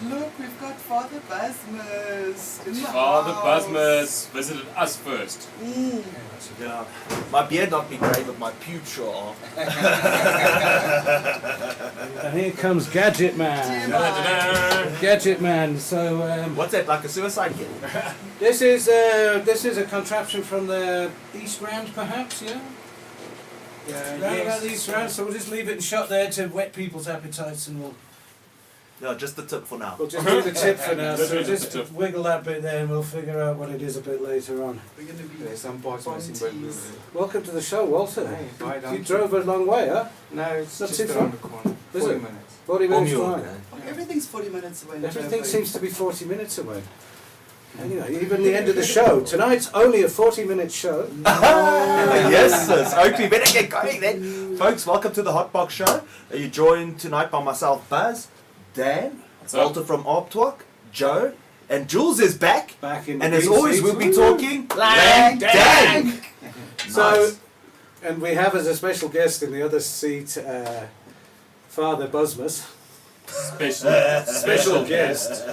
Look, we've got Father Basmus in the Father house. Basmus visited us first. Yeah. My beard not be great, but my pubes sure are. And here comes Gadget Man. Gadget Man. So What's that, like a suicide kit? this is a contraption from the East Round, perhaps, yeah. Round about the East Round. So we'll just leave it and shut there to whet people's appetites, and we'll No, just the tip for now. just do the tip for now. So Just just the tip. wiggle that bit there, and we'll figure out what it is a bit later on. We're going to be There's some parts missing, but volunteers. Welcome to the show, Walter. Hey, bye, You down. drove a long way, huh? No, it's Not just too around far. the corner. Is 40 it? minutes. 40 minutes Mule, drive. man. Everything's 40 minutes away. Everything seems to be 40 minutes away. Anyway, even the end of the show. Tonight's only a 40-minute show. Yes, sis. Okay, better get going then. Folks, welcome to the Hotbox show. Are you joined tonight by myself, Buzz, Dan, Walter from Aaptwak, Joe, and Jules is back. Back in the And as green always, seats. we'll be talking lank, dank. So, Nice. and we have as a special guest in the other seat, Father Basmus. Special guest.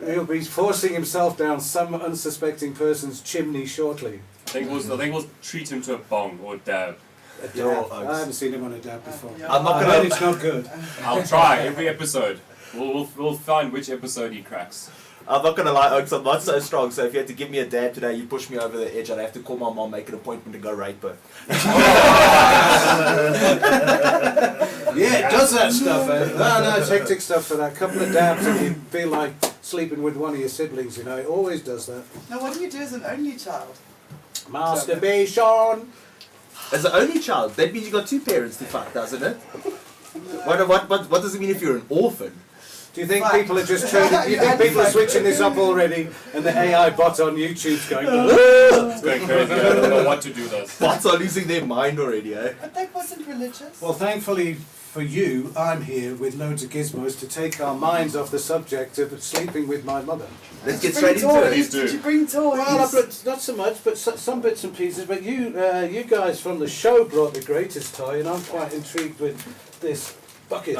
He'll be forcing himself down some unsuspecting person's chimney shortly. I think we'll treat him to a bong or a dab. A You're dab. all I haven't seen him on a dab before. I'm not I heard gonna. it's not good. I'll try every episode. We'll find which episode he cracks. I'm not gonna lie, Oaks, I'm not so strong. So if you had to give me a dab today, you push me over the edge. I'd have to call my mom, make an appointment to go rape her. Yeah, it does that stuff. No, it's hectic stuff for that. Couple of dabs and you feel like sleeping with one of your siblings, you know. It always does that. Now, what do you do as an only child? Masturbation. As the only child, that means you got two parents to fuck, doesn't it? What does it mean if you're an orphan? Do you think Fact. people are just turning? Do you think people are switching this up already, and the AI bot on YouTube's going? It's going crazy. I don't know what to do thus. Bots are losing their mind already, eh? But that wasn't religious. Well, thankfully for you, I'm here with loads of gizmos to take our minds off the subject of sleeping with my mother. Let's get Did you bring straight into it. Please do. Did you bring toys? Well, not so much, but some bits and pieces. But you guys from the show brought the greatest toy, and I'm quite intrigued with this bucket.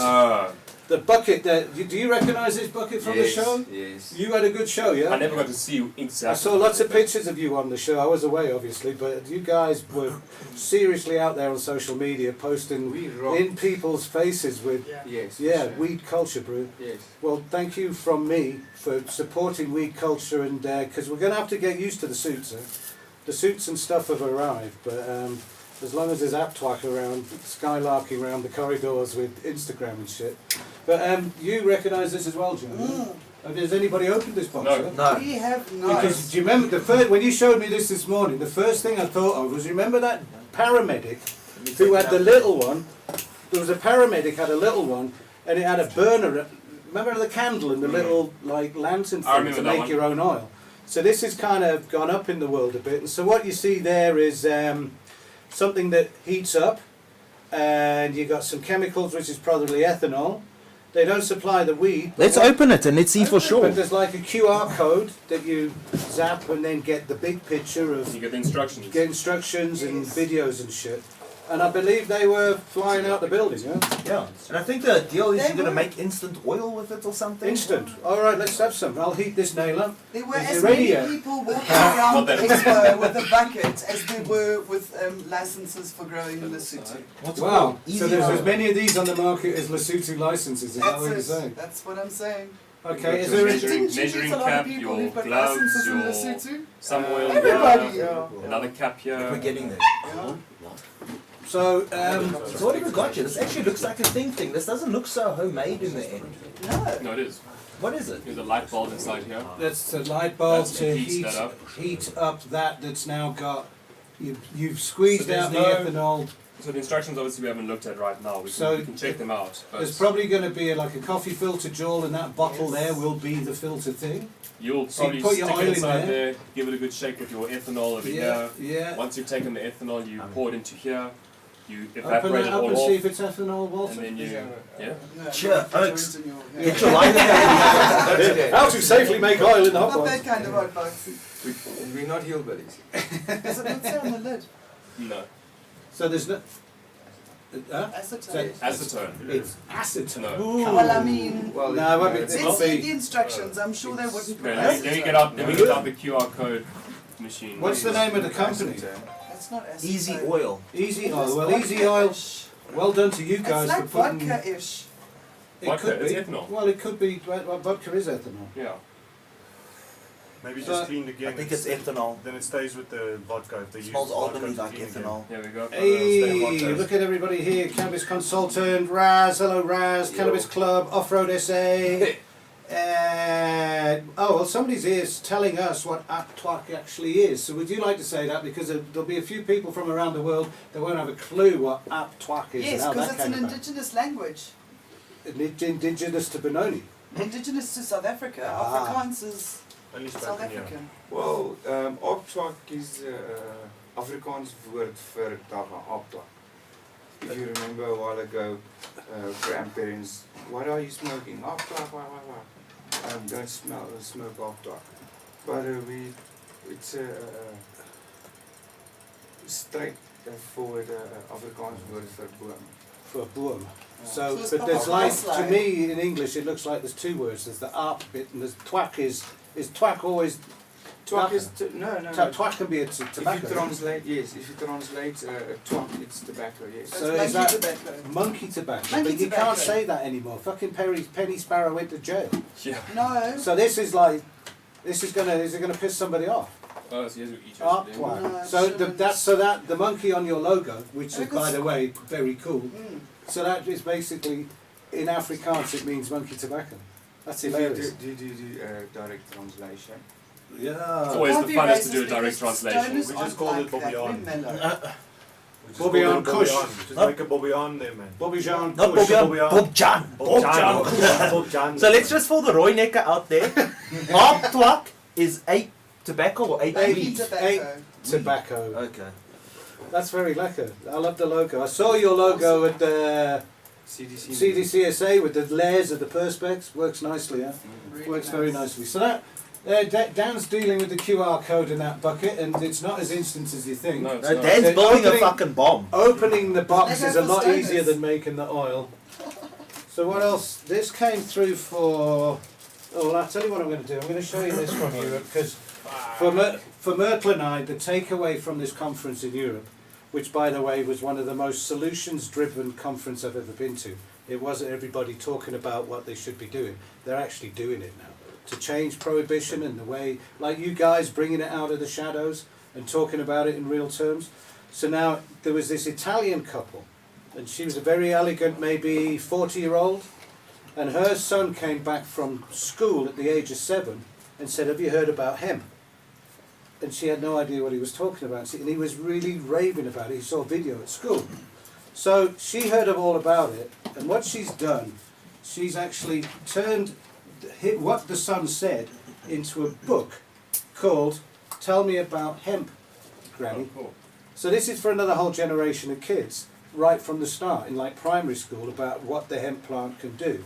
The bucket that do you recognise this bucket from the show? Yes. You had a good show, yeah. I never got to see you exactly. I saw lots of pictures of you on the show. I was away, obviously, but you guys were seriously out there on social media, posting We rock. in people's faces with Yes. weed culture, bro. Yes. Well, thank you from me for supporting weed culture, and because we're going to have to get used to the suits. The suits and stuff have arrived, but as long as there's Aaptwak around, skylarking around the corridors with Instagram and shit. But you recognise this as well, Joe? Has anybody opened this box? No. yet? No. We have not. Because do you remember when you showed me this morning? The first thing I thought of was, remember that paramedic who had the little one? There was a paramedic had a little one, and it had a burner. Remember the candle and the little like lantern I thing remember to that make one. your own oil. So this has kind of gone up in the world a bit. And so what you see there is something that heats up, and you got some chemicals, which is probably ethanol. They don't supply the weed. Let's open it and let's see for sure. But there's like a QR code that you zap and then get the big picture of You get the instructions. get instructions and Yes. videos and shit. And I believe they were flying out the building, yeah? Yeah. And I think the deal is They you're going to were. make instant oil with it or something. Instant. Alright, let's have some. I'll heat this nail up. There were Is as it ready many yet? people walking around Not the that- expo with a bucket as there were with licenses for growing in Lesotho. What's it Wow. called? So Easy there's oil. as many of these on the market as Lesotho licenses, is that what you're That's it. saying? That's what I'm saying. Okay, is Your there a... measuring Didn't you meet a lot cap, of people your who've got gloves, licenses in your Lesotho? some oil Everybody. here, another cap here. We're getting there. So, So what have we got here? This actually looks like a thing. This doesn't look so homemade in the end. No. No, it is. What is it? There's a light bulb inside here. that's the light bulb That's to heats that up. heat up that's now got... You've squeezed So out the there's ethanol. So the instructions obviously we haven't looked at right now. We So can check them out. But There's probably going to be like a coffee filter, Joel, and that bottle there will be the filter thing. you'll So you probably put your stick oil it in inside there. there, give it a good shake with your ethanol over Yeah, here. yeah. Once you've taken the ethanol, you pour it into here. You Open evaporate it it up all and off, see if it's ethanol, Walter. and then you, yeah. No, Sure, not the Oaks. joint in your- Get your life. How to safely make oil in the Not hot that box. kind of hot box. We're not hillbillies. Does it not say on the lid? No. So there's no. Acetone. Acetone. It's acetone. No. Well, I mean, Well, No, it won't be- it's let's not see be- the instructions. I'm sure they wouldn't put Okay, acetone. then we get out. Then we get out the QR code machine. What's the name of the company? That's not acetone. Easy oil. Easy It's Oil. Well, Easy Oil. vodka-ish. Well done to you It's guys like for putting. vodka-ish. It Vodka, could it's be. ethanol. Well, it could be. Well, vodka is ethanol. Yeah. Maybe So- just clean again. I think it's ethanol. Then it stays with the vodka if they use Smells vodka almondy to like clean again. ethanol. There we go. Hey, look at everybody here. Cannabis consultant, Raz. Hello, Raz. Cannabis Club, Off-Road SA. Oh, well, somebody's here telling us what Aaptwak actually is. So would you like to say that? Because there'll be a few people from around the world that won't have a clue what Aaptwak is Yes, and how because that it's an came about. indigenous language. Indigenous to Benoni. Indigenous to South Africa. Ah. Afrikaans is Only South spoken here. African. Well, Aaptwak is Afrikaans woord vir Dagga, Aaptwak. If you remember a while ago, grandparents, what are you smoking? Aaptwak, wah. Don't smoke Aaptwak. But it's a straightforward Afrikaans woord vir boom. For boom. So So, it's but not there's a like, nice to line. me in English it looks like there's two words. There's the arp bit and there's twak is twak always, Twak Tobacco. is no. twak can be a If you tobacco. translate, yes. If you translate twak, it's tobacco. Yes. So It's is monkey that tobacco. monkey tobacco? Monkey But you tobacco. can't say that anymore. Fucking Penny Sparrow went to jail. Yeah. No. So this is like, is it gonna piss somebody off? Oh, so here's what each Arp is twak. No, So shouldn't. that the monkey on your logo, which is Because- by the way very cool. Mm. So that is basically in Afrikaans it means monkey tobacco. That's If you hilarious. do direct translation. It's Yeah. always Can't the be funnest to racist do a direct because translation. stoners We just aren't called it like Bobby that. on. We're mellow. We just Bobby call it on Kush. Just make a Bobby on there, man. Bobby Jean. Not Kush. Bob Jan, Bob Jan. Bob Jan. So let's just for the Roy Necker out there. Aaptwak is ape tobacco or ape Baby weed. tobacco. Tobacco. Okay. That's very lekker. I love the logo. I saw your logo at the CDC. CDCSA with the layers of the perspex. Works nicely, yeah? Really Works nice. very nicely. So that Dan's dealing with the QR code in that bucket, and it's not as instant as you think. No, it's No, not. Dan's They're building a opening- fucking bomb. Opening the box They is go a for lot stoners. easier than making the oil. So what else? This came through for... Oh, well, I'll tell you what I'm going to do. I'm going to show you this from Europe, because for Myrtle and I, the takeaway from this conference in Europe, which by the way was one of the most solutions-driven conference I've ever been to. It wasn't everybody talking about what they should be doing. They're actually doing it now. To change prohibition and the way, like you guys bringing it out of the shadows and talking about it in real terms. So now there was this Italian couple, and she was a very elegant, maybe 40-year-old, and her son came back from school at the age of 7 and said, "Have you heard about hemp?" And she had no idea what he was talking about, and he was really raving about it. He saw a video at school. So she heard all about it, and what she's done, she's actually turned what the son said into a book called Tell Me About Hemp, Granny. Oh, cool. So this is for another whole generation of kids, right from the start, in like primary school, about what the hemp plant can do.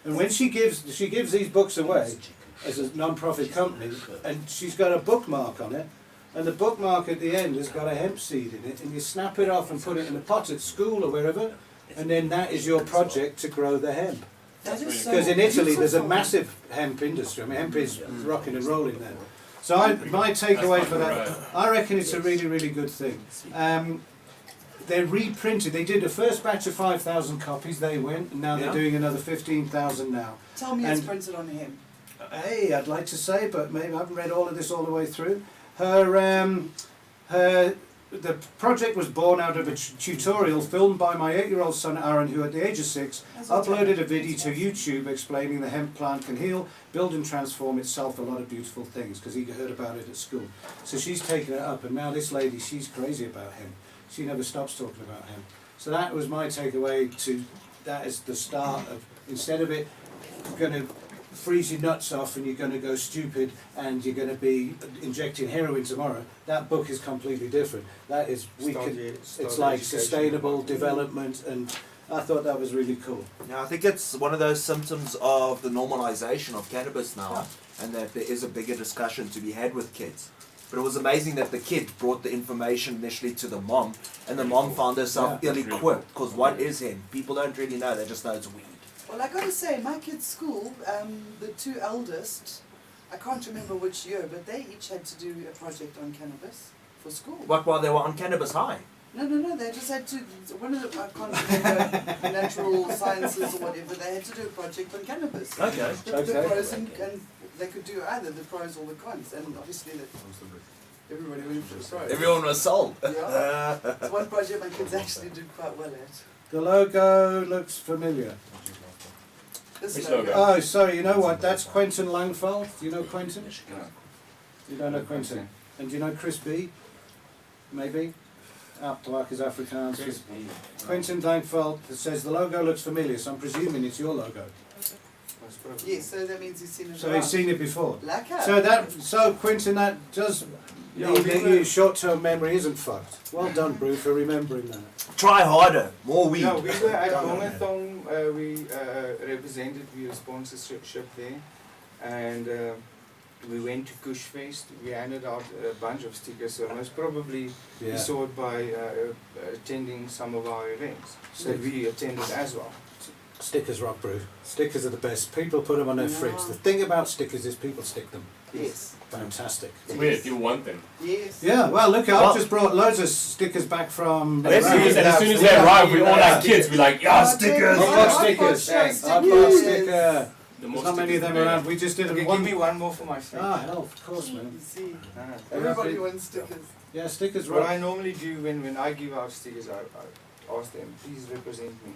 And when she gives these books away as a non-profit company, and she's got a bookmark on it, and the bookmark at the end has got a hemp seed in it, and you snap it off and put it in a pot at school or wherever, and then that is your project to grow the hemp. That is so Because in Italy there's a beautiful. massive hemp industry. I mean, hemp is rocking and rolling there. So my takeaway for that, I reckon it's a really, really good thing. They reprinted, they did the first batch of 5,000 copies, they went, and now they're Yeah. doing another 15,000 now. Tell me it's And- printed on him. Hey, I'd like to say, but maybe I haven't read all of this all the way through. The project was born out of a tutorial filmed by my 8-year-old son Aaron, who at the age of 6 That's what uploaded a I'm- video to YouTube explaining the hemp plant can heal, build and transform itself a lot of beautiful things, because he heard about it at school. So she's taken it up, and now this lady, she's crazy about hemp. She never stops talking about hemp. So that was my takeaway to, that is the start of, instead of it going to freeze your nuts off and you're going to go stupid and you're going to be injecting heroin tomorrow. That book is completely different. That is, it's like sustainable development, and I thought that was really cool. Yeah, I think it's one of those symptoms of the normalization of cannabis now, and that there is a bigger discussion to be had with kids. But it was amazing that the kid brought the information initially to the mom, and the mom found herself ill-equipped, because what is hemp? People don't really know, they just know it's weed. Well, I gotta say, my kids' school, the two eldest, I can't remember which year, but they each had to do a project on cannabis for school. What, while they were on Cannabis High? No, they just had to, one of the, I can't remember, natural sciences or whatever, they had to do a project on cannabis. Okay. The pros and they could do either the pros or the cons, and obviously everybody went for the pros. Everyone was sold. Yeah, it's one project my kids actually did quite well at. The logo looks familiar. This Which logo. logo? Oh, sorry, you know what? That's Quentin Langfeld. Do you know Quentin? No. You don't know Quentin. And do you know Chris B? Maybe? Aaptwak is Afrikaans. Quentin Langfeld says the logo looks familiar, so I'm presuming it's your logo. Yes, so that means you've seen it So around. he's seen it before. Lacquer. So Quentin, that does mean that your short-term memory isn't fucked. Well done, Brew, for remembering that. Try harder, more weed. Yeah, we were at Bongathong, we represented, we were sponsorship there, and we went to Kushfest, we handed out a bunch of stickers, so most probably you saw it by attending some of our events, so we attended as well. Stickers rock, Brew. Stickers are the best. People put them on their fridge. The thing about stickers is people stick them. Yes. Fantastic. It's weird, people want them. Yes. Yeah, well, look, I've just brought loads of stickers back from... As soon as they arrive, we all like kids, we're like, yeah, stickers! I've got stickers. I've got a sticker. There's not many of them stickers around. We just did Okay, one. give me one more for my friend. Ah, hell, of course, man. You see, Ah. everybody wants stickers. Yeah, stickers What rock. I normally do when I give out stickers, I ask them, please represent me.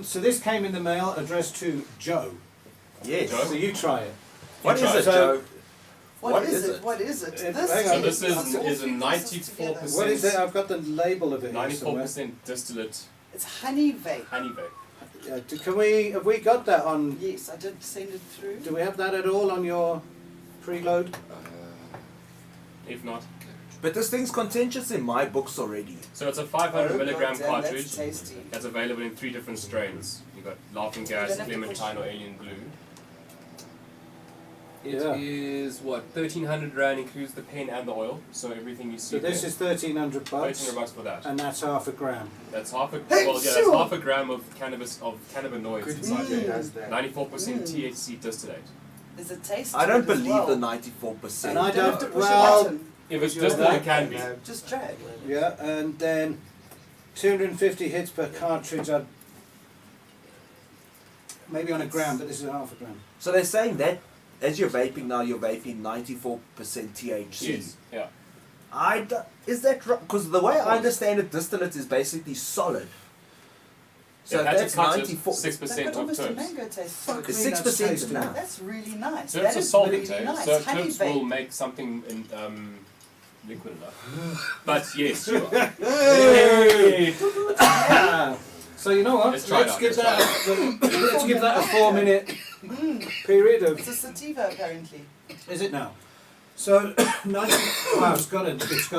So this came in the mail addressed to Joe. Yes. Joe? So you try it. What is it, So- Joe? What is it? What is it? Hang So on. this It's all is a three pieces 94%, together. What is it? I've got the label of it here somewhere. 94% distillate It's honey vape. honey vape. Have we got that on, Yes, I did send it through. do we have that at all on your preload? If not. But this thing's contentious in my books already. So it's a 500 milligram goddamn, cartridge That's tasty. that's available in 3 different strains. You've got Laughing Gas, don't have to Clementine push or Alien Blue. It Yeah. is what, 1300 Rand includes the pen and the oil, so everything you see So this there. is 1,300 bucks, 1300 bucks for that. and that's half a gram. That's half a Hey, well, yeah, that's sure. half a gram of cannabinoids Good inside DJ there. does that. 94% THC distillate. There's a taste. I to don't it as believe well. the 94%. And I You don't have to don't, push well, a button. If it's You're distillate, right. it can be. Just drag. yeah, and then 250 hits per cartridge. Maybe on a gram, but this is half a gram. So they're saying that as you're vaping now, you're vaping 94% THC. Yes. Yeah. Is that right? Because the way I understand it, distillate is basically solid. So If if that's that's a cut, 94. it's They've 6% got of almost a terps. mango taste. Fuck It's me, that's 6% tasty. now. That's really nice. Terps That are is solvent, really eh? nice. So Honey terps will vape. make something in, liquid enough. But yes, you are. Hey! So you know what? Let's try it out, give let's let's give that a 4-minute period of. It's a sativa apparently. Is it now? So 90. Wow, it's got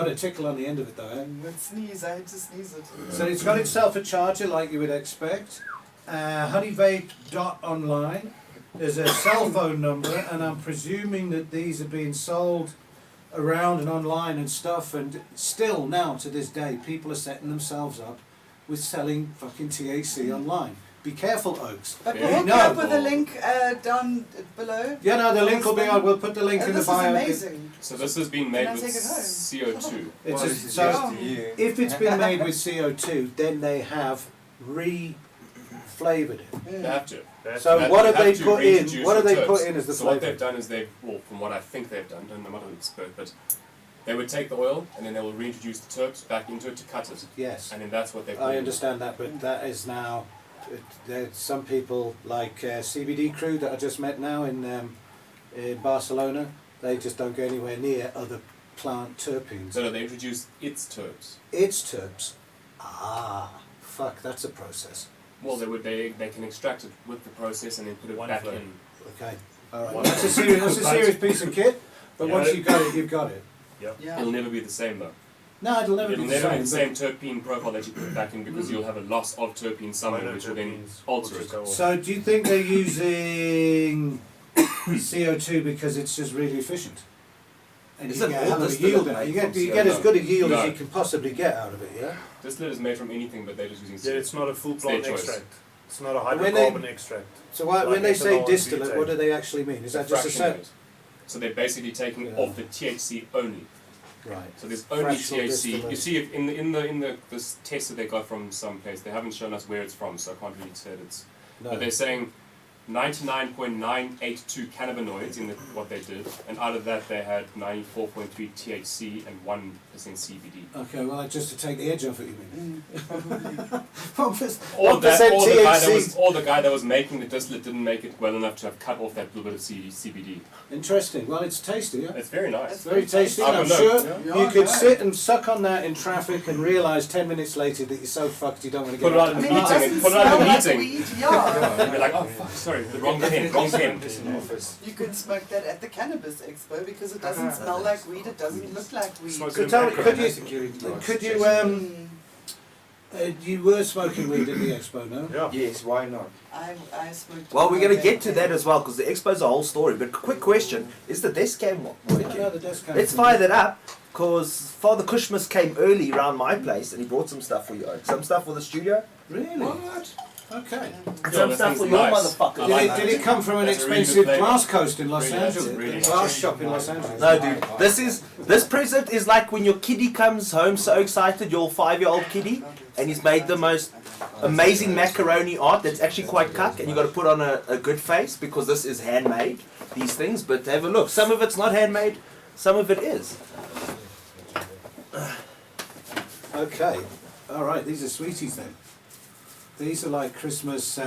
a tickle on the end of it though. Eh? Let's sneeze. I had to sneeze it. So it's got itself a charger like you would expect. Honeyvape.online. There's a cell phone number, and I'm presuming that these are being sold around and online and stuff. And still now to this day, people are setting themselves up with selling fucking THC online. Be careful, Oaks. But Yeah. we'll hook No. up with a link down below. Yeah, no, the link will be on. We'll put the link And in the this bio. is amazing. So this has been made Can I with take it home? CO2. It's Well, a, this is so just to you. if it's been made with CO2, then they have re-flavoured it. They have to. So That- what you have they to put in? reintroduce What have the they terps. put in as the So what flavour? they've done is well, from what I think they've done, and I'm not an expert, but they would take the oil and then they will reintroduce the terps back into it to cut it, Yes, and then that's what they. I understand that, but that is now. There's some people like CBD crew that I just met now in Barcelona. They just don't go anywhere near other plant terpenes. So no, they introduced its terps. It's terps. Ah, fuck, that's a process. Well, they can extract it with the process and then put it One back flow. in. Okay. All right. One- That's a serious piece of kit. But Yeah. once you've got it, you've got it. Yep. Yeah. It'll never be the same though. No, it'll never It'll be never be the the same. same terpene profile that you put back in because you'll have a loss of terpene somewhere, which will then alter it. But, so do you think they're using CO2 because it's just really efficient? And you Isn't get a all hell of a distillate yield out. made You get from you get as CO2? good a yield No. as you can possibly get out of it. Yeah. Distillate is made from anything, but they're just using Yeah, it's not a full It's their plant choice. extract. It's not a And when they- hydrocarbon extract. So why, Like when they say ethanol and distillate, butane. what do they actually mean? Is that just a set? fractionated. So they're basically taking Yeah. off the THC only. Right. So there's only Fractional THC. You distillate. see, if in the this test that they got from some place, they haven't shown us where it's from, so I can't really say that it's. No. But they're saying 99.982 cannabinoids in what they did, and out of that they had 94.3 THC and 1% CBD. Okay, well, just to take the edge off it, you mean? Or 1% the guy that was making the distillate didn't make it well enough to have cut off that little bit of CBD. Interesting. Well, it's tasty, yeah? It's very nice. It's very tasty, I and I'm don't sure know. Yeah. you could Yeah. sit and suck on that in traffic and realise 10 minutes later that you're so fucked you don't want to Put get it out. on I the mean, it meeting. doesn't Put it on smell the like meeting. weed, yeah. You'd be like, oh fuck, sorry, the wrong pen, wrong pen. You could smoke that at the Cannabis Expo because it doesn't smell like weed, it doesn't look like weed. Smoke So it tell me, in could you you were smoking weed at the expo, no? Yeah. Yes, why not? I smoked. Well, we're going to get to that as well because the expo's a whole story. But quick question: is the desk cam working? No, the desk cam. Let's fire that up because Father Kushmas came early around my place and he brought some stuff for you. Some stuff for the studio Really? What? Okay. and Yeah, some that stuff thing's for your nice. motherfuckers. I Did, like it, that. did it come from an That's a really expensive good flavour. glass coast in Los Really nice, Angeles? really A nice. glass shop in Los Angeles? No, dude. This present is like when your kiddie comes home so excited, your 5-year-old kiddie, and he's made the most amazing macaroni art that's actually quite cuck, and you got to put on a good face because this is handmade. These things, but have a look. Some of it's not handmade, some of it is. Okay. All right. These are sweeties then. These are like Christmas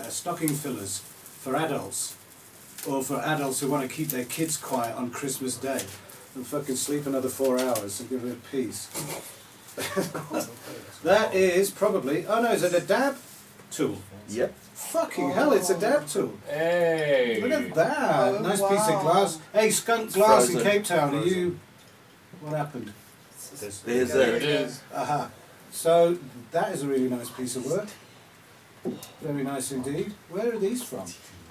stocking fillers for adults, or for adults who want to keep their kids quiet on Christmas Day and fucking sleep another 4 hours and give them peace. That is probably. Oh no, is it a dab tool? Yep. Fucking hell, it's a dab tool. Hey. Look at that. Oh, Nice piece of wow. glass. Hey, skunk glass in frozen. Cape Town. Are you? What happened? There's There it a. is. Aha. So that is a really nice piece of work. Very nice indeed. Where are these from?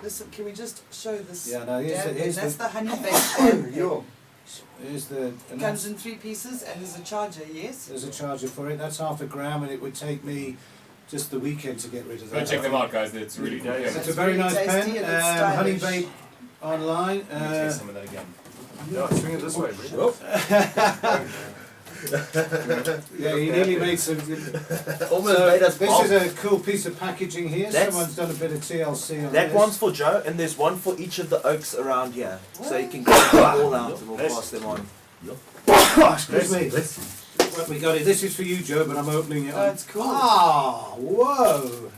Listen, can we just show this? Yeah, no, here's dab the- here's pen? That's the- the honey baked Yo. Here's the. It and comes that's- in 3 pieces and there's a charger, yes? There's a charger for it. That's 1/2 gram, and it would take me just the weekend to get rid of Go that. check them out, guys. It's really cool. Yeah, yeah. It's a It's very really nice tasty pen. and it's Honey stylish. Vape online. Let me taste some of that again. Yeah, swing it this way, bro. Yeah, you nearly made some. Almost So made us this bomb. is a cool piece of packaging here. That's- Someone's done a bit of TLC on That this. one's for Joe, and there's one for each of the oaks around here. So you can get them all out and we'll pass them on. Excuse me. We got it. This is for you, Joe, but I'm opening it. Oh, it's cool. Ah, whoa!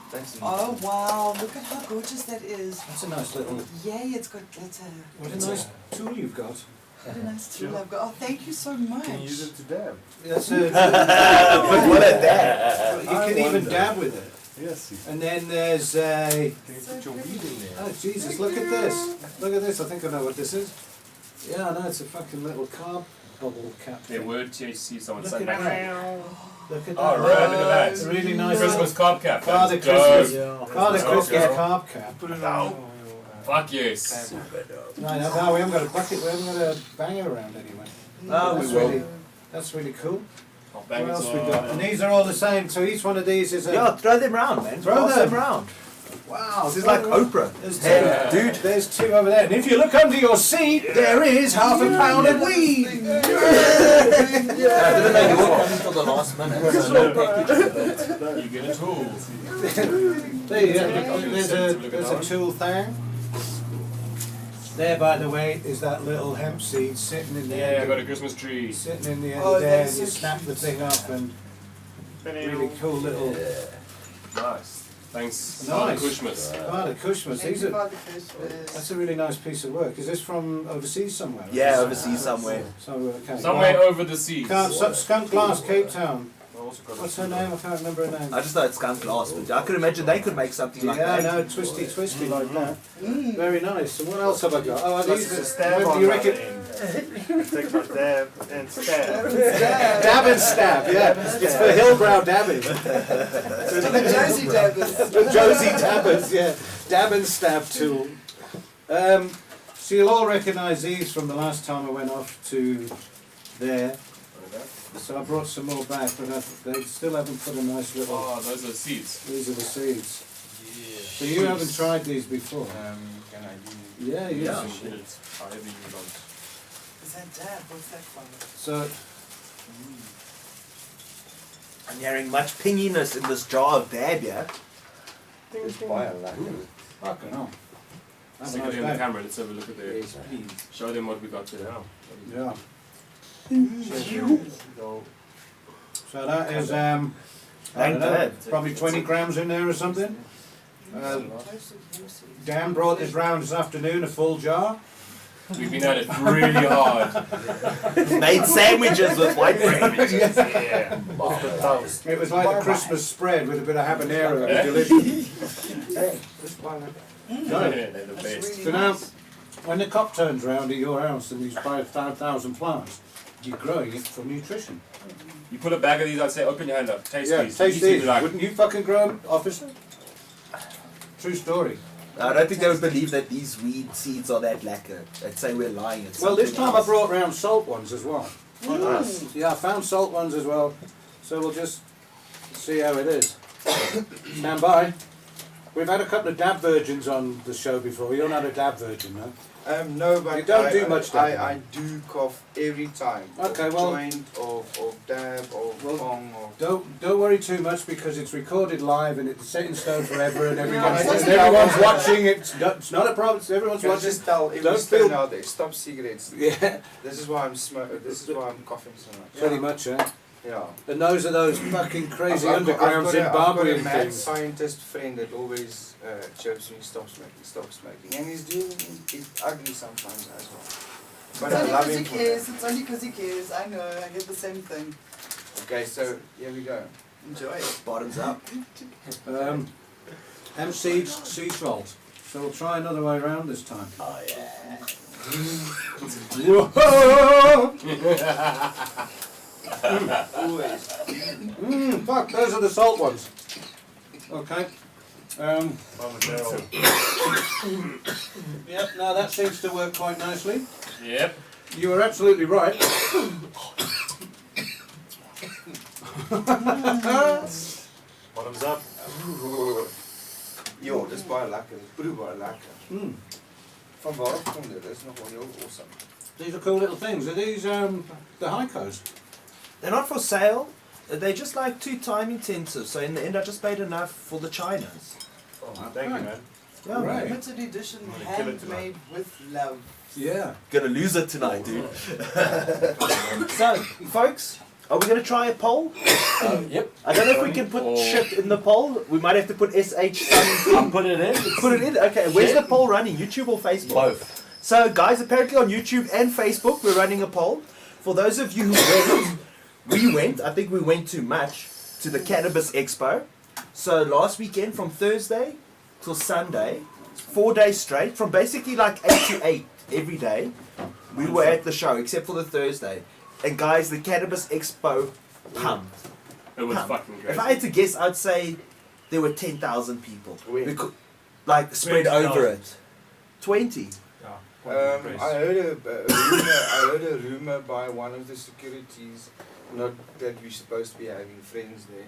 Thanks. Oh wow, look at how gorgeous that is. That's a nice little. Yay, it's got glitter. What a nice tool you've got. What a nice tool I've got. Oh, thank you so much. Can you use it to dab? That's a. But what a dab. You can even dab with it. Yes. And then there's a. Can you put your weed in there? Oh Jesus! Look at this. Look at this. I think I know what this is. Yeah, I know it's a fucking little carb bubble cap. Their thing. word THC, someone Look said at back. that. Look at that. Oh, right, look at that. It's a really nice. Christmas carb cap. Father That's dope. Christmas. Father That's Christmas dope. carb cap. Put it No. on. Fuck yes. No, we haven't got a bucket. We haven't got a banger around anyway. No, we That's will. really, that's really cool. I'll What bang it else we on. got? And these are all the same. So each one of these is a. Yeah, throw them round, man. Throw Pass them. round. Wow. This is like Oprah. There's Hey, Yeah. dude. There's 2 over there. And if you look under your seat, there is 1/2 pound of weed. I didn't know you were coming till the last minute. So no package. You get a tool. There you go. There's a tool thing. There, by the way, is that little hemp seed sitting in there. Yeah, I got a Christmas tree. Sitting in the end Oh, there, that's and you so snap the thing up, and really cool little. Nice. Thanks. Nice. Christmas. Father Kushmas. Thank These you, are. Father Christmas. That's a really nice piece of work. Is this from overseas somewhere? Yeah, overseas somewhere. Somewhere, okay. Somewhere Well, over the seas. Skunk Glass, Cape Town. also got What's her name? I can't remember her name. I just know it's skunk glass, but I could imagine they could make something like Yeah, that. no, twisty like that. Very nice. And what else have I got? Oh, are Plus these it's a the stab what on do you the reckon? end. Take my dab and stab. Dab and stab, yeah. It's for Hillbrow dabbing. The Josie Dabbers. The Josie Dabbers, yeah. Dab and stab tool. So you'll all recognise these from the last time I went off to there. So I brought some more back, but they still haven't put a nice little... Oh, those are seeds. These are the seeds. Yeah. So you haven't tried these before? Can I use Yeah, you Yeah. should. However you want. Is that dab? What's that from? So, I'm hearing much pinginess in this jar of dab, yeah? It's baie lekker. fucking hell. Have a Stick nice it in the day. camera, let's have a look at the. Yes, please. Show them what we got there now. Yeah. Go. So that is, I don't Thank know, God. probably 20 grams in there or something. Dan brought this round this afternoon, a full jar. We've been at it really hard. Made sandwiches with white bread. Yeah. Off the toast. It was like a Christmas spread with a bit of habanero. It was delicious. Hey, this baie lekker. They're the best. So now, when the cop turns round at your house and he's 5,000 plants, you're growing it for nutrition. You put a bag of these, I'd say open your hand up, taste Yeah, these. taste You see these. like- Wouldn't you fucking grow them, officer? True story. I don't think they would believe that these weed seeds are that lacquer. They'd say we're lying. It's Well, this something time I else. brought round salt ones as well. Nice. Yeah, I found salt ones as well. So we'll just see how it is. Stand by. We've had a couple of dab virgins on the show before. You're not a dab virgin, no? No, but You don't do much dabbing. I do cough every time. Okay, Of well- joint, of dab, of Well, bong, of... Don't worry too much because it's recorded live and it's set in stone forever and it's just- everyone's watching. It's not a problem. Everyone's Can I watching. just tell every Don't stone feel- out there, stop cigarettes. Yeah, This is why I'm This is why I'm coughing so much. pretty much, eh? Yeah. And those are those fucking crazy I've underground got a Zimbabwean mad things. scientist friend that always chirps me, stop smoking. And he's ugly sometimes as well. It's But I only love because he him for cares. that. It's only because he cares. I know. I get the same thing. Okay, so here we go. Enjoy it. Bottoms up. Hemp seeds, sea salt. So we'll try another way around this time. Oh yeah. Always. Fuck, those are the salt ones. Okay. Yep, now that seems to work quite nicely. Yep. You were absolutely right. Bottoms up. Jo, dis baie lekker. Dis broer baie lekker. Mm. Van waar af kom dit? Dis nogal heel awesome. These are cool little things. Are these the Hycos? They're not for sale. They're just like too time intensive. So in the end, I just made enough for the Chinas. Oh, thank you, man. Yeah, Right. Limited edition, I'm gonna kill it handmade with love. Yeah. Gonna lose it tonight, dude. So, folks, are we gonna try a poll? Yep. I don't know if we can put Or- shit in the poll. We might have to put SH something. I'll put it in. Put it in. Okay, where's the poll running? YouTube or Facebook? Both. So, guys, apparently on YouTube and Facebook, we're running a poll. For those of you who went, I think we went too much, to the Cannabis Expo. So, last weekend from Thursday till Sunday, 4 days straight, from basically like 8 to 8 every day, we were at the show, except for the Thursday. And guys, the Cannabis Expo pumped. It was Pumped. fucking great. If I had to guess, I'd say there were 10,000 people. Wait. Like, spread 20,000. over it. 20. I heard a rumor by one of the securities, not that we're supposed to be having friends there,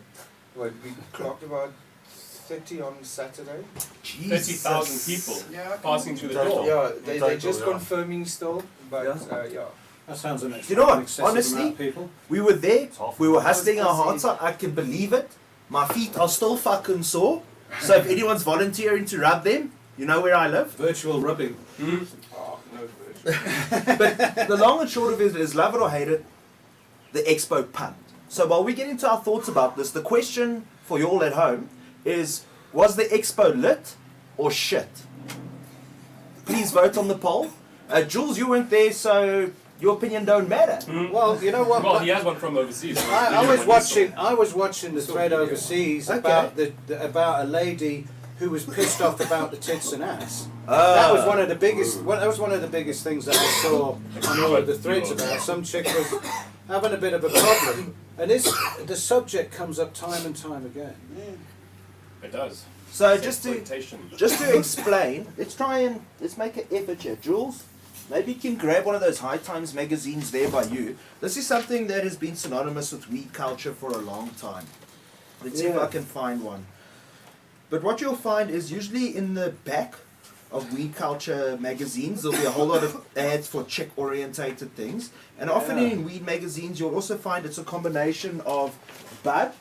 but we clocked about 30 on Saturday. 30,000 people Yeah. passing through the Total. door. Yeah, they're Total, just yeah. confirming still, but yeah. That sounds an You know what? excessive Honestly, amount of people. We were there, It's half. we were hustling our hearts out, I can believe it. My feet are still fucking sore. So if anyone's volunteering to rub them, you know where I live. Virtual rubbing. Oh, no version. But the long and short of it is, love it or hate it, the expo pumped. So while we get into our thoughts about this, the question for you all at home is, was the expo lit or shit? Please vote on the poll. Jules, you weren't there, so your opinion don't matter. Well, you know what? Well, he has one from overseas. I was watching the thread overseas about about a lady who was pissed off about the tits and ass. That was one of the biggest. That was one of the biggest things that I saw on all of the threads about. Some chick was having a bit of a problem, and the subject comes up time and time again. It does. So just to explain, let's make an effort here, Jules. Maybe you can grab one of those High Times magazines there by you. This is something that has been synonymous with weed culture for a long time. Let's see if I can find one. But what you'll find is usually in the back of weed culture magazines, there'll be a whole lot of ads for chick-orientated things. And often in weed magazines, you'll also find it's a combination of bud.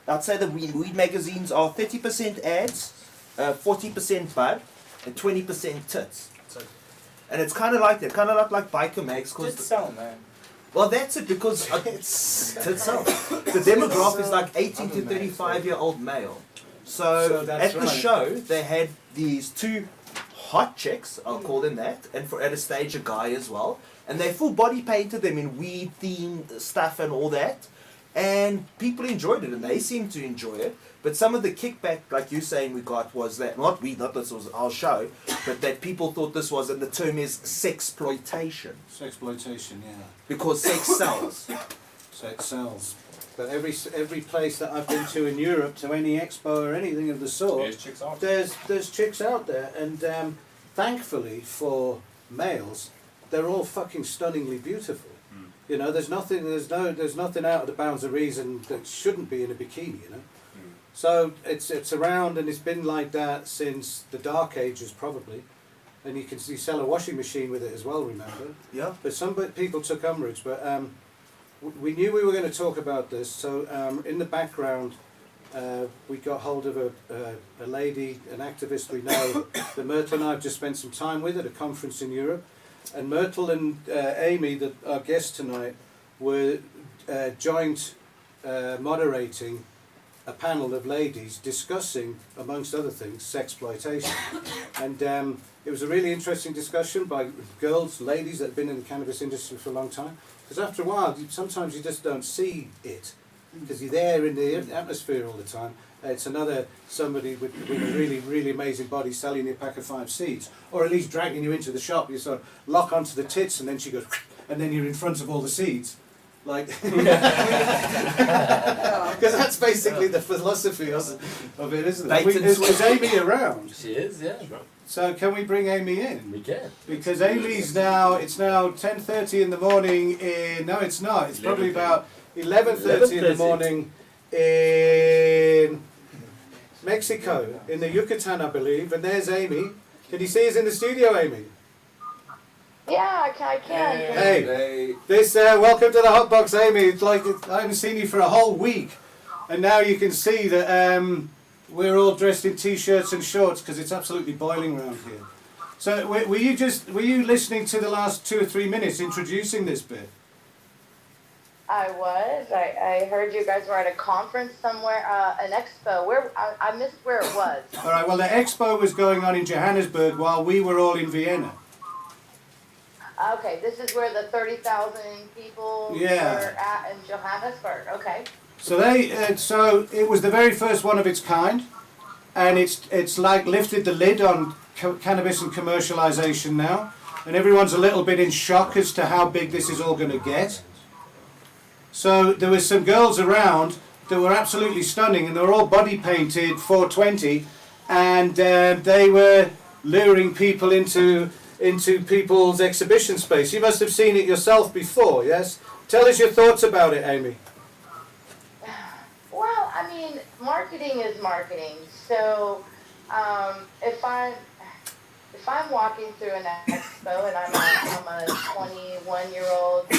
I'd say the weed magazines are 30% ads, 40% bud, and 20% tits. And it's kind of like that, kind of like biker mags. Tits sell, man. Well, that's it, because tits sell. The demographic is like 18 to 35-year-old male. So at the show, they had these two hot chicks, I'll call them that, and at a stage a guy as well. And they full body painted them in weed themed stuff and all that. And people enjoyed it, and they seemed to enjoy it. But some of the kickback, like you're saying, we got was that, not this was our show, but that people thought this was, and the term is sexploitation. Sexploitation, yeah. Because sex sells. Sex sells. But every place that I've been to in Europe, to any expo or anything of the sort, there's chicks out there, and thankfully for males, they're all fucking stunningly beautiful. You know, there's nothing out of the bounds of reason that shouldn't be in a bikini. You know. So it's around, and it's been like that since the Dark Ages probably, and you sell a washing machine with it as well. Remember? Yeah. But some people took umbrage, but we knew we were going to talk about this. So in the background, we got hold of a lady, an activist we know, that Myrtle and I have just spent some time with at a conference in Europe, and Myrtle and Amy, our guest tonight, were joint moderating a panel of ladies discussing, amongst other things, sexploitation. And it was a really interesting discussion by ladies that have been in the cannabis industry for a long time. Because after a while, sometimes you just don't see it, because you're there in the atmosphere all the time. It's somebody with a really, really amazing body selling you a pack of 5 seeds, or at least dragging you into the shop. You sort of lock onto the tits, and then she goes, and then you're in front of all the seeds. Like, because that's basically the philosophy of it, isn't it? Is Amy around? She is, yeah. So can we bring Amy in? We can. Because Amy's it's now 10:30 in the morning no, it's not. It's probably about 11:30 in the morning in Mexico, in the Yucatan, I believe. And there's Amy. Can you see us in the studio, Amy? Yeah, I can. Hey, welcome to the Hotbox, Amy. It's like I haven't seen you for a whole week, and now you can see that we're all dressed in t-shirts and shorts because it's absolutely boiling around here. So, were you listening to the last 2 or 3 minutes introducing this bit? I was. I heard you guys were at a conference somewhere, an expo. Where I missed where it was. All right. Well, the expo was going on in Johannesburg while we were all in Vienna. Okay, this is where the 30,000 people were at in Johannesburg. Okay. So so it was the very first one of its kind, and it's like lifted the lid on cannabis and commercialization now, and everyone's a little bit in shock as to how big this is all going to get. So there was some girls around that were absolutely stunning, and they were all body painted 420, and they were luring people into people's exhibition space. You must have seen it yourself before, yes? Tell us your thoughts about it, Amy. Well, I mean, marketing is marketing. So if I'm walking through an expo and I'm a 21-year-old, I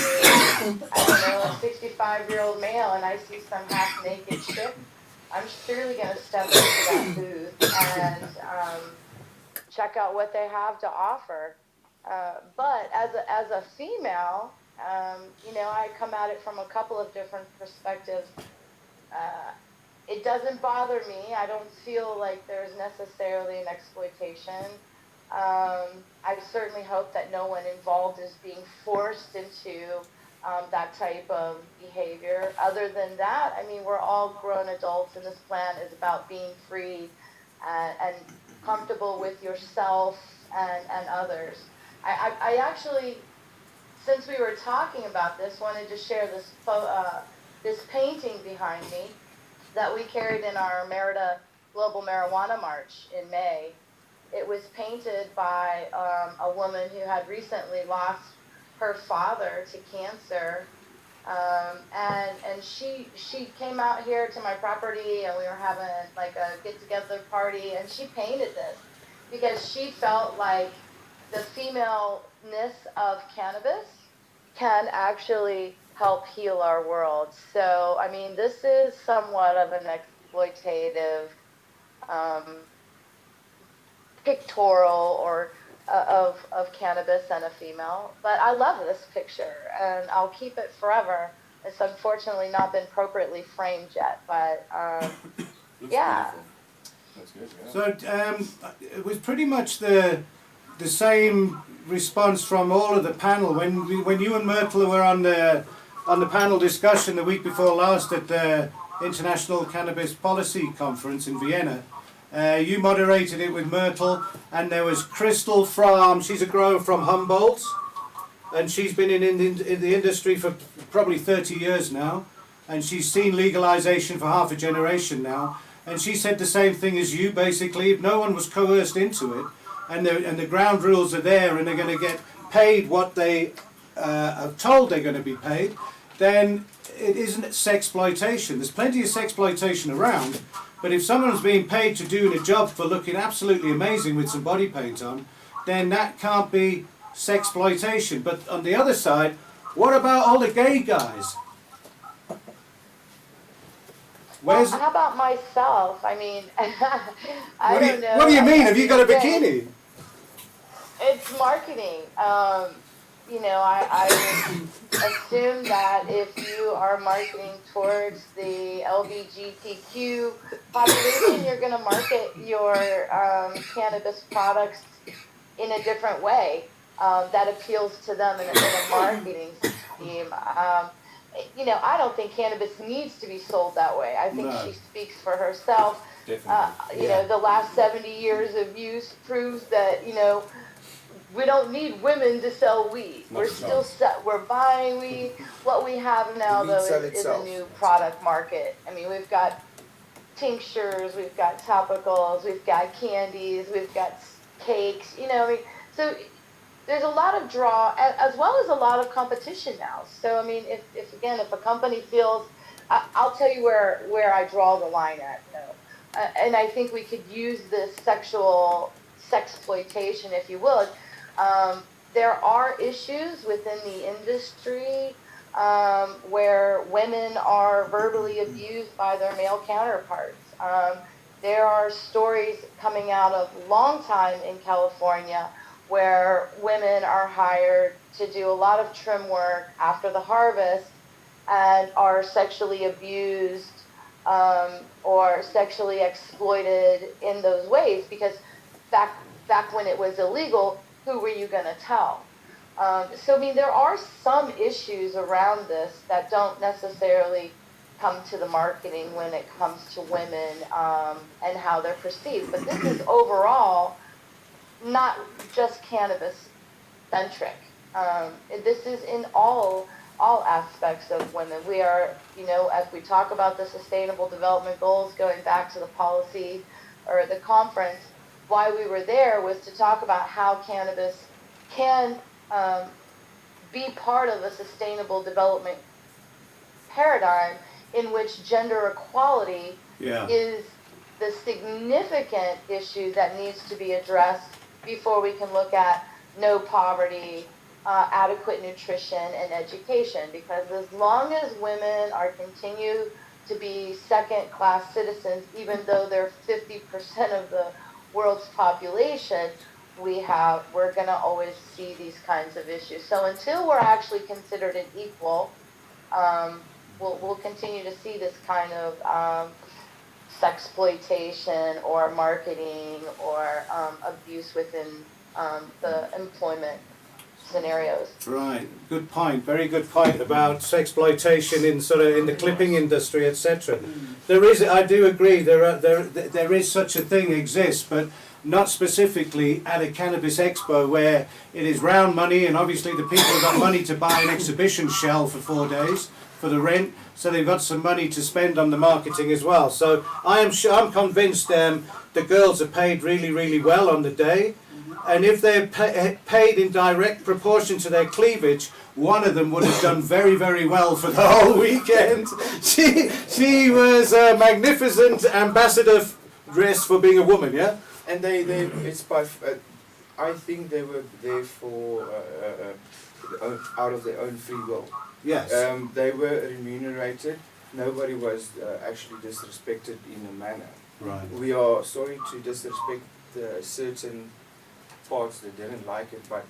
don't know, a 65-year-old male, and I see some half-naked chick, I'm surely going to step into that booth and check out what they have to offer. But as a female, I come at it from a couple of different perspectives. It doesn't bother me. I don't feel like there's necessarily an exploitation. I certainly certainly hope that no one involved is being forced into that type of behavior. Other than that, I mean, we're all grown adults, and this plant is about being free and comfortable with yourself and others. I actually, since we were talking about this, wanted to share this painting behind me that we carried in our Merida Global Marijuana March in May. It was painted by a woman who had recently lost her father to cancer, and she came out here to my property, and we were having like a get-together party, and she painted this because she felt like the femaleness of cannabis can actually help heal our world. So, I mean, this is somewhat of an exploitative pictorial or of cannabis and a female. But I love this picture, and I'll keep it forever. It's unfortunately not been appropriately framed yet, but yeah. That's good, yeah. So it was pretty much the same response from all of the panel when you and Myrtle were on the panel discussion the week before last at the International Cannabis Policy Conference in Vienna. You moderated it with Myrtle, and there was Crystal she's a grower from Humboldt, and she's been in the industry for probably 30 years now, and she's seen legalization for half a generation now, and she said the same thing as you, basically. If no one was coerced into it, and the ground rules are there, and they're going to get paid what they are told they're going to be paid, then it isn't sexploitation. There's plenty of sexploitation around, but if someone's being paid to do a job for looking absolutely amazing with some body paint on, then that can't be sexploitation. But on the other side, what about all the gay guys? Well, how about myself? I mean, I don't know. What do you mean? Have you got a bikini? It's marketing. You know, I would assume that if you are marketing towards the LGBTQ population, you're going to market your cannabis products in a different way that appeals to them in a marketing scheme. You know, I don't think cannabis needs to be sold that way. I think she speaks for herself. Definitely. You know, the last 70 years of use proves that, you know, we don't need women to sell weed. We're buying weed. What we have now, though, is a new product market. I mean, we've got tinctures, we've got topicals, we've got candies, we've got cakes. You know, I mean, so there's a lot of draw, as well as a lot of competition now. So, I mean, if a company feels, I'll tell you where I draw the line at, you know. And I think we could use this sexploitation, if you will. There are issues within the industry where women are verbally abused by their male counterparts. There are stories coming out of long time in California where women are hired to do a lot of trim work after the harvest and are sexually abused or sexually exploited in those ways, because back when it was illegal, who were you going to tell? So, I mean, there are some issues around this that don't necessarily come to the marketing when it comes to women and how they're perceived. But this is overall not just cannabis-centric. This is in all aspects of women. We are, you know, as we talk about the Sustainable Development Goals, going back to the policy or the conference, why we were there was to talk about how cannabis can be part of a sustainable development paradigm in which gender equality is the significant issue that needs to be addressed before we can look at no poverty, adequate nutrition, and education. Because as long as women are continue to be second-class citizens, even though they're 50% of the world's population, we're going to always see these kinds of issues. So until we're actually considered an equal, we'll continue to see this kind of sexploitation or marketing or abuse within the employment scenarios. Right, good point. Very good point about sexploitation in sort of in the clipping industry, etc. There is, I do agree, there is such a thing exists, but not specifically at a Cannabis Expo where it is round money, and obviously the people have got money to buy an exhibition shell for 4 days for the rent, so they've got some money to spend on the marketing as well. So I'm convinced the girls are paid really, really well on the day. And if they're paid in direct proportion to their cleavage, one of them would have done very, very well for the whole weekend. She was a magnificent ambassador dress for being a woman, yeah? And it's by, I think they were there for, out of their own free will. Yes. They were remunerated. Nobody was actually disrespected in a manner. Right. We are sorry to disrespect certain parts that didn't like it, but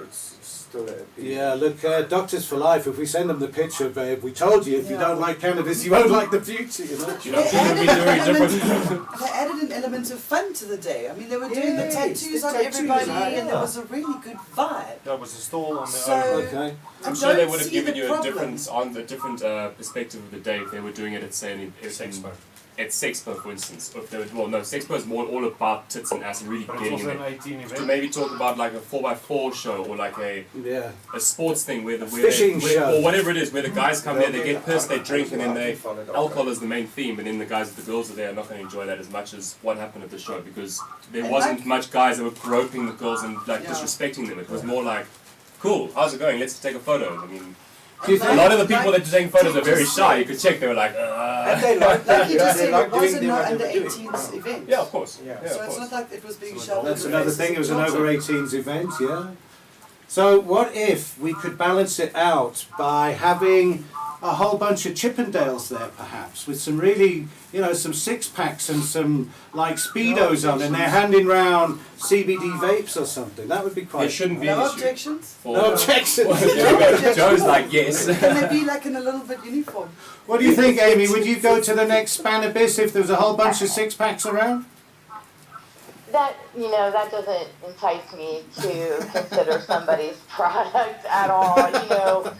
it's still a opinion. Yeah, look, Doctors for Life, if we send them the picture, babe, we told you if you don't like cannabis, you won't like the future, you know? You know, it's going to be very different. They added an element of fun to the day. I mean, they were doing the Yes, tattoos the on tattoos, everybody, yeah. and there was a really good vibe. That was a stall on their So, own. Okay. I I'm sure they don't would have see given the you a problem. different perspective of the day if they were doing it at, say, Expo. at Sexpo, for instance. Or if they were, well, no, Sexpo is more all about tits and ass and really But it getting was in an there. 18 To event. maybe talk about like a 4x4 show or like Yeah. a sports thing where the Fishing show. or whatever it is, where the guys come there, they get pissed, they drink, and then alcohol is the main theme, and then the guys, the girls are there are not going to enjoy that as much as what happened at the show, because there And wasn't like- much guys that were groping the girls and like Yeah. disrespecting them. It was more like, cool, how's it going? Let's take a photo. I mean, Do you a think? lot of the people that are taking photos are very shy. You could check, they were like, And they like Like you just they said, like it was doing an what they under were doing. 18s event. yeah, of course. Yeah. Yeah, So of it's course. not like it was being So shoved That's in the another faces thing, it of was an children. over 18s event, yeah. So what if we could balance it out by having a whole bunch of Chippendales there perhaps, with some really, you know, some six-packs and some like Speedos on, and they're handing round CBD vapes or something. That would be There quite... shouldn't be an No issue. objections? For, No objections. There you go. Joe's like, yes. Can they be like in a little bit uniform? What do you think, Amy? Would you go to the next Spannabis if there was a whole bunch of six-packs around? That, you know, that doesn't entice me to consider somebody's product at all, you know.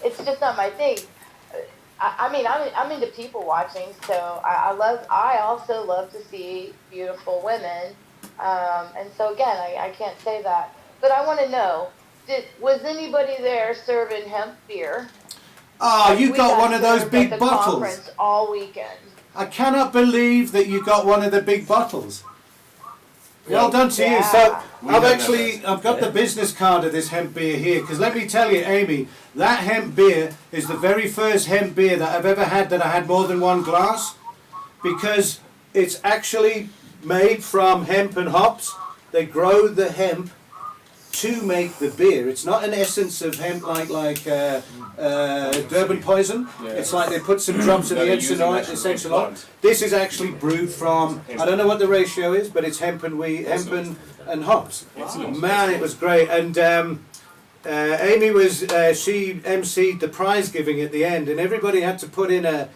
It's just not my thing. I mean, I'm into people watching, so I also love to see beautiful women. And so again, I can't say that. But I want to know, was anybody there serving hemp beer? Oh, you We got one of those served big at the bottles. conference all weekend. I cannot believe that you got one of the big bottles. Well done to you. So Yeah. I've got the business card of this hemp beer here, because let me tell you, Amy, that hemp beer is the very first hemp beer that I've ever had that I had more than one glass, because it's actually made from hemp and hops. They grow the hemp to make the beer. It's not an essence of hemp like Durban poison. Yeah. It's like they put some drops of No, the they're using actual essential hemp oil. plant. This is actually brewed from, I don't know what the ratio is, but it's hemp and wheat, hemp and hops. Excellent. Man, it was great. And Amy was, she emceed the prize giving at the end, and everybody had to put in a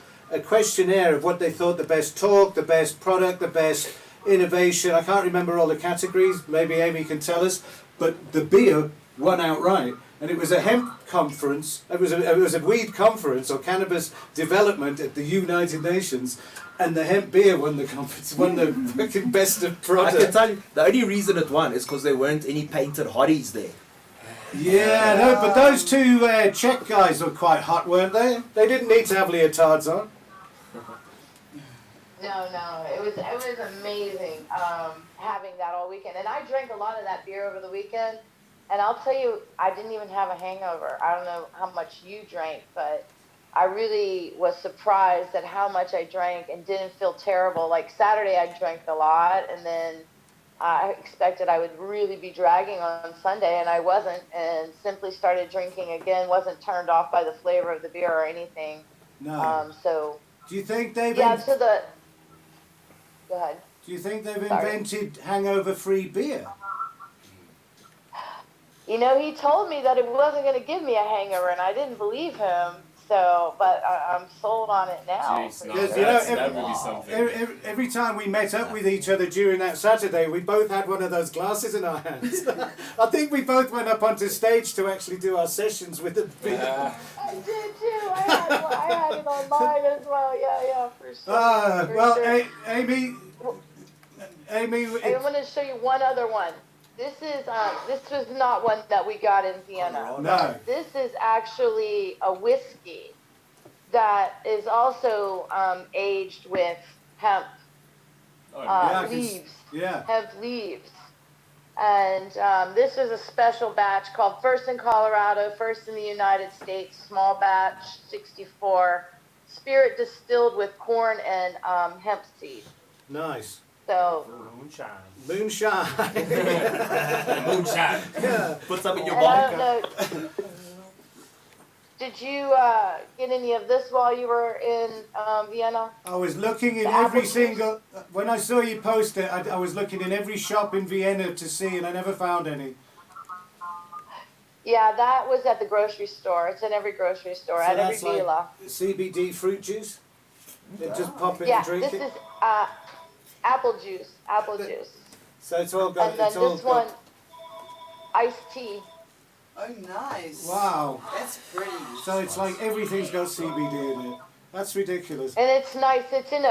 questionnaire of what they thought the best talk, the best product, the best innovation. I can't remember all the categories, maybe Amy can tell us, but the beer won outright. And it was a hemp conference, it was a weed conference or cannabis development at the United Nations, and the hemp beer won the conference, won the fucking best of I can product. tell you, the only reason it won is because there weren't any painted hotties there. Yeah, no, but those two Czech guys were quite hot, weren't they? They didn't need to have leotards on. No, it was amazing having that all weekend, and I drank a lot of that beer over the weekend. And I'll tell you, I didn't even have a hangover. I don't know how much you drank, but I really was surprised at how much I drank and didn't feel terrible. Like Saturday, I drank a lot, and then I expected I would really be dragging on Sunday, and I wasn't, and simply started drinking again. Wasn't turned off by the flavor of the beer or anything. No. So Do you think they've yeah, so the go ahead. Do you think they've Sorry. invented hangover-free beer? You know, he told me that it wasn't going to give me a hangover, and I didn't believe him. So, but I'm sold on it now. Jeez, no, Yes, you know, that would be something. Every time we met up with each other during that Saturday, we both had one of those glasses in our hands. I think we both went up onto stage to actually do our sessions with the. I did too. I had it online as well. Yeah, for sure. For Well, sure. Amy. I want to show you one other one. This was not one that we got in Vienna. No. This is actually a whiskey that is also aged with hemp leaves. Yeah. Hemp leaves. And this is a special batch called first in Colorado, first in the United States, small batch, 64. Spirit distilled with corn and hemp seed. Nice. So. Moonshine. Moonshine. Yeah. Put some in your I vodka. don't know. Did you get any of this while you were in Vienna? I was looking in The every apple single. When I saw you post it, I was looking in every shop in Vienna to see, and I never found any. Yeah, that was at the grocery store. It's in every grocery store, So at every that's like dealer. CBD fruit juice. They just pop it Yeah, and drink this it. is apple juice. Apple juice. So it's all got. And then It's all this one, got. iced tea. Oh, nice. Wow. That's pretty. So it's like everything's got CBD in it. That's ridiculous. And it's nice. It's in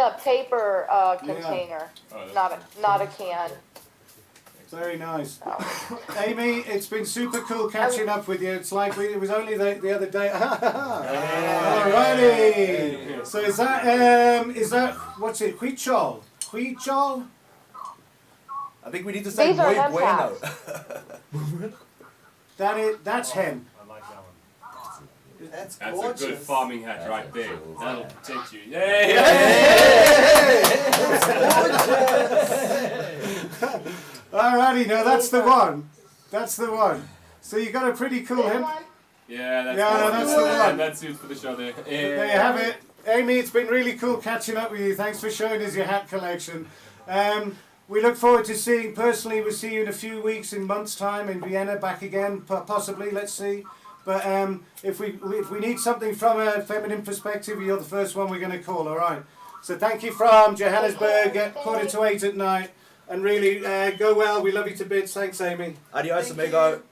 a paper container, not a can. Very nice. Amy, it's been super cool catching up with you. It's like it was only the other day. Alrighty. So is that what's it? Huichol? Huichol? I think we need to say These are muy hemp bueno. That's hemp. That's That's gorgeous. a good farming hat right there. That'll protect you. Alrighty, now that's the one. That's the one. So you got a pretty cool This hemp. one? Yeah, that's the one. And that suits for the show there. There you have it. Amy, it's been really cool catching up with you. Thanks for showing us your hat collection. We look forward to seeing, personally, we'll see you in a few weeks, in months' time in Vienna, back again, possibly, let's see. But if we need something from a feminine perspective, you're the first one we're going to call, all right? So thank you from Johannesburg at 7:45 at night. And really, go well. We love you to bits. Thanks, Amy. Adios, Thank amigo.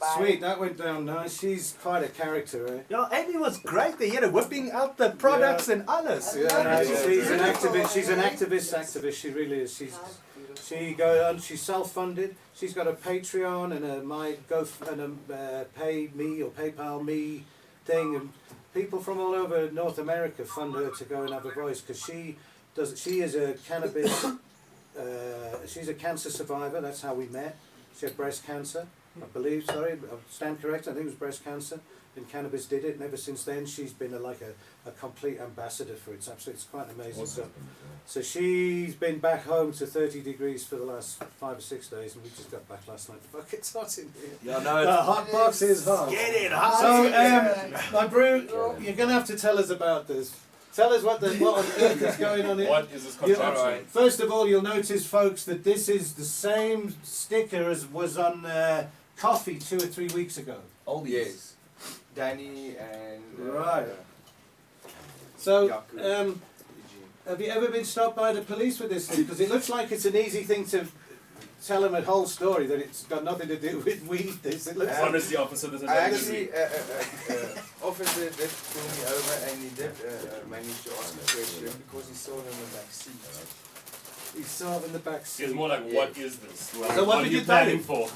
Bye. Sweet, that went down nice. She's quite a character, eh? Yeah, Amy was great there, you know, whipping out the products and alles. Yeah, no, she's an activist. She's an activist. She really is. She's self-funded. She's got a Patreon and a Pay Me or PayPal Me thing, and people from all over North America fund her to go and have a voice because she is a cannabis. She's a cancer survivor. That's how we met. She had breast cancer, I believe. Sorry, I stand correct. I think it was breast cancer. And cannabis did it. And ever since then, she's been a complete ambassador for it. It's quite amazing. So she's been back home to 30 degrees for the last 5 or 6 days, and we just got back last night. Fuck, it's hot in here. Yeah, no, The Hotbox is hot. get it hot. So, my brew, you're going to have to tell us about this. Tell us what on earth is going on here. What is this contraption? First of all, you'll notice, folks, that this is the same sticker as was on coffee 2 or 3 weeks ago. Oldies. Yes. Danny and Right. So, Yaku. have you ever been stopped by the police with this thing? Because it looks like it's an easy thing to tell them a whole story, that it's got nothing to do with weed. It looks like Honestly, officer, this is I actually, officer did pull me over and he did manage to ask a question because he saw it in the back seat. he saw it in the back It's seat. more like, what is this? Like, So what are did you you tell planning him? for?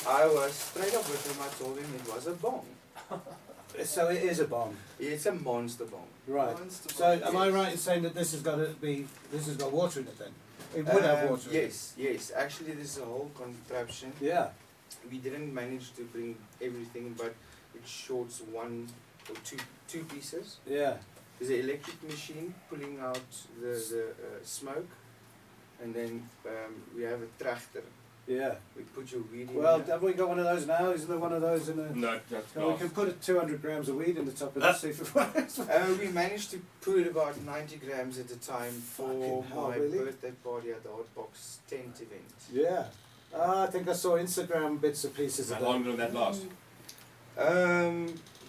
I was straight up with him, I told him it was a bomb. So it is a bomb. It's a monster bomb. Right. Monster So am I right in saying that this has got water in it then? It would have water in it. Yes. Actually, this is a whole contraption. Yeah. We didn't manage to bring everything, but it shorts one or two pieces. Yeah. There's an electric machine pulling out the smoke, and then we have a tractor. Yeah. We put your weed in Well, there. have we got one of those now? Isn't there one of those in a... No, that's No, we can put 200 grams of weed in the top of this, see if it works. We managed to put about 90 grams at a time for Fucking hell, my really? birthday party at the Hotbox tent event. Yeah. I think I saw Instagram bits and pieces of How long that. did that last?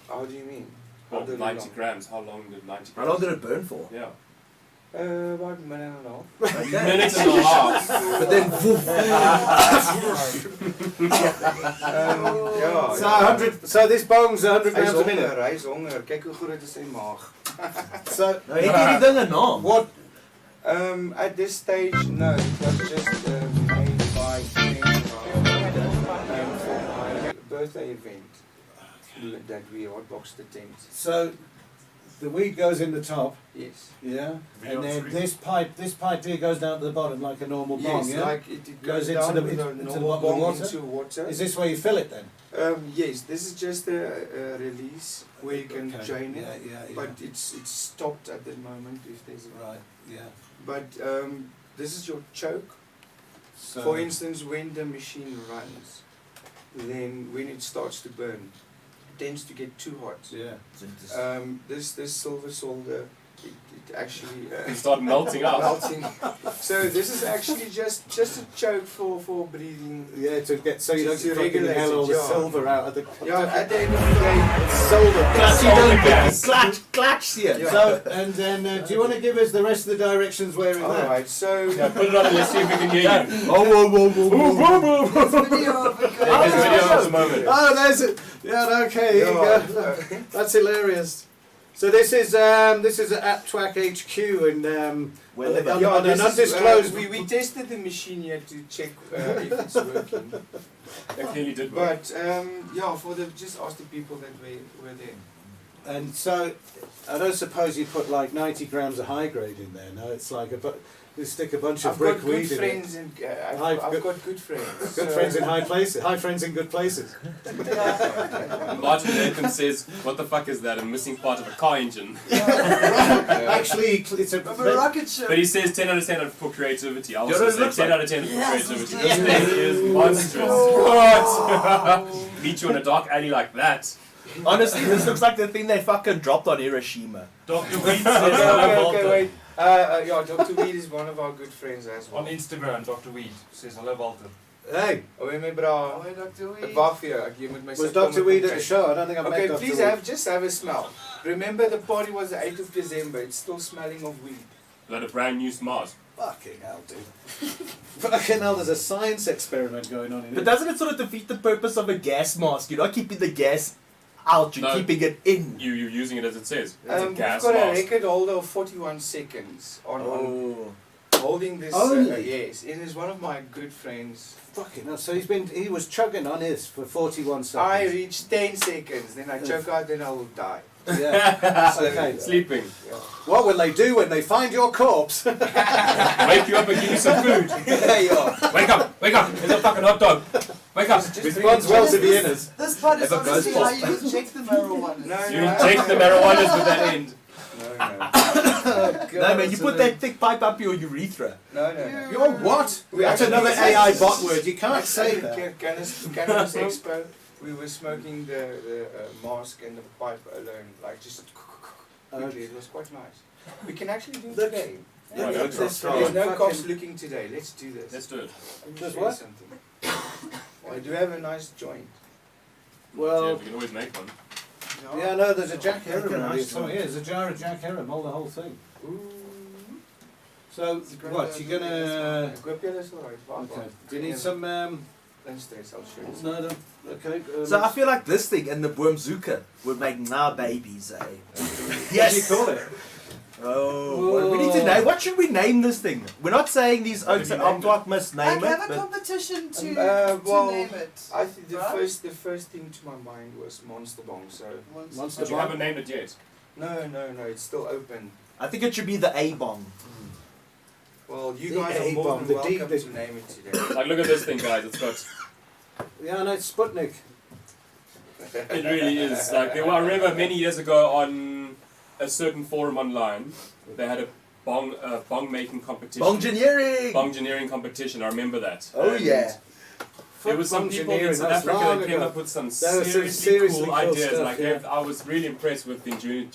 How do you mean? Well, How 90 long? grams. How long did 90 grams? How long did it burn for? Yeah. About a minute and a half. Minute and a half. But then, Ja. So 100. So this bong's 100 Hy's grams a minute. honger, hy's honger. Kyk hoe groot is sy maag. So nou het hierdie ding 'n naam. what? At this stage, no. It was just made by friends for my birthday event that we hotboxed the tent. So the weed goes in the top. Yes. Yeah. Video And on then screen. this pipe here goes down to the bottom like a normal bong. Yes, Yeah. like it Goes goes into down the- with a into the normal bottom of bong water? into water. Is this where you fill it then? Yes, this is just a release where you can Okay. drain it, Yeah. but it's stopped at the moment if there's a Right. Yeah. But this is your choke. So For instance, when the machine runs, then when it starts to burn, it tends to get too hot. yeah. This silver solder, it actually It started melting out. melting. So this is actually just a choke for breathing. Yeah, to get so you don't Just to fucking regulate hell all it, the yeah. silver out of the Yeah, at the end of the day, silver. Clutch, you Solid don't gas. get clutch here. Yeah. So and then do you want to give us the rest of the directions where it went? alright, so Yeah, put it on and let's see if we can hear you. Oh, whoa. There's video of it going There's a on. video at the moment. Oh, there's it. Yeah, okay, here you yeah, go. That's hilarious. So this is at Aaptwak HQ and Wherever. on yeah, an this is, undisclosed. we tested the machine here to check if it's working. That clearly did work. But yeah, just ask the people that were there. And so I don't suppose you put like 90 grams of high grade in there. No, it's like you stick a bunch of I've brick got good weed in it. friends and I've got good friends. Good friends in high places. High friends in good places. Martin Nathan says, what the fuck is that? A missing part of a car engine. Actually, it's a Of a rocket ship. But he says 10 out of 10 for creativity. I You know also what it say looks 10 like? out of 10 for Yes, creativity. it's This thing is monstrous. What? Meet you in a dark alley like that. Honestly, this looks like the thing they fucking dropped on Hiroshima. Dr. Weed Okay, says hello, okay, Walter. wait. Yeah, Dr. Weed is one of our good friends as well. On Instagram, Dr. Weed says hello, Walter. hey. Oh, my bra. Hoi, Dr. Weed. Wag vir jou, jy moet my Was sit Dr. kom Weed kyk. at the show? I don't think I met Okay, Dr. please Weed. just have a smell. Remember the party was the 8th of December. It's still smelling of weed. Is that a brand new smart? Fucking hell, dude. Fucking hell, there's a science experiment going on in But it. doesn't it sort of defeat the purpose of a gas mask? You're not keeping the gas out, you're No. keeping it in. You're using it as it says. It's a We've gas got a mask. record holder of 41 seconds on Oh. holding this. Only? Yes, it is one of my good friends. Fucking hell, so he was chugging on his for 41 I seconds. reach 10 seconds, then I choke out, then I will die. Yeah. So, Okay. Sleeping. What will they do when they find your corpse? Wake you up and give you some food. There you are. Wake up. There's a fucking hot dog. Wake up. Responds well to the inners. This part is If it goes obviously how past. you inject the marijuana. No, You take the marijuanas with that end. No, man, you put that thick pipe up your urethra. No. You're what? That's another AI bot word. You can't say that. Cannabis Expo, we were smoking the mask and the pipe alone, like just quickly. It was quite nice. We can actually do it Look. today. Yeah, Look, that's this right. There's no fucking- cops looking today. Let's do this. Let's do it. Let me Does show you what? something. I do have a nice joint. Yeah, Well, we can always make one. yeah, no, there's a Jack Heron Make a around here. nice So one. yeah, there's a jar of Jack Heron, hold the whole thing. Ooh. So, what, you're gonna... Ek hoop julle is alright. Okay. Do you need some... Don't stress, I'll show you. No, no. Okay. So I feel like this thing and the Boomzuka would make now babies, eh? What Yes! do you call it? Oh, well, we need to name. What should we name this thing? We're not saying these oaks at Have you named Aaptwak must Like name it, have a but competition to well, name it. I think the Right? first thing to my mind was Monster Bong. So Monster But you Bong? haven't named it yet. no, it's still open. I think it should be the A-bomb. Well, you The guys are more A-bomb, than the D- welcome to name it today. Like, look at this thing, guys. It's got. Yeah, no, it's Sputnik. It really is. Like, I remember many years ago on a certain forum online, they had a bong making competition. Bongineering! Bongineering competition. I remember that. Oh, And yeah. There was some people in Bongineering, South that was Africa long that came ago. up with some That was some seriously cool cool ideas. stuff, Like, yeah. I was really impressed with the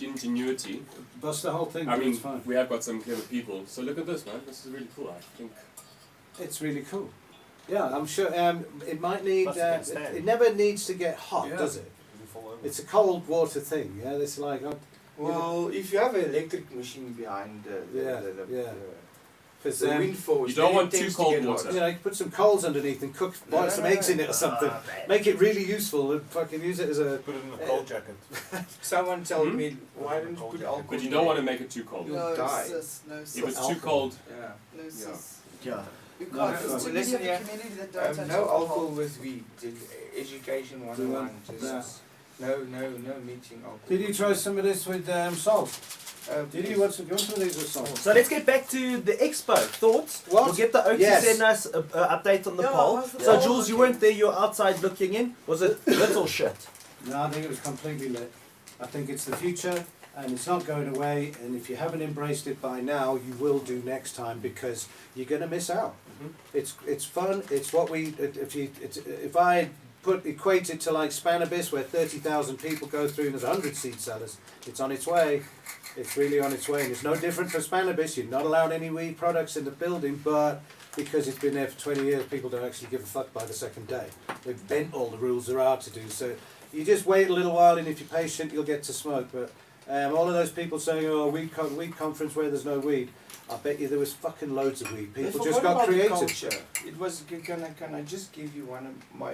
ingenuity. Bust the whole thing, I but mean, it's fine. we have got some clever people. So look at this, man. This is really cool. I think. It's really cool. Yeah, I'm sure it might need... Plus it can stand. it never needs to get hot, Yeah. does it? You fall over. It's a cold water thing, yeah. It's like Well, if you have an electric machine behind Yeah, yeah. because the wind force, You don't then want it too tends to cold get water. hot. you know, you put some coals underneath and cook, boil some eggs in it or something. Make it really useful and fucking use it as a. Put it in a cold jacket. Someone told me, why don't you put alcohol? But you in don't it? want to make it too cold. You'll No, die. sis, no, sis. If it's too cold, Yeah. No, sis. Yeah. You can't. No, There's no. too many Listen of the here, community that don't touch No alcohol with weed. Education 101. Yeah. Just no mixing alcohol. Did you try some of this with salt? Did you want some of these with salt? So let's get back to the expo. Thoughts? What? We'll get the Oak Yes. to send us an update on the Yeah, poll. how's the So poll Jules, you looking? weren't there, you were outside looking in. Was it lit or shit? No, I think it was completely lit. I think it's the future and it's not going away, and if you haven't embraced it by now, you will do next time because you're going to miss out. It's fun, it's what we, if I equate it to like Cannabis where 30,000 people go through and there's 100 seed sellers, it's on its way. It's really on its way, and it's no different for Cannabis. You're not allowed any weed products in the building, but because it's been there for 20 years, people don't actually give a fuck by the second day. They've bent all the rules there are to do. So you just wait a little while, and if you're patient, you'll get to smoke. But all of those people saying, "Oh, weed conference where there's no weed," I bet you there was fucking loads of weed. They People forgot just got about the creative. culture. It was, can I just give you one of my,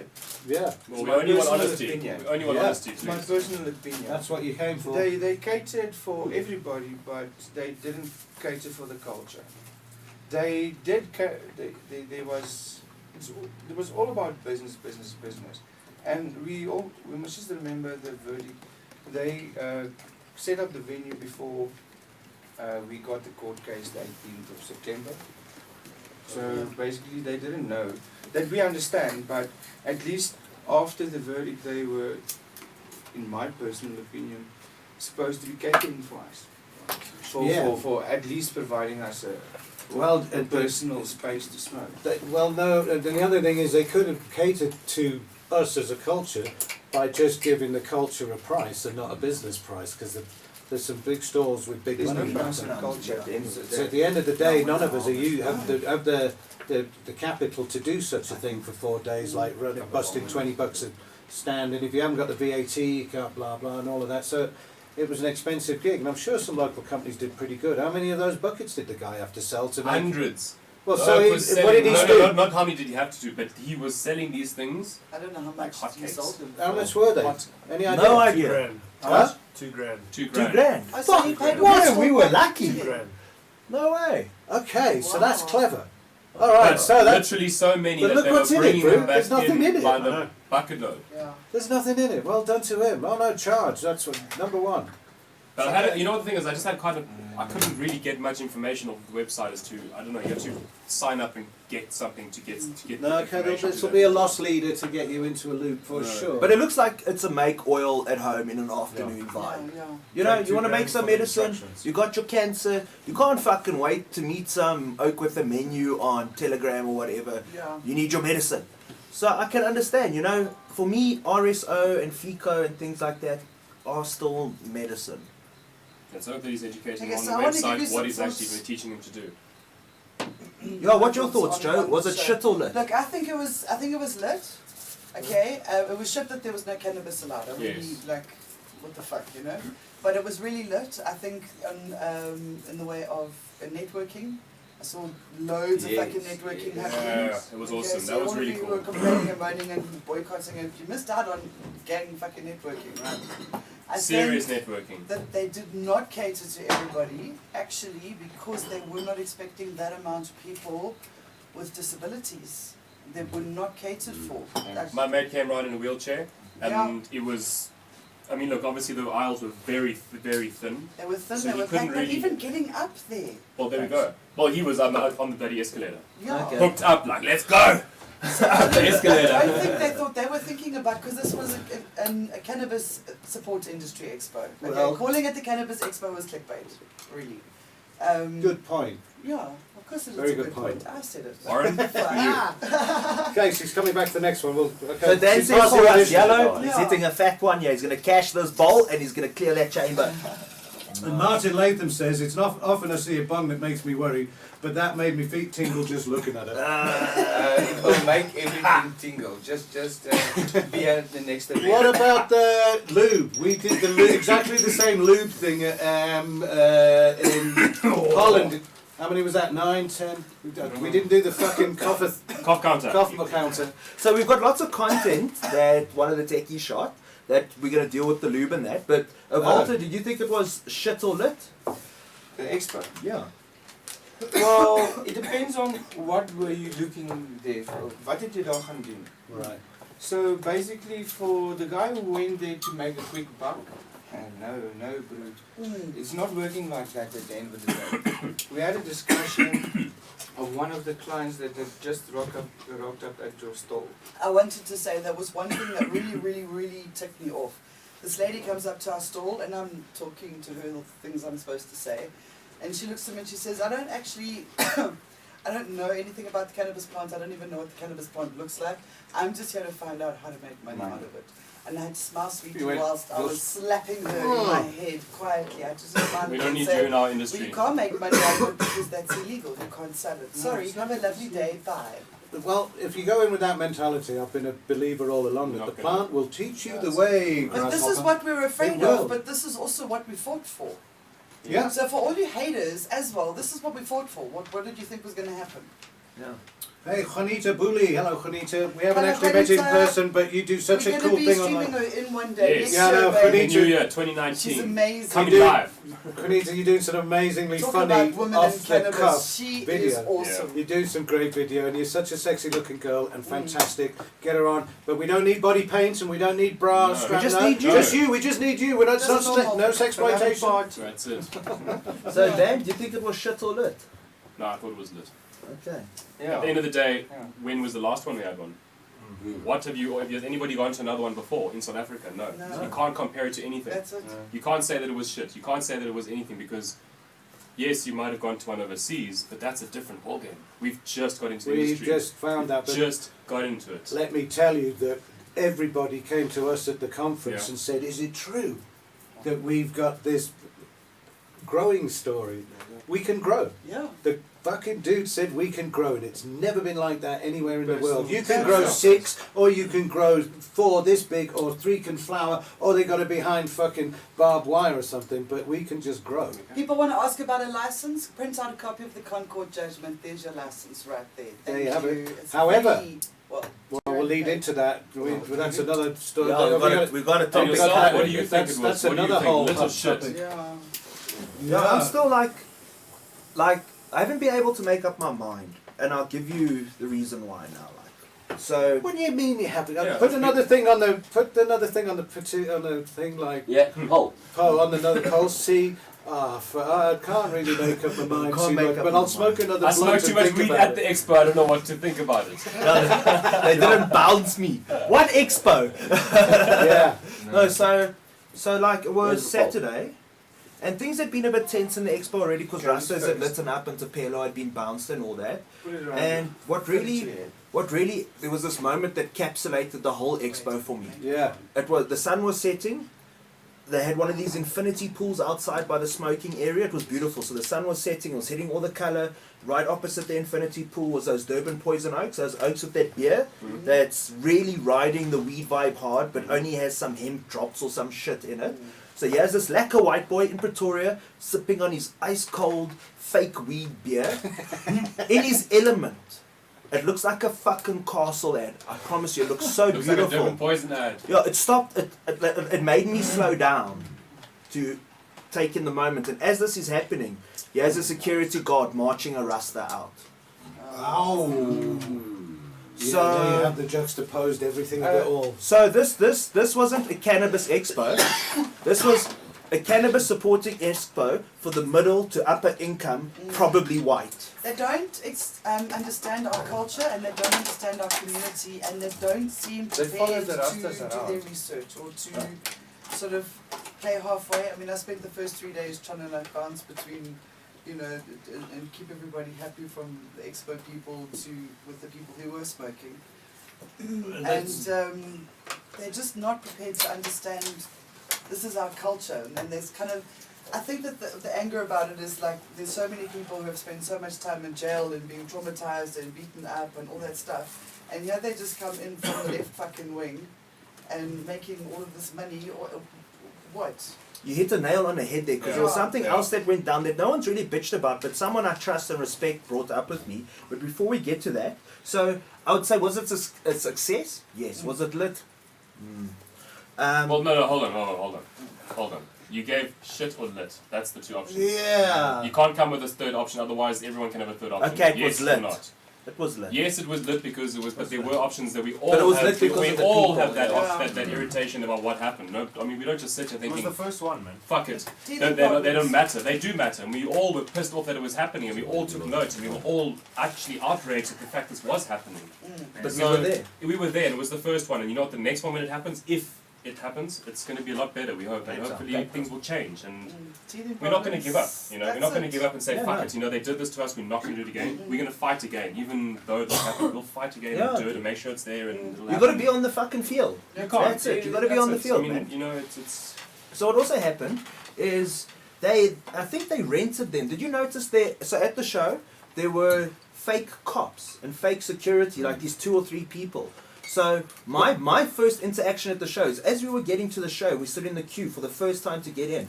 Yeah, well, we my only want personal honesty. opinion. We only want Yeah. honesty. it's my Please. personal opinion. that's what you came for. They catered for everybody, but they didn't cater for the culture. They did. There was all about business, and we must just remember the verdict. They set up the venue before we got the court case the 18th of September. So basically, they didn't know that we understand, but at least after the verdict, they were, in my personal opinion, supposed to be catering for us, for at least providing us a personal space to smoke. No, and the other thing is they could have catered to us as a culture by just giving the culture a price and not a business price, because there's some big stores with big There's no money. price in culture at the end of the So day. at the end of the day, none of us have the capital to do such a thing for 4 days, like busting $20 a stand, and if you haven't got the VAT, you can't blah blah and all of that. So it was an expensive gig, and I'm sure some local companies did pretty good. How many of those buckets did the guy have to sell to make? Hundreds. Well, Oak so was what did he selling- do? no, not how many did he have to do, but he was selling these things. I don't know how Like much you hotcakes. sold them. How for. much were they? What? Any idea? No $2 idea. grand. Huh? 2 grand. 2 2 grand. grand. I saw you Fuck, paid why? all We this were for lucky. 2 grand. No way. Okay, so that's Wow. clever. All right, But so that's literally so many but that look they were what's in it, bringing bro. them back There's nothing in it. by I the know. bucket load. Yeah. there's nothing in it. Well done to him. Oh no, charge. That's what number one. But I had, you know what the thing is, I just had I couldn't really get much information off the website as to, I don't know, you have to sign up and get something to get No, the okay, information this to will that. be a loss leader to get you into a loop for No. sure. But it looks like it's a make oil at home in an afternoon vibe. Yeah. You know, Take you want to 2 make grand some for the medicine, instructions. you got your cancer, you can't fucking wait to meet some oak with a menu on Telegram or whatever. Yeah. You need your medicine. So I can understand, you know, for me, RSO and FICO and things like that are still medicine. Let's hope that he's educating Okay, on so the I wanna give you website some what he's thoughts. actually teaching him to do. Yeah, what's your thoughts, On- Joe? on Was the it show. shit or lit? Look, I think it was lit. Okay, it was shit that there was no cannabis allowed. I really Yes. like, what the fuck, you know? But it was really lit. I think in the way of networking, I saw loads of fucking Yes, networking yes. happening. Yeah, it was awesome. So That was all of really you cool. who were complaining and moaning and boycotting it, you missed out on gang fucking networking, right? I Serious think networking. that they did not cater to everybody, actually, because they were not expecting that amount of people with disabilities. They were not catered for. Like, My mate came around in a wheelchair, and Yeah. it was, I mean, look, obviously the aisles were very thin. they were thin, So they he were couldn't packed, but really- even getting up there. Well, there we go. Well, he was on the bloody escalator. Yeah. Okay. Hooked up, like, let's go! Up the I escalator. don't think they thought they were thinking about, because this was a cannabis support industry expo. Okay? Well- Calling it the Cannabis Expo was clickbait, really. Good point. Yeah, of course it was Very a good good point. point. I said it. Warren, Okay, she's coming back to the next one. Okay. So Dan she's says passing for the us, audition. yellow, he's Yeah. hitting a fat one, yeah, he's going to cash this bowl and he's going to clear that chamber. And Martin Latham says, it's not often I see a bung that makes me worry, but that made me feet tingle just looking at it. It will make everything tingle. Just be at the next event. What about the lube? We did exactly the same lube thing in Holland. How many was that? 9, 10? We didn't do the fucking Cough counter. cough counter. So we've got lots of content that one of the techies shot that we're going to deal with the lube and that. But Walter, did you think it was shit or lit? The expo. Yeah. Well, it depends on what were you looking there for. Wat het jy daar gaan doen? Right. So basically for the guy who went there to make a quick buck, no bro, it's not working like that at the end of the day. We had a discussion of one of the clients that had just rocked up at your stall. I wanted to say there was one thing that really ticked me off. This lady comes up to our stall and I'm talking to her the things I'm supposed to say. And she looks at me and she says, I don't actually, I don't know anything about the cannabis plant. I don't even know what the cannabis plant looks like. I'm just here to find out how to make money out of it. And I had to smile sweetly whilst I was slapping her in my head quietly. I just smiled We don't and need said, you in our well, industry. you can't make money out of it because that's illegal. You can't sell it. Sorry, have a lovely day. Bye. Well, if you go in with that mentality, I've been a believer all along that the Okay. plant will teach you the way. But this is what we're afraid of, but this is also what we fought for. Yeah. So for all you haters as well, this is what we fought for. What did you think was going to happen? Yeah. Hey, Juanita Bully. Hello, Juanita. We haven't Hello, actually met in Juanita. person, but you do such We're a going cool to be thing streaming online. her in one day. Yes. Next Yeah, show, no, baby. In the new year, She's 2019. amazing. Coming You do. live. Juanita, you're doing some amazingly Talk funny, about women in off the cannabis. cuff She is video. awesome. You're doing some great video, and you're such a sexy looking girl and fantastic. Get her on. But we don't need body paints and we don't need bra No. straps. We just no. need you. Just you. We just need you. We're not That's normal. no sexploitation. That's it. So Dan, do you think it was shit or lit? No, I thought it was lit. Okay. At the end of the day, Yeah. when was the last one we had one? What have has anybody gone to another one before in South Africa? No. No. You can't compare it to anything. That's it. You can't say that it was shit. You can't say that it was anything because, yes, you might have gone to one overseas, but that's a different ballgame. We've just got into the We industry. just found that. But Just got into it. let me tell you that everybody came to us at the conference Yeah. and said, is it true that we've got this growing story? We can grow. Yeah. The fucking dude said we can grow, and it's never been like that anywhere in the But world. it's You not- can grow 6, or you can grow 4 this big, or 3 can flower, or they got to behind fucking barbed wire or something, but we can just grow. People want to ask about a license? Print out a copy of the Concord judgment. There's your license right there. There you have it. It's However- free. Well, Well, we'll lead into that. That's another story. Yeah, we've got a And topic. yourself, what do you think That's- it was? that's What do you another think? whole Little hot shit. topic. yeah. Yeah, I'm still like I haven't been able to make up my mind, and I'll give you the reason why now. Like, so What do you mean you have to? Yeah. Put another thing on the thing like Yeah. Oh. on another poll. See, I can't really make up my mind Can't too make much, up but my I'll smoke mind. another I blunt smoked too and much think weed about at it. the expo. I don't know what to think about it. they didn't bounce me. What expo? Yeah. No, so like it was Where's the fault? Saturday, and things had been a bit tense in the expo already because Okay, Rastas had first. lit up and Tapelo had been bounced and all that. Put it around And what really, there was this moment that capsulated the whole expo for me. Yeah. It was the sun was setting. They had one of these infinity pools outside by the smoking area. It was beautiful. So the sun was setting. It was hitting all the color. Right opposite the infinity pool was those Durban poison oaks. Those oaks with that beer that's really riding the weed vibe hard, but only has some hemp drops or some shit in it. So he has this lacquer white boy in Pretoria sipping on his ice cold fake weed beer in his element. It looks like a fucking castle ad. I promise you, it looks so Looks like a beautiful. different poison ad. Yeah, it stopped. It made me slow down to take in the moment. And as this is happening, he has a security guard marching a Rasta out. Oh. So- there you have the juxtaposed everything of it all. So this wasn't a cannabis expo. This was a cannabis supporting expo for the middle to upper income, probably white. They don't understand our culture and they don't understand our community and they don't seem They follow prepared the to Rastas do around. their research or to sort of play halfway. I mean, I spent the first 3 days trying to like bounce between, you know, and keep everybody happy from the expo people to with the people who were smoking. And they're just not prepared to understand this is our culture and there's kind of I think that the anger about it is like there's so many people who have spent so much time in jail and being traumatized and beaten up and all that stuff, and here they just come in from the left fucking wing and making all of this money or what? You hit a nail on the head there, because there was something else that went down that no one's really bitched about, but someone I trust and respect brought up with me. But before we get to that, so I would say, was it a success? Yes. Was it lit? Well, no, hold on. You gave shit or lit. That's the two options. Yeah. You can't come with a third option, otherwise everyone can have a third option. Okay, it yes was lit. Or not. It was lit. Yes, it was lit because it was, but there were options that we all But it was have. lit because we of the all people, have that, yeah. that irritation about what happened. No, I mean we don't just sit here It was thinking, the first one, man. fuck it. Teething They don't problems. matter. They do matter, and we all were pissed off that it was happening, and we all took note, and we were all actually outraged at the fact this was happening. But So, we were there. We were there, and it was the first one. And you know what? The next one, when it happens, if it happens, it's going to be a lot better. We hope, and hopefully things will change. And Teething we're not going to give up. problems. You know, we're That's not going to it. give up and say Yeah, fuck no. it. You know, they did this to us. We're not going to do it again. We're going to fight again, even though it's happened. We'll fight again Yeah. and do it and make sure it's there. And it'll You got to happen. be on the fucking field. You can't. That's it. You got to be That's on the it. field, I mean, man. you know, it's. So what also happened is I think they rented them. Did you notice there? So at the show, there were fake cops and fake security, like these 2 or 3 people. So my first interaction at the show is, as we were getting to the show, we stood in the queue for the first time to get in.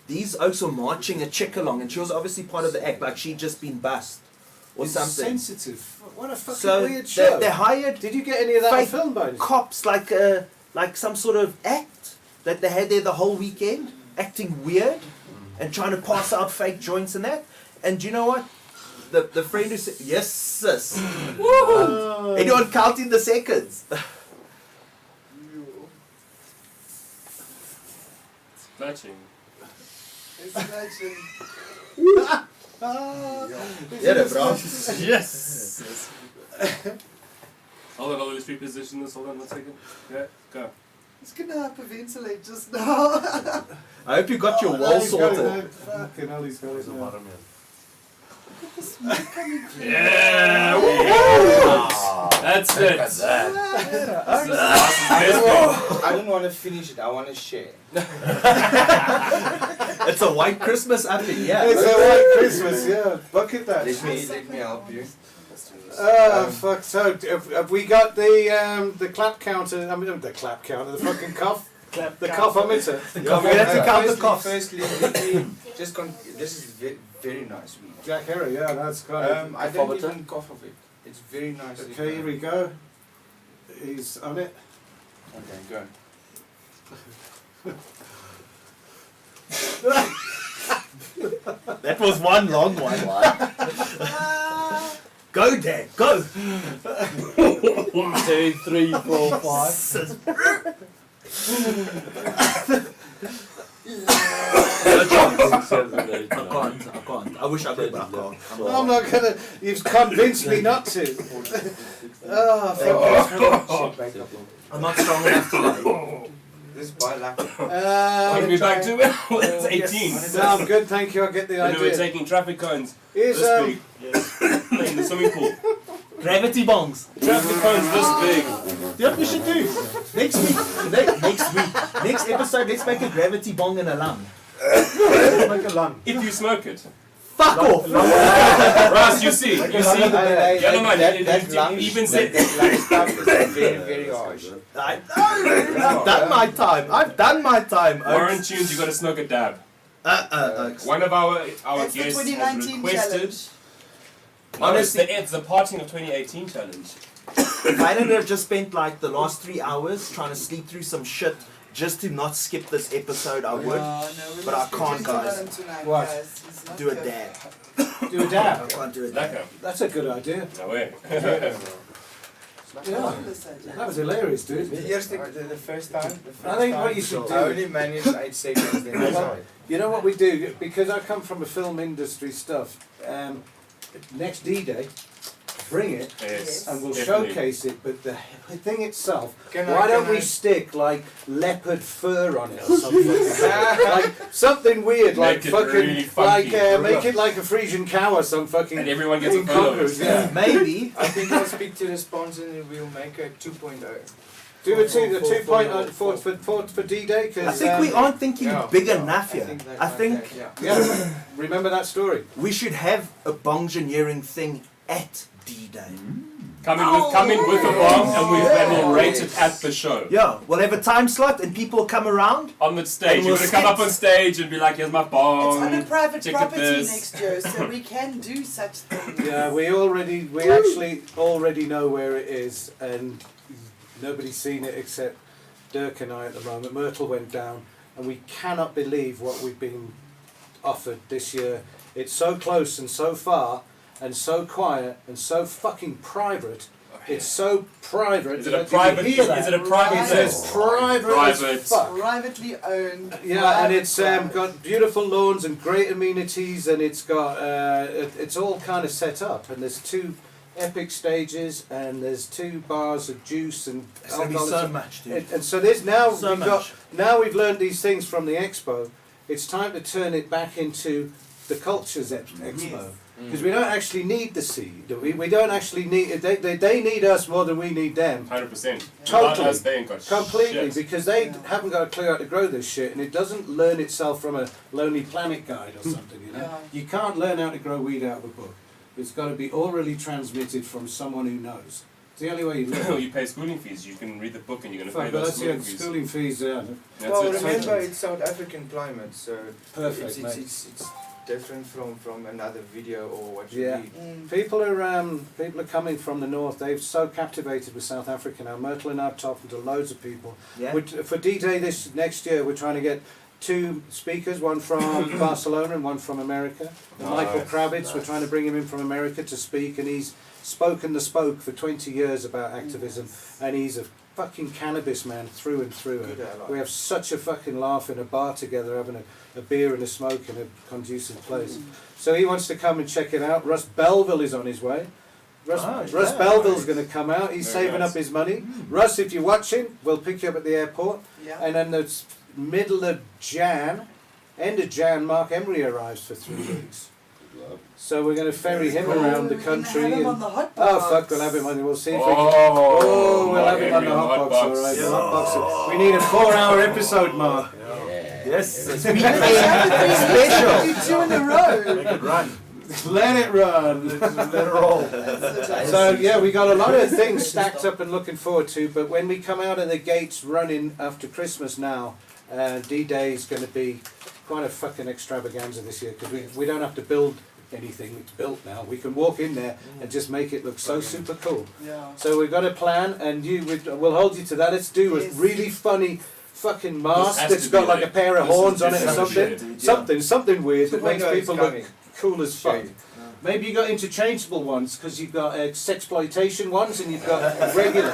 These oaks were marching a chick along, and she was obviously part of the act, like she'd just been bussed or something. Insensitive. What a fucking So weird show. they hired Did you get any of that on fake film, by any chance? cops, like some sort of act that they had there the whole weekend, acting weird and trying to pass out fake joints and that. And do you know what? The friend who said, yes, sis. Woohoo! Anyone counting the seconds? Clutching. It's matching. Yeah, bro. Yes. Hold on, let's reposition this. Hold on 1 second. Yeah, go. It's gonna hyperventilate just now. I hope you got your wall sorted. Fucking hell, he's got it now. Bottom, yeah. Yeah! Woo! That's it. I don't want to finish it. I want to share. It's a white Christmas up in here. It's a white Christmas, yeah. Bucket that. Let me help you. Fuck. So, have we got the clap counter? I mean, the clap counter, the fucking cough. The coughometer. We have to count the coughs. Firstly, let me just this is very nice weed. Jack Harry, yeah, that's kind of. I don't even cough of it. It's very nice. Okay, here we go. He's on it. Okay, go. That was one long one. Go, Dad, go! 1, 2, 3, 4, 5. I can't. I wish I could, but I can't. I'm not gonna. You've convinced me not to. Oh, fuck. I'm not strong enough today. This is bilateral. What are we back to? It's 18. No, I'm good, thank you. I get the You know, we're idea. taking traffic cones. Here's This big. In the swimming pool. Gravity bongs. Traffic cones this big. You know what we should do? Next episode, let's make a gravity bong and a lung. like a lung. If you smoke it. Fuck off! Ras, you see. You see. Yeah, no, man. That you even said. stuff is very, very harsh. I've done my time. I've done my time. Warren Tunes, you got to smoke a dab. One of our That's the guests has 2019 requested. challenge. Honestly, it's the parting of 2018 challenge. If I didn't have just spent like the last 3 hours trying to sleep through some shit just to not skip this episode, I would. But I can't, guys. What? Do a dab. Do a I dab. can't do a dab. Dagga. That's a good idea. No way. Yeah. That was hilarious, dude. The first time. I think what you should do. I only managed 8 seconds. Then I tried. You know what we do? Because I come from a film industry stuff, next D-Day, bring it Yes. and we'll Definitely. showcase it, but the thing itself, Can why don't I- we stick like leopard fur on it or something? Like something weird, like Make it fucking, really funky. make it like a Frisian cow or some fucking. And everyone gets a photo of incongruous, it. yeah. Maybe. I think I'll speak to the sponsor and we'll make a 2.0. Do a 2 point for D-Day. I think we aren't thinking big enough here. I think Yeah, remember that story. we should have a bongineering thing at D-Day. Come in with a bong and we'll rate it at the show. Yeah, we'll have a time slot and people come around. On the stage. And You're we'll going to come up on stage and be like, here's my bong. It's on a private check property this. next year, so we can do such things. Yeah, we actually already know where it is, and nobody's seen it except Dirk and I at the moment. Myrtle went down, and we cannot believe what we've been offered this year. It's so close and so far, and so quiet and so fucking private. It's so private. Is it a private? Is it a private? It says private. Private. Privately owned. Yeah, and it's private. got beautiful lawns and great amenities, and it's got it's all kind of set up. And there's 2 epic stages, and there's 2 bars of juice and It's going to be alcohol. so much, dude. And so there's now So now we've learned these things from the expo. It's time to turn it back into the cultures expo. Because we don't actually need the seed. We don't actually need. They need us more than we need them. 100%. Totally. Us, they ain't got Completely, shit. because they haven't got a clue how to grow this shit, and it doesn't learn itself from a Lonely Planet guide or something. You know, Yeah. you can't learn how to grow weed out of a book. It's got to be orally transmitted from someone who knows. It's the only way you learn. You pay schooling fees. You can read the book and you're going to Fuck, pay but those that's schooling the fees. schooling fees. Yeah, That's Well, it. remember it's South African climate, so perfect, mate. it's different from another video or what you Yeah. read. People are coming from the north. They're so captivated with South Africa now. Myrtle and I've talked to loads of people. Yeah. For D-Day this next year, we're trying to get 2 speakers, one from Barcelona and one from America. Michael Kravitz, we're trying to bring him in from America to speak, and he's spoken the spoke for 20 years about activism, and he's a fucking cannabis man through and through. Good ally. We have such a fucking laugh in a bar together, having a beer and a smoke in a conducive place. So he wants to come and check it out. Russ Belville is on his way. Russ Belville's going to come out. He's Very saving nice. up his money. Russ, if you're watching, we'll pick you up at the airport. Yeah. And then the middle of end of Jan, Mark Emery arrives for 3 weeks. So we're going to ferry him around the country. Have him And, on the hot oh box. fuck, we'll have him on. We'll see if we can. Oh, We'll have him on the hot box. All right, the hot box. We need a 4-hour episode, Mark. Yes, it's Have special. you 2 in a row. Run. Let it run. Let it roll. So yeah, we got a lot of things stacked up and looking forward to. But when we come out of the gates running after Christmas now, D-Day is going to be quite a fucking extravaganza this year, because we don't have to build anything. It's built now. We can walk in there and just make it look so super cool. Yeah. So we've got a plan, and we'll hold you to that. Let's do a Yes. really funny fucking mask has that's to got be like a like- pair of this is horns on it or different something. shit. Something weird that Well, makes no, it's people look coming. cool as fuck. Shade. Maybe you got interchangeable ones because you've got sexploitation ones and you've got regular.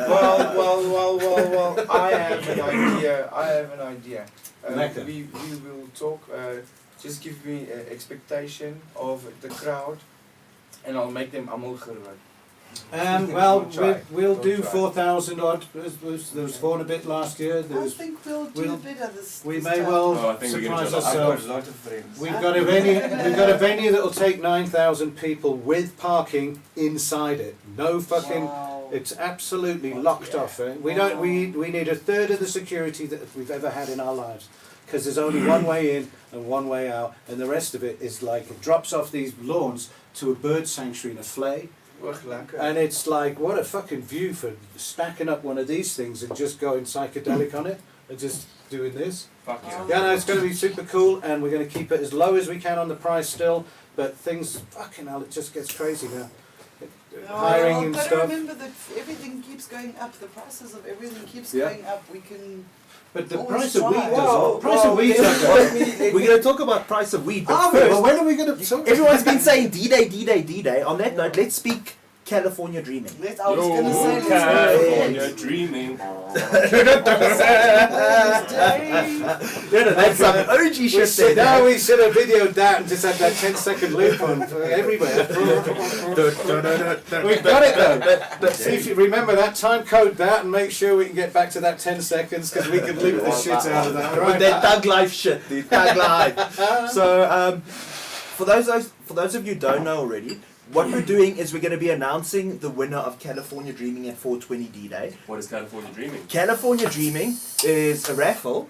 Well, I have an idea. Lekker. We will talk, just give me an expectation of the crowd and I'll make them allemaal groot. Well, We'll try. we'll We'll do try. 4,000 odd. There was 4 and a bit last year. There I was, think we'll do a bit of this. we this may time. well Oh, I think we're gonna surprise do a lot. I've got ourselves. a lot of friends. We've got a venue that will take 9,000 people with parking inside it. No fucking. Wow. It's absolutely locked off. Eh? We don't. We need a third of the security that we've ever had in our lives, because there's only one way in and one way out, and the rest of it is like it drops off these lawns to a bird sanctuary in a flay. Oog lekker. And it's like, what a fucking view for stacking up one of these things and just going psychedelic on it and just doing this. Fuck yeah. Yeah, no, it's going to be super cool, and we're going to keep it as low as we can on the price still, but things, fucking hell, it just gets crazy now. Hiring and but stuff. remember that everything keeps going up. The prices of everything keeps Yeah. going up. We can. But the Always price of weed try. does price of weed does We're going to talk about price of weed, but well, first, when are we going to... everyone's been saying D-Day, D-Day, D-Day. On that note, let's speak California dreaming. I was going to say. California dreaming. That's some OG shit there. Now we should have videoed that and just had that 10-second loop on for everywhere. We've got it though. See if you remember that, time code that and make sure we can get back to that 10 seconds because we can loop the shit out of that. With Right? that Thug Life shit, dude. Thug Life. So, for those of you who don't know already, what we're doing is we're going to be announcing the winner of California Dreaming at 420 D-Day. What is California Dreaming? California Dreaming is a raffle.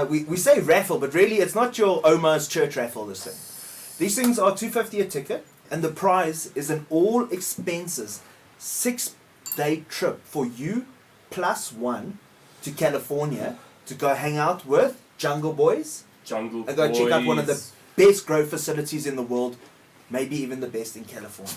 We say raffle, but really it's not your Omar's church raffle, this thing. These things are $250 a ticket, and the prize is an all expenses 6-day trip for you plus one to California to go hang out with Jungle Boys Jungle and go Boys. check out one of the best grow facilities in the world, maybe even the best in California.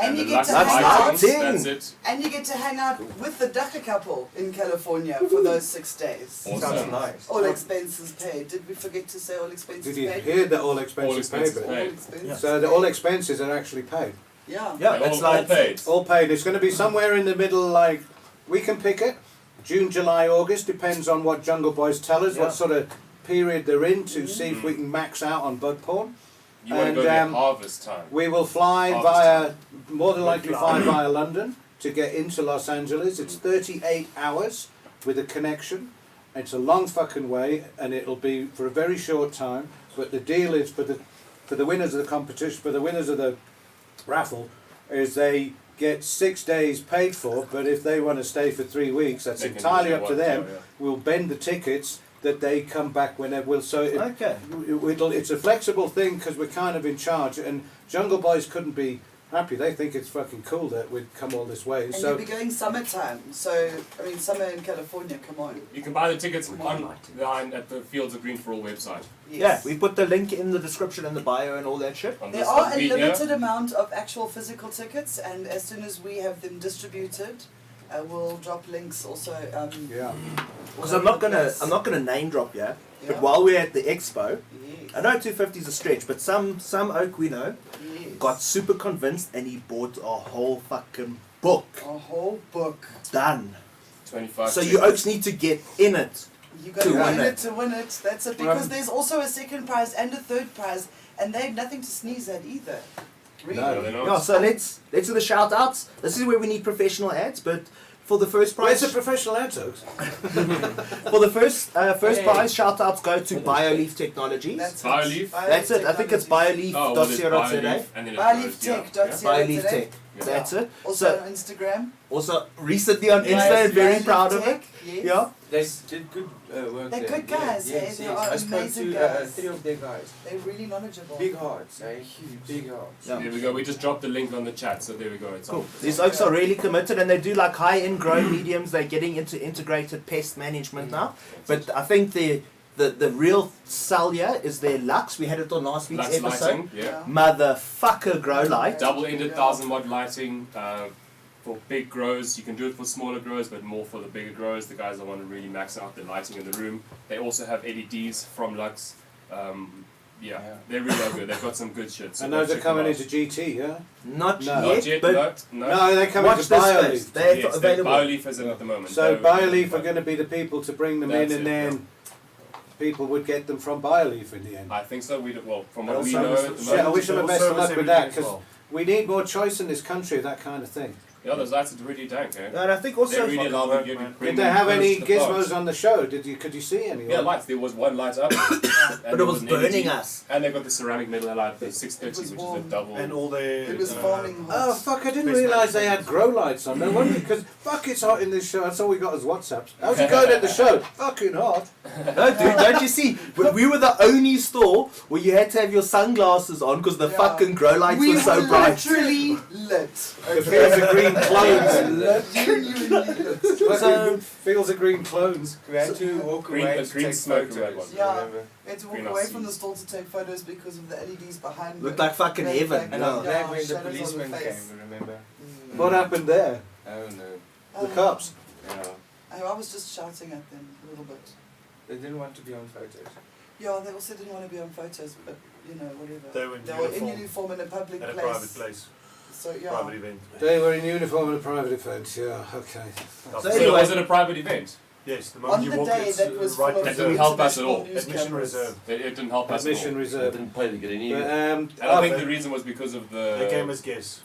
And you the get Lux to hang out. Lighting, that's it. And you get to hang out with the Dagga couple in California for those 6 days. Awesome. Sounds nice. All expenses paid. Did we forget to say all expenses Did you paid? hear that all expenses paid? expenses bit? All paid. expenses. So the all expenses are actually paid. Yeah. Yeah, They're it's all like paid. All paid. It's going to be somewhere in the middle, like, we can pick it. June, July, August, depends on what Jungle Boys tell us, Yeah. what sort of period they're in to see if we can max out on bud porn. You want to go And, there um, harvest time. We will fly Harvest via, more than likely fly via London to get into Los Angeles. It's 38 hours with a connection. It's a long fucking way, and it'll be for a very short time. But the deal is for the winners of the competition, for the winners of the raffle, is they get 6 days paid for. But if they want to stay for 3 weeks, that's They can entirely do up to what- them. yeah. We'll bend the tickets that they come back whenever. okay. It's a flexible thing because we're kind of in charge, and Jungle Boys couldn't be happy. They think it's fucking cool that we'd come all this way. And So you'll be going summertime. So, I mean, summer in California, come on. You can buy the tickets online at the Fields of Green for All website. Yes. Yeah, we put the link in the description and the bio and all that shit. On There this are one a here. limited amount of actual physical tickets, and as soon as we have them distributed, we'll drop links also. yeah, Because I'm not gonna name drop yeah. But Yeah. while we're at the expo, Yes. I know 250 is a stretch, but some oak we know Yes. got super convinced and he bought a whole fucking book. A whole book. Done. 25 So you oaks need to get in it. You got To to win win it. it to win it. That's it. Because there's also a second prize and a third prize, and they've nothing to sneeze at either. Really. No, No, they're not. Yeah, so let's do the shout outs. This is where we need professional ads, but for the first where's prize the professional ads, Oaks? for the first prize, shout outs go to BioLeaf Technologies. That's BioLeaf? it. That's it. I think it's Technology. Oh, well, there's BioLeaf.co.za. BioLeaf and then it BioLeaf goes, yeah. Tech dot co. BioLeaf today. Tech. Yeah. That's it. Also So on Instagram. also recently on Insta, and very BioLeaf proud of it. Tech, yes. Yeah. They did good work They're there. good guys, Yeah, hey? yes, They yes. are I spoke amazing to guys. 3 of their guys. They're really knowledgeable. Big hearts, eh? Huge. Big hearts. Yeah. There we go. We just dropped the link on the chat, so there we go. It's Cool. on. These oaks are really committed and they do like high-end grow mediums. They're getting into integrated pest management now. But I think the real sell here is their Lux. We had it on last week's Lux episode. lighting, yeah. Motherfucker grow light. Double-ended 1000-watt lighting for big grows. You can do it for smaller grows, but more for the bigger grows. The guys that want to really max out the lighting in the room. They also have LEDs from Lux. Yeah, they really are good. They've got some good shit. So And go those are check them coming out. into GT, yeah? Not No. yet, Not yet, but No, they're coming watch to this BioLeaf. space. They're yes, available. BioLeaf has it at the moment. So They're- BioLeaf are going to be the people to bring them That's in, and it, then people would get them from BioLeaf in the end. I think so. Well, from what Also we know at the Yeah, I moment. wish them the best of luck with that, because we need more choice in this country of that kind of thing. Yeah, those lights are really dank, eh? and I think They also really allow them to bring Did they them have close any to the plants. gizmos on the show? Could you see any? Yeah, lights. There was one light up. but it was burning us. And they've got the ceramic metal light, the It 630, was which is warm. a double. And all their... It was farming Oh hot. fuck! I didn't realise they had grow lights on. No wonder, because fuck, it's hot in this show. That's all we got as WhatsApps. How's it going at the show? Fucking hot. No, dude, don't you see? We were the only store where you had to have your sunglasses on because the Yeah. fucking grow lights We were so bright. literally lit. The fields of green clones. Genuinely lit. So fields of green clones. We had to walk Green- away a to green take smoke photos, red one. Yeah. remember? We had to walk Green away house from the seats. store to take photos because of the LEDs behind Looked them. like fucking Red heaven. flag. And Yeah. I'm glad when the shadows on policeman face. came, remember? What happened there? Oh no. The cops. Yeah. I was just shouting at them a little bit. They didn't want to be on photos. Yeah, they also didn't want to be on photos, but you know, whatever. They were in in uniform uniform in a public at a place. private place, So yeah. private event. They were in uniform at a private event. Yeah. Okay. So So anyway- was it a private event? Yes, the On moment you the walk day it's that was right full of That didn't help us at all. international news Admission cameras. reserved. It didn't help us at Admission all. reserve. Didn't pay to get in But, either. And I oh, think the reason was because of They came the as guests.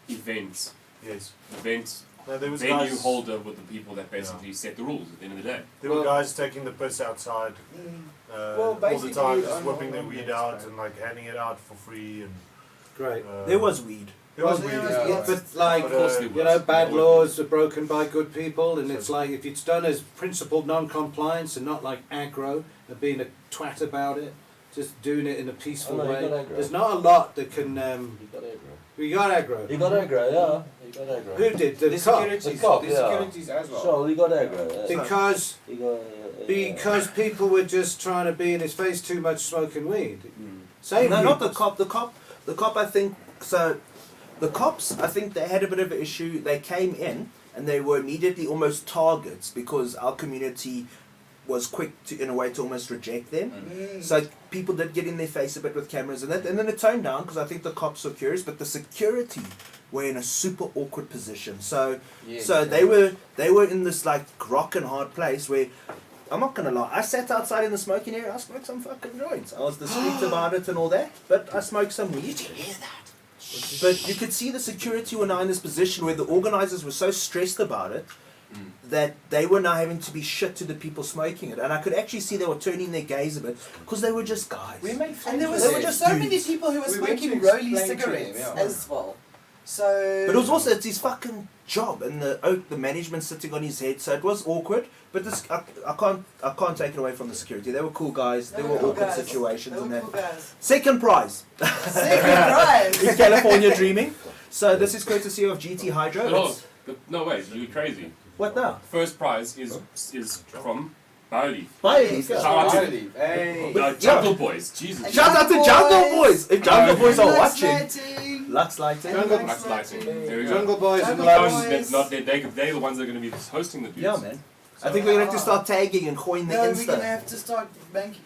event. Yes. Event No, there was venue guys, holder with the people that basically set the rules at the end of the day. There were guys taking the piss outside Mm. Well, all the basically time, just on- whipping their on weed that out side. and like handing it out for free, and Great. There was weed. It was Well, weird. there was- Yeah, but like, Of course there you know, was. bad There would laws be. are broken by good people, and it's like if it's done as principled non-compliance and not like aggro and being a twat about it, just doing it in a peaceful Oh, no, you way. got aggro. There's not a lot that can. You got aggro. We got aggro. You got aggro, yeah. You got aggro. Who did the, The cop? securities, The cop, the yeah. securities as well. Sure, you got aggro. Yeah. Because You got, because people were just trying to be in his face too much smoking weed. Same. No, not the people. cop. The cop, I think. So, the cops, I think they had a bit of an issue. They came in and they were immediately almost targets because our community was quick to, in a way, to almost reject them. So people did get in their face a bit with cameras and that, and then it toned down because I think the cops were curious, but the security were in a super awkward position. So, they were in this like rock and hard place where. I'm not gonna lie, I sat outside in the smoking area, I smoked some fucking joints. I was discreet about it and all that, but I smoked some weed. Did you hear that? But you could see the security were now in this position where the organisers were so stressed about it that they were now having to be shit to the people smoking it. And I could actually see they were turning their gaze a bit because they were just guys. We made friends And there was with They were them. just so many dudes. people who were We went smoking to Rolly explain to cigarettes them, yeah. as well. So. But it was also, it's his fucking job and the management sitting on his head, so it was awkward. But this, I can't take it away from the security. They were cool guys. There were cool awkward guys. situations They were and that. cool guys. Second prize. Second prize. in California Dreaming. So this is courtesy of GT Hydro. No, It's- no wait, you're crazy. what now? First prize is from Bali. Bali. Shout out to Hey. Jungle Boys. Jesus. And Shout out to Jungle Jungle Boys. If Jungle Boys are Lux watching. lighting. Lux Lighting. Jungle- Max lighting. There we go. Jungle Boys and Jungle Lux. Boys. That's not they're the ones that are going to be hosting the dudes. Yeah, man. I think we're going to have to start tagging and coin the No, we're gonna Insta. have to start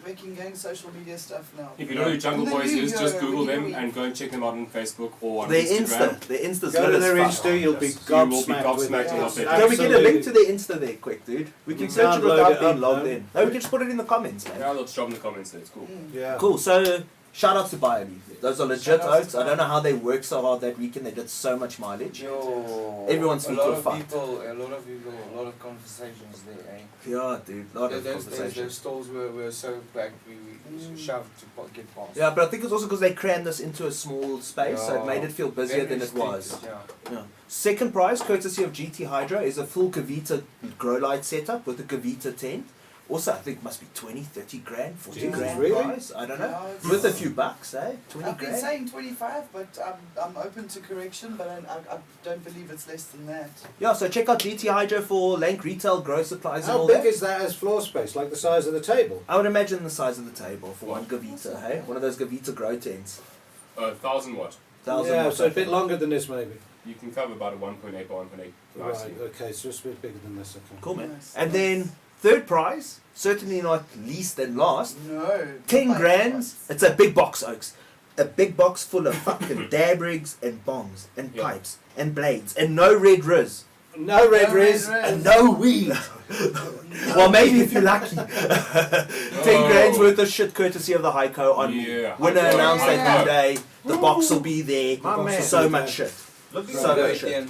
making gang social media stuff now. If you know who Jungle And the Boys new is, just year, Google we them need to and go and check them out on Facebook or on Their Instagram. Insta. Their Insta's Go lit to as their fuck. Insta, you'll be Yes. You will be gobsmacked with gobsmacked it. with it. Can we get a Absolutely. link to their Insta there quick, dude? We can You search it download without it being up, logged no? in. No, we can just put it in the comments, man. Yeah, let's drop in the comments there. It's cool. Yeah. Cool. So shout out to BioLeaf. Those are legit Shout out to oats. I don't know how they worked so hard that weekend. They did so much mileage. Yo. Everyone's a feet lot were of fucked. people, a lot of conversations there, eh? Yeah, dude. Lot of Those conversation. stalls were so packed, we shoved to get past. Yeah, but I think it's also because they crammed this into a small space, so it made it feel busier Very than it was. restricted, Yeah. Yeah. Second prize, courtesy of GT Hydro, is a full Kavita grow light setup with a Kavita tent. Also, I think must be 20, 30 grand, 40 Jesus, grand really? prize. I don't know. No, it's- With a few bucks, eh? 20 I've been grand. saying 25, but I'm open to correction, but I don't believe it's less than that. Yeah, so check out GT Hydro for Lank retail grow supplies and How all big that. is that as floor space? Like the size of the table? I would imagine the size of the table for one Gavita, hey? One of those Gavita grow tents. 1,000 watt. 1,000 Yeah, watts, so a I bit think. longer than this maybe. You can cover about a 1.8 by 1.8 nicely. Right, okay, so it's a bit bigger than this. Okay. Cool, man. Nice, And nice. then, third prize, certainly not least and last, No. 10 not grand. It's a big box, Oaks. A big box full of fucking dab rigs and bongs and Yeah. pipes and blades and no red riz No red No riz. red and no weed. Well, maybe if you're lucky. 10 grand's worth of shit courtesy of the Heiko on Yeah. winner Heiko. announced that Yeah. new day. The box will be there. My man. So much shit. Look So at much shit.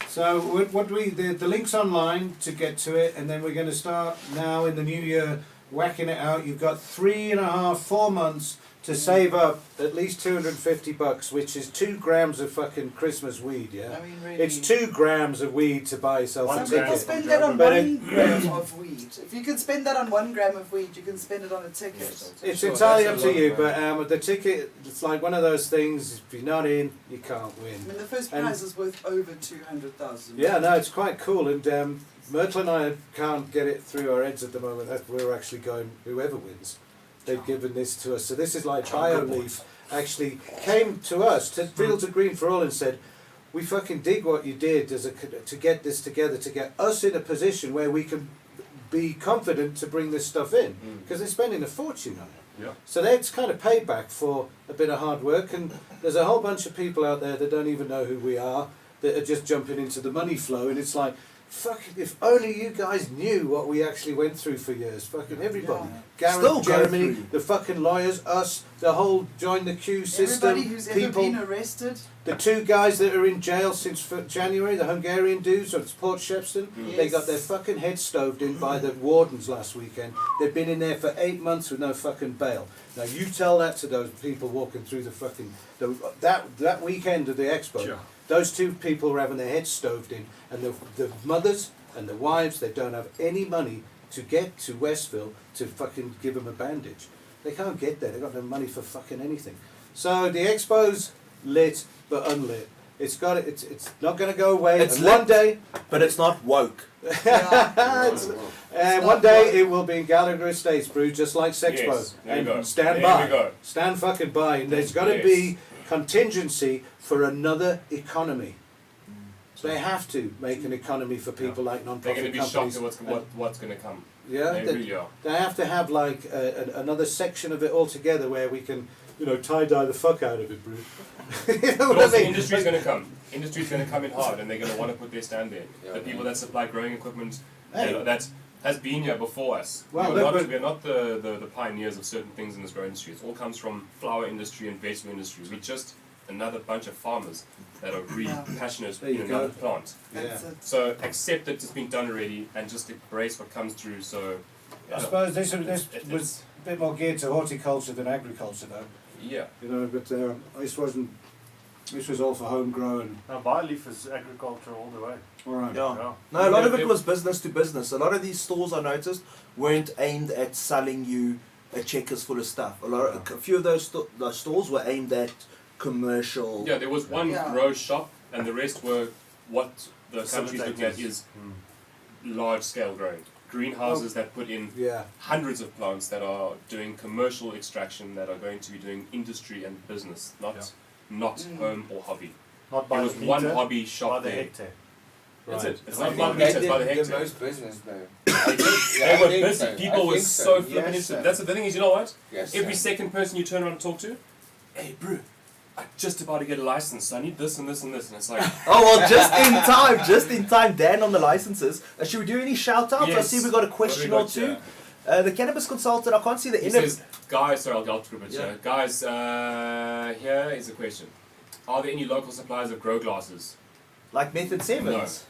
So what the link's online to get to it, and then we're going to start now in the new year whacking it out. You've got 3.5, 4 months to save up at least $250, which is 2 grams of fucking Christmas weed. Yeah, I mean, really. it's 2 grams of weed to buy yourself One a Some people ticket. spend that on But 1 gram of weed. If you can spend that on 1 gram of weed, you can spend it on a ticket. It's Sure, entirely up that's to a lot, you, man. but the ticket, it's like one of those things. If you're not in, you can't I win. mean, the first And- prize is worth over 200,000. Yeah, no, it's quite cool, and Myrtle and I can't get it through our heads at the moment that we're actually going, whoever wins, they've given this to us. So this is like BioLeaf actually came to us, to Fields of Green for All, and said, we fucking dig what you did as to get this together, to get us in a position where we can be confident to bring this stuff in, because they're spending a fortune on it. Yeah. So that's kind of payback for a bit of hard work, and there's a whole bunch of people out there that don't even know who we are, that are just jumping into the money flow, and it's like, fucking, if only you guys knew what we actually went through for years. Fucking everybody. Gareth, Still go Jeremy, through. the fucking lawyers, us, the whole join the queue system. Everybody who's ever people, been arrested. the two guys that are in jail since January, the Hungarian dudes at Port Shepstone, they got their fucking heads stoved in by the wardens last weekend. They've been in there for 8 months with no fucking bail. Now you tell that to those people walking through the fucking that weekend of the expo. Sure. Those two people were having their heads stoved in, and the mothers and the wives, they don't have any money to get to Westville to fucking give them a bandage. They can't get there. They've got no money for fucking anything. So the expo's lit but unlit. It's not going to go away. It's and lit. one day, But it's not woke. one day it will be in Gallagher Estates, Brew, just like Sexpo. Yes, there you and go. stand There by. we go. Stand fucking by. And there's got to Yes. be contingency for another economy. So they have to make an economy for people like They're non-profit going to be companies. shocked at what's going to come. Yeah, They really are. they have to have like another section of it altogether where we can, tie-dye the fuck out of it, Bruce. You know But what I also, mean? industry's going to come. Industry's going to come in hard, and they're going to want to put their stand there. Yeah, The people that supply growing equipment, Hey. that has been here before us. Well, we're look, not the pioneers of certain things in this growing industry. It all comes from flower industry and vegetable industry. We're just another bunch of farmers that are really Yeah. passionate There you in go. another plant. That's Yeah. it. So accept that it's been done already, and just embrace what comes through. So I suppose this It- was a bit more geared to horticulture than agriculture, though. yeah. But this wasn't. This was all for homegrown. Now, Byleaf is agriculture all the way. All right. Yeah. Yeah. No, a lot of it was business to business. A lot of these stores, I noticed, weren't aimed at selling you a checkers full of stuff. A few of those stores were aimed at commercial. Yeah, there was one Yeah. grow shop, and the rest were what the country's looking at is large scale growing. Greenhouses that put in Yeah. hundreds of plants that are doing commercial extraction, that are going to be doing industry and business, not home or hobby. Not There by was the one meter, hobby by shop the there. hectare. That's Right. it. It's I not think by the they meter, it's by the did hectare. the most business though. They were think busy. so. People I were think so flipping Yes, into sir. That's the thing is, you know what? Yes, Every sir. second person you turn around and talk to, hey, bro, I'm just about to get a license, so I need this and this and this. And it's like, Oh well, just in time, Dan on the licenses. Should we do any shout outs? I Yes. see we got a question or two. The cannabis consultant, I can't see the he end of says, guys, sorry, I'll group it. Yeah. Guys, here is a question. Are there any local suppliers of grow glasses? like Method 7s.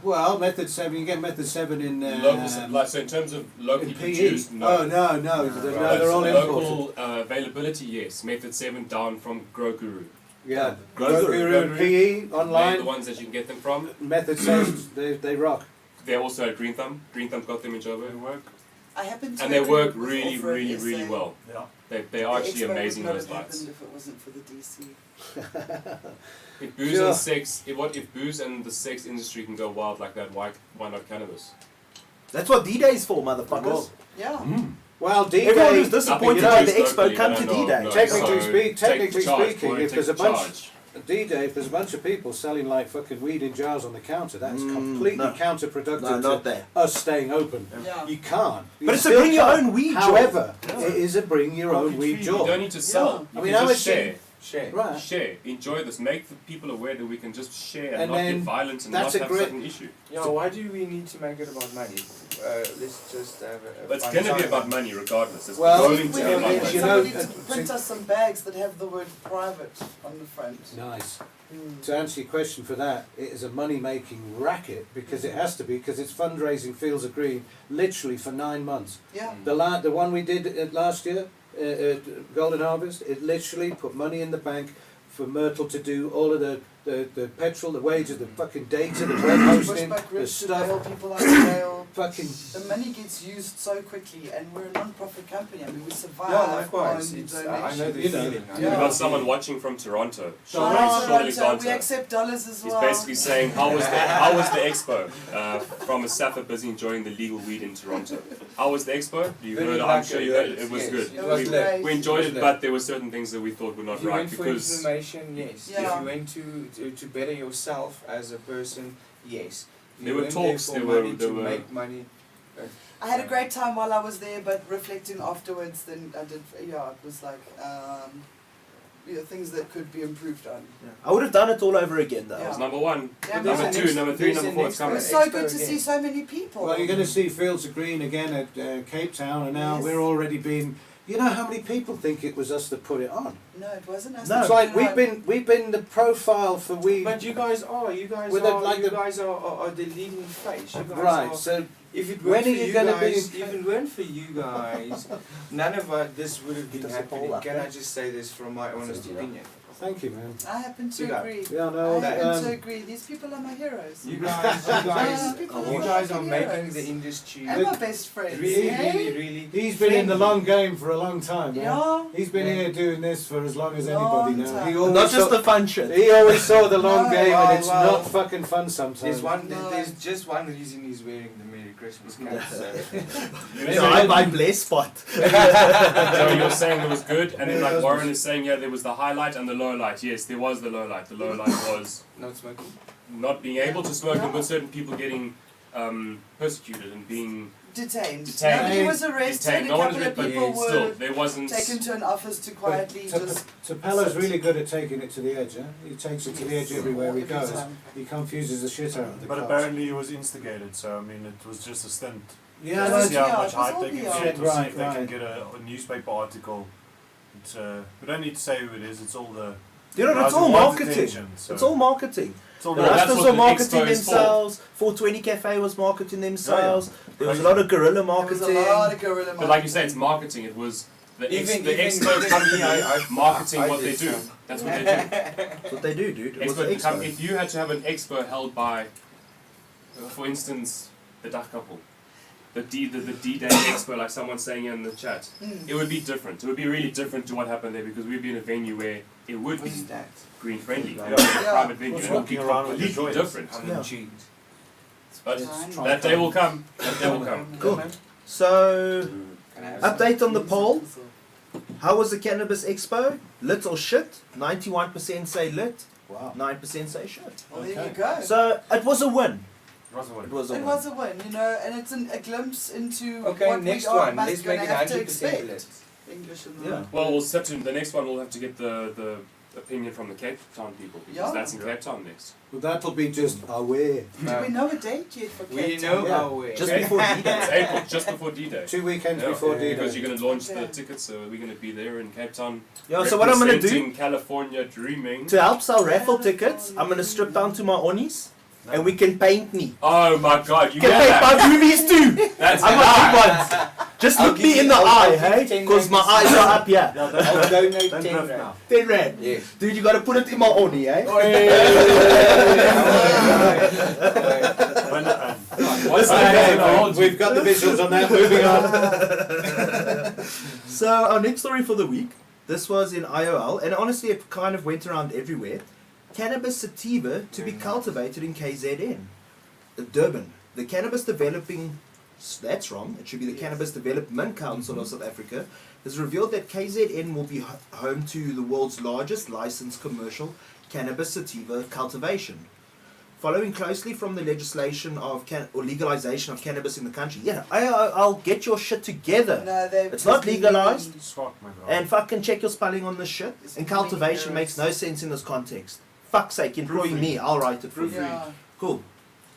Well, Method 7, you get Method 7 in. Local suppliers, so in terms of locally in PE. produced, no. Oh, no, Right, they're all so imported. local availability, yes. Method 7 down from Grow Guru. Yeah. Grow Guru and PE They're online. the ones that you can get them from. Method 7, they rock. They're also at Green Thumb. Green Thumb's got them in Joburg. They work. I happen to And they agree work with really, Off-Road really, SA. really well. Yeah. They are actually The Expo amazing, would not those have lights. happened if it wasn't for the DC. If booze Sure. and sex, if booze and the sex industry can go wild like that, why not cannabis? That's what D-Day is for, motherfuckers. Well, Yeah. Well, D-Day. Everyone who's disappointed Nothing by the produced expo, locally, come no, to no, D-Day. no. Technically So, technically take charge, speaking, boy, if there's a take bunch charge. D-Day, if there's a bunch of people selling like fucking weed in jars on the counter, that is completely no. counterproductive No, not to that. us staying open. Yeah. You can't. You But it's a still bring your can't. own weed job. However, it is a bring your own Pocket weed feed. You job. don't need to sell. Yeah. You I can mean, just how share. much Share. Right. Share. Enjoy this. Make the people aware that we can just share and, And not then get violent and that's not a have great- certain issue. Yeah, why do we need to make it about money? Let's just have a But it's fun going to be time. about money regardless. It's Well, going to We be yeah, about need money. you know, somebody to print us some bags that have the word private on the front. Nice. Mm. To answer your question for that, it is a money-making racket because it has to be, because it's fundraising Fields of Green literally for 9 months. Yeah. The one we did last year, Golden Harvest, it literally put money in the bank for Myrtle to do all of the petrol, the wages, the fucking data, the web hosting, Pushback the groups to bail stuff. people out of jail. Fucking The money gets used so quickly, and we're a non-profit company. I mean, we survive Yeah, likewise. on It's, I donations. know the You know, feeling. I We've know Yeah. got the someone feeling. watching from Toronto. Sean All right, Sean Toronto, we Alexander. accept dollars as He's well. basically saying, how was the expo? From a sapper busy enjoying the legal weed in Toronto. How was the expo? You Very heard, I'm like sure it, you heard it. yes, It was yes. good. It was It was lit. great. We enjoyed It it, was but there were certain things that we thought were not If you right went for because information, yes. Yeah. If you went to better yourself as a person, yes. If There you were went talks, for there were- money there to were- make money. I had a great time while I was there, but reflecting afterwards, then I did. Yeah, it was like things that could be improved on. Yeah. I would have done it all over again though. That was number one. Yeah, There's Number an two, ex- number three, there's number an four, it's It coming. was expo so good to again. see so many people. Well, you're going to see Fields of Green again at Cape Town, and now Yes. we're already being. You know how many people think it was us that put it on? No, it wasn't us. No. It's like we've been the profile for But you guys are With a- like a- the leading face. You guys right. are, So if it when weren't are for you you gonna guys, be- if it weren't for you guys, none of this would have been Does it happening. pull up? Can I just say this from my honest opinion? thank you, man. I happen to You go. agree. Yeah, I no. happen to agree. These people are my heroes. You guys People you are guys are fucking making heroes. the industry And my best friends. really, eh? really. He's been in the friendly. long game for a long time, man. Yeah. He's been Yeah. here doing this for as long as Long anybody now. time. He always Not just saw, the fun shit. he always saw the long No, game, well, and it's well, not fucking fun sometimes. No. There's just one reason he's wearing the Merry Christmas cap. So I'm blessed spot. So you're saying it was good, and then like Warren is saying, yeah, there was the highlight and the low light. Yes, there was the low light. The low light was Not smoking. not being able to smoke, and with certain people getting persecuted and being Detained. Detained. Nobody was arrested. detained. A No one couple was, of but people still, were there wasn't. taken to an office to quietly just. Tapella's really good at taking it to the edge, huh? He takes it to the edge everywhere he Every goes. time. He confuses the shit out of the But cops. apparently he was instigated, so I mean it was just a stint. Yeah, To no, see how yeah, much it was hype all they can PR. get, to see Right, if they can right. get a newspaper article. It's, we don't need to say who it is, it's all the... You know, it's guys who all want marketing. attention, so It's all marketing. it's all The Well, that's Rastas what were the marketing Expo is for. themselves. 420 Cafe was marketing themselves. There was a lot of guerrilla There was marketing. a lot of guerrilla But like you say, it's marketing. It was the Even Expo me, company I marketing I what they did do. some. That's what they do. That's what they do, dude. It was the Expo, Expo. if you had to have an expo held by, for instance, the Dutch couple, the D-Day expo, like someone's saying in the chat, it would be different. It would be really different to what happened there because we'd be in a venue where it would be What's that? green friendly. Yeah. It would be a private venue. What's It would be walking around with your completely joints? different. Yeah. Cheese. But Fine. that day will come. That day will come. Cool. So, Can I have some? update on the poll. How was the Cannabis Expo? Lit or shit? 91% say lit, Wow. 9% say shit. Well, there you Okay. go. So, it was a win. It was a win. It was a It win. was a win, you know, and it's a glimpse into Okay, what next we are one. Let's gonna make it have to 100% expect. lit. English and Yeah. Well, we'll set to the next one. We'll have to get the opinion from the Cape Town people because Yeah. that's in Cape Town next. Well, that'll be just away. Do we know a date yet for We Cape know Town? Yeah. our way. Just before It's D-Day. April, just before D-Day. 2 weekends Yeah, before because D-Day. you're going to launch the Okay. tickets, so we're going to be there in Cape Town. Yeah, so what I'm going to do, representing California dreaming. to help sell raffle tickets, I'm going to strip down to my onis, and we can paint me. Oh my God, you Can get paint that? my boobies too! That's I got big ones. Just I'll look give me you- in the I'll eye, give you hey? 10 Because my rand. eyes are up here. Yeah, I'll donate don't 10 drift rand. now. 10 rand. Yes. Dude, you got to put it in my oni, eh? When, What's Okay, that? we've got the visuals on that. Moving on. So our next story for the week, this was in IOL, and honestly it kind of went around everywhere. Cannabis sativa to be cultivated in KZN. Durban. The Cannabis Developing, that's wrong, it should be the Cannabis Development Council of South Africa, has revealed that KZN will be home to the world's largest licensed commercial cannabis sativa cultivation. Following closely from the legislation of or legalization of cannabis in the country. Yeah, I'll get your shit together. No, they've It's not just been legalized. mean. Swat, my bro. And fucking check your spelling on this shit. It's And really cultivation makes no sense in this context. Fuck's sake, employ Proofread. me, I'll write it for you. Yeah. Cool.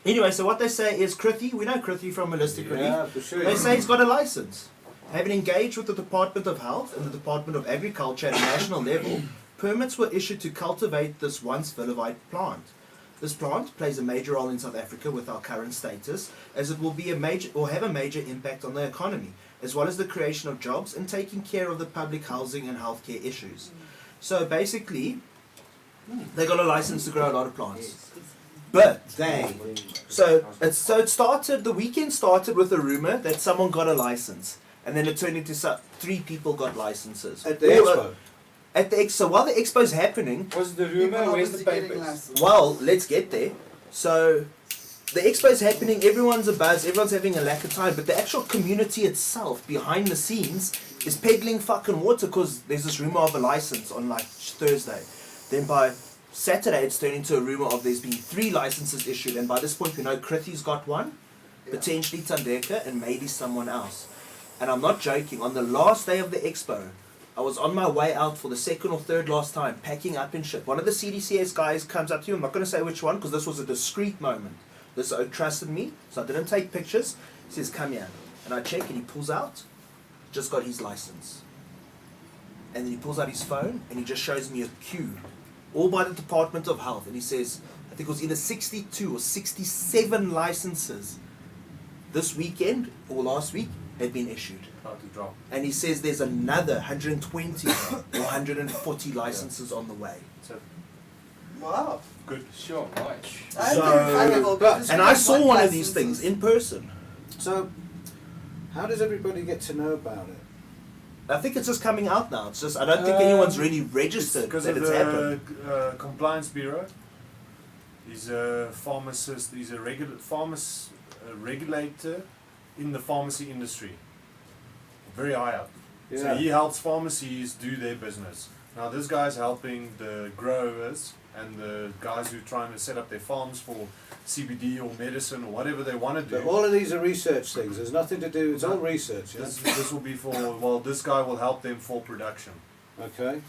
Anyway, so what they say is Krithi, we know Krithi from Holistic Relief. Yeah, for sure. They say he's got a license. Having engaged with the Department of Health and the Department of Agriculture at a national level, permits were issued to cultivate this once villified plant. This plant plays a major role in South Africa with our current status, as it will be a major or have a major impact on the economy, as well as the creation of jobs and taking care of the public housing and healthcare issues. So basically, they got a license to grow a lot of plants. But the weekend started with a rumor that someone got a license, and then it turned into 3 people got licenses. At the expo. At the expo, while the expo's happening, Was the People rumor? are Where's the busy getting papers? licensed. well, let's get there. So, the expo's happening, everyone's a buzz, everyone's having a lack of time, but the actual community itself, behind the scenes, is peddling fucking water because there's this rumor of a license on like Thursday. Then by Saturday, it's turned into a rumor of there's been 3 licenses issued, and by this point, we know Krithi's got one, Yeah. potentially Tandeka, and maybe someone else. And I'm not joking, on the last day of the expo, I was on my way out for the second or third last time, packing up and shit. One of the CDCS guys comes up to you. I'm not going to say which one because this was a discreet moment. This oak trusted me, so I didn't take pictures. He says, come here. And I check and he pulls out, just got his license. And then he pulls out his phone and he just shows me a queue, all by the Department of Health. And he says, I think it was either 62 or 67 licenses this weekend or last week had been issued. About to drop. And he says there's another 120 or 140 licenses on the way. So Wow. good. Sure, right. I'm So- very valuable because And we I have saw one of these licenses. things in person. So, how does everybody get to know about it? I think it's just coming out now. It's just I don't think anyone's really It's registered because that of it's happened. the Compliance Bureau. He's a pharmacist. He's a regulator in the pharmacy industry. Very high up. So Yeah. he helps pharmacies do their business. Now this guy's helping the growers and the guys who are trying to set up their farms for CBD or medicine or whatever they want to do. But all of these are research things. There's nothing to do. It's all research. Yeah? This will be for, well, this guy will help them for production. Okay.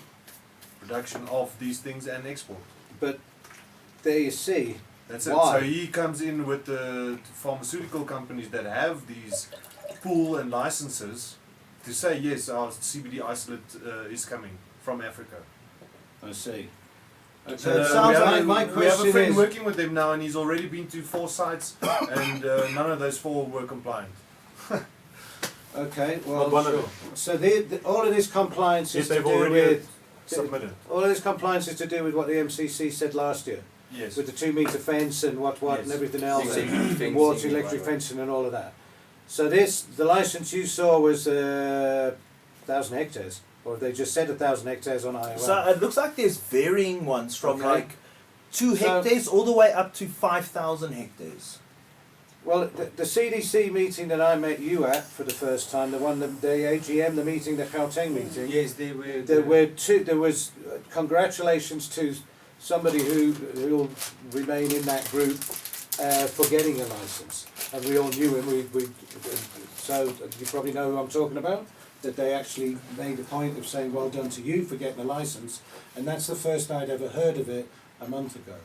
Production of these things and export. But there you see. That's it. Why? So he comes in with the pharmaceutical companies that have these pool and licenses to say, yes, our CBD isolate is coming from Africa. I see. So So it sounds we have like my we have a question friend is. working with him now, and he's already been to 4 sites, and none of those 4 were compliant. Okay. Not Well, one of them. so all of this compliance Yes, is to they've do already with. submitted. All of this compliance is to do with what the MCC said last year, Yes. with the 2 metre fence and what and Yes. everything else, Fencing, and water, fencing, electric right, right. fencing, and all of that. So the license you saw was 1,000 hectares, or they just said 1,000 hectares on IOL. So it looks like there's varying ones from Okay. like 2 So- hectares all the way up to 5,000 hectares. Well, the CDC meeting that I met you at for the first time, the AGM, the meeting, the Gauteng meeting. Yes, they were. There were two. There was congratulations to somebody who will remain in that group for getting a license, and we all knew him. So you probably know who I'm talking about. That they actually made a point of saying, "Well done to you for getting a license," and that's the first I'd ever heard of it a month ago.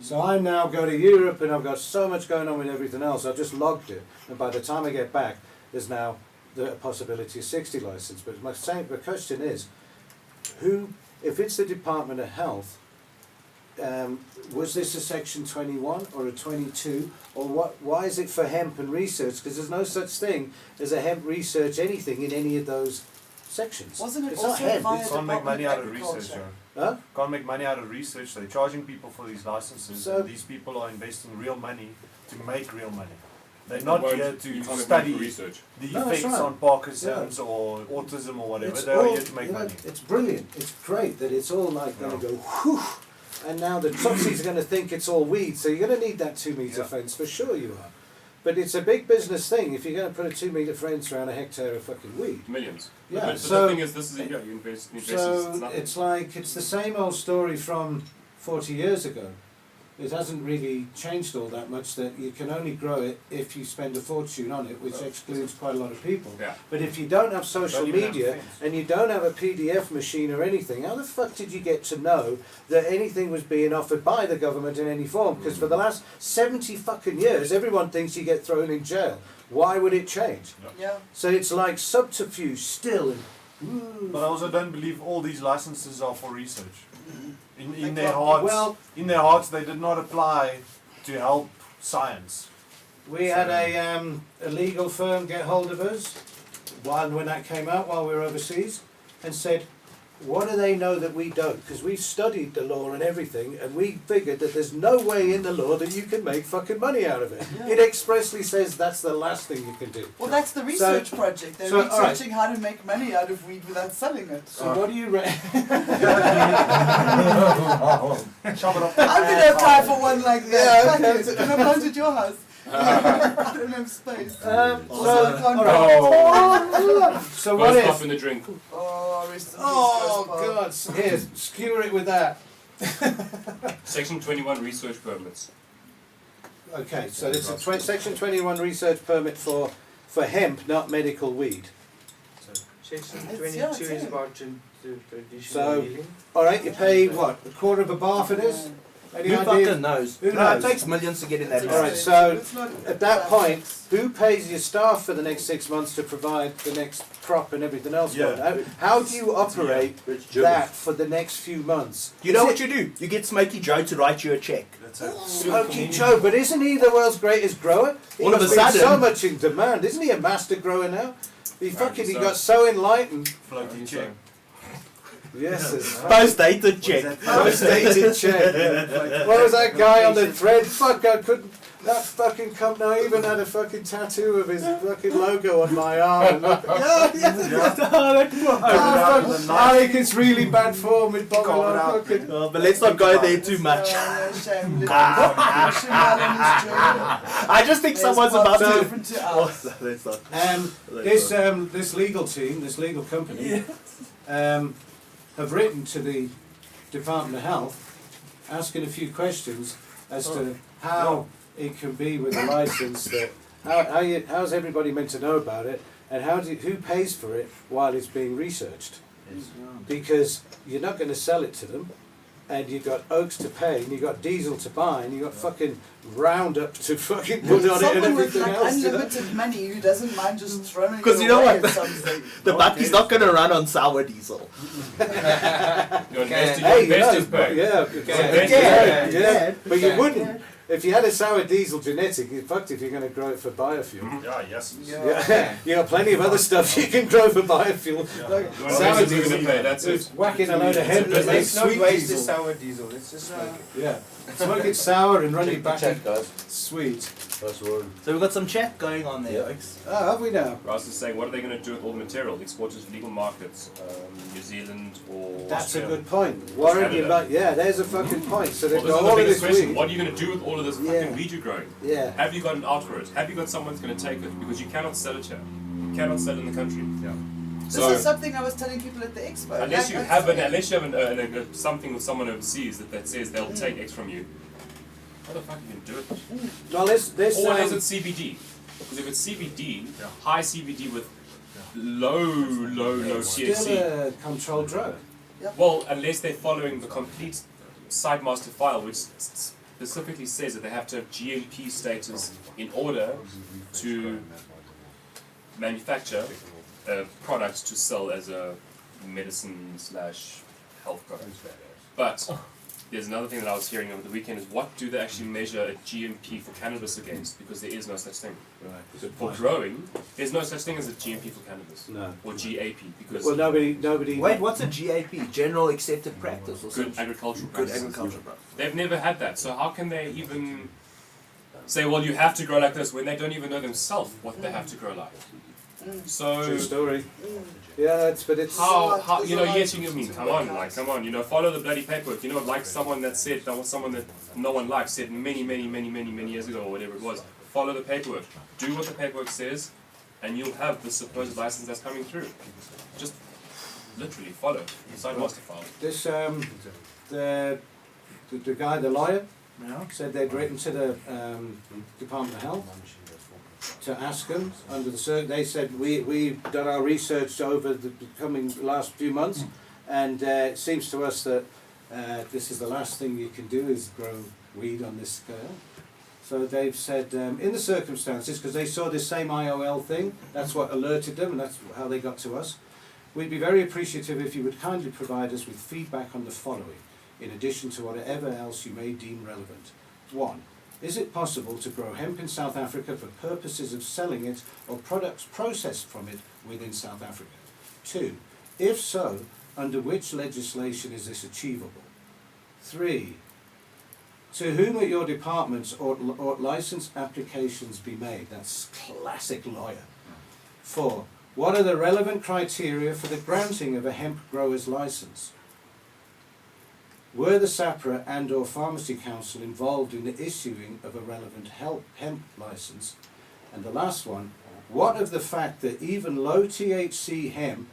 So I now go to Europe, and I've got so much going on with everything else. I've just logged it, and by the time I get back, there's now the possibility of 60 license. But my question is, who, if it's the Department of Health, was this a Section 21 or a 22, or what? Why is it for hemp and research? Because there's no such thing as a hemp research anything in any of those sections. Wasn't it It's also not hemp. via Can't make money out of Department research, Agriculture? Huh? Can't make money out of research. They're charging people for these licenses, So- and these people are investing real money to make real money. They're You not won't- here you to can't make money study for research. the No, that's effects right. on Parkinson's or autism or whatever. It's They're all- here to make you know, money. It's brilliant. It's great that it's all like going to go whew, and now the Tutsis are going to think it's all weed. So you're going to need that 2 metre Yeah. fence for sure. You are, but it's a big business thing if you're going to put a 2 metre fence around a hectare of fucking weed. Millions. Yeah, But so- the thing is, this is you invest it's So nothing. it's like it's the same old story from 40 years ago. It hasn't really changed all that much. That you can only grow it if you spend a fortune on it, which excludes quite a lot of people. Yeah. But if you don't have social Don't even have media fence. and you don't have a PDF machine or anything, how the fuck did you get to know that anything was being offered by the government in any form? Because for the last 70 fucking years, everyone thinks you get thrown in jail. Why would it change? Yeah. So it's like subterfuge still. But I also don't believe all these licenses are for research. In Like their what? hearts, Well- in their hearts, they did not apply to help science. We had a legal firm get hold of us when that came out while we were overseas and said, what do they know that we don't? Because we've studied the law and everything, and we figured that there's no way in the law that you can make fucking money out of it. Yeah. It expressly says that's the last thing you can do. Well, that's the research project. They're so, all right. researching how to make money out of weed without selling it. So what do you Shove it up. I'm going to apply for one like that. Yeah, okay. Fuck it. Can I plant at your house? I don't have space. Also, I can't So what First off if? in the drink. Oh, rest in peace, Oh Ghost God! Here, skewer it with that. Section 21 research permits. Okay, so it's a Section 21 research permit for hemp, not medical weed. Section It's- 22 yeah, it's is in. about traditional So- healing. Alright, you pay what? A quarter of a bar for this? Any Who idea? fucking knows? Who No, knows? it takes millions to get in that It's Alright, business. so it's not- at that point, who pays your staff for the next 6 months to provide the next crop and everything else? Yeah. How do you operate It's that for the next few months? You know what you do? You get Smoky Joe to write you a check. That's it. Smokey Joe, but isn't he the world's greatest grower? He All of must a be sudden- so much in demand. Isn't he a master grower now? He Apparently got so. so enlightened. Floating check. Yes, it's Post-dated check. post-dated check. What was that guy on the thread? Fuck, I couldn't. That fucking company. I even had a fucking tattoo of his fucking logo on my arm. I think it's really bad form with Bobby Carve it out, fucking. But let's not go there too much. No, shame. Push him out on his journey. I just think There's someone's parts about to. different to us. Oh, let's not. This legal team, this legal company, have written to the Department of Health, asking a few questions as to how it can be with a license that how's everybody meant to know about it, and who pays for it while it's being researched? Because you're not going to sell it to them, and you've got oaks to pay, and you've got diesel to buy, and you've got fucking Roundup to fucking put on it and Someone with everything like else. You know? unlimited money who doesn't mind just throwing 'Cause it you know away what? at something. The bucky's not going to run on sour diesel. Your investors, Hey, your investors you know, pay. yeah, Investors pay. yeah, but you wouldn't. If you had a sour diesel genetic, you're fucked if you're going to grow it for biofuel. Yeah, yes. Yeah, you got plenty of other stuff you can grow for biofuel. Like Your sour investors are diesel, going to pay, that's it. just whacking a load of hemp to make Let's not sweet waste the diesel. sour diesel. Let's just smoke it. Yeah, smoke it sour and run Check it the back chat, in guys. sweet. That's one. So we've got some chat going on there, Yeah. folks. Oh, have we now? Ross is saying, what are they going to do with all the material? Export it to legal markets, New Zealand or That's a Australia? good point. Warren, you Canada. like, yeah, there's a fucking point. So they've Well, this got is the all of biggest this question. weed. What are you going to do with all of this Yeah. fucking weed you're growing? Yeah. Have you got an out for it? Have you got someone who's going to take it? Because you cannot sell it here. You cannot sell it in the country. Yeah. This So is something I was telling people at the expo. unless you Like, have something with someone overseas that says they'll take X from you, how the fuck you can do it? Well, this Or is it CBD? Because if it's CBD, high CBD with low still THC. a controlled drug. Well, unless they're following the complete side master file, which specifically says that they have to have GMP status in order to manufacture a product to sell as a medicine / health product. But there's another thing that I was hearing over the weekend is what do they actually measure a GMP for cannabis against? Because there is no such thing. Right. For growing, there's no such thing as a GMP for cannabis. No. Or GAP because Well, nobody. Wait, what's a GAP? General Accepted Practice or good something? agricultural Good practices. agriculture, bro. They've never had that, so how can they even say, well, you have to grow like this when they don't even know themselves what they have to grow like? So True story. Yeah, but it's. how you know? Yes, you mean come on, you know, follow the bloody paperwork. You know, like someone that said that was someone that no one likes said many years ago or whatever it was. Follow the paperwork. Do what the paperwork says, and you'll have the supposed license that's coming through. Just literally follow the side master file. This the guy, the lawyer, Yeah. said they'd written to the Department of Health to ask them under the they said we've done our research over the coming last few months, and it seems to us that this is the last thing you can do is grow weed on this scale. So they've said in the circumstances, because they saw this same IOL thing, that's what alerted them, and that's how they got to us. We'd be very appreciative if you would kindly provide us with feedback on the following, in addition to whatever else you may deem relevant. 1. Is it possible to grow hemp in South Africa for purposes of selling it or products processed from it within South Africa? 2. If so, under which legislation is this achievable? 3. To whom at your departments ought license applications be made? That's classic lawyer. 4. What are the relevant criteria for the granting of a hemp grower's license? Were the SAPRA and or Pharmacy Council involved in the issuing of a relevant hemp license? And the last one, what of the fact that even low THC hemp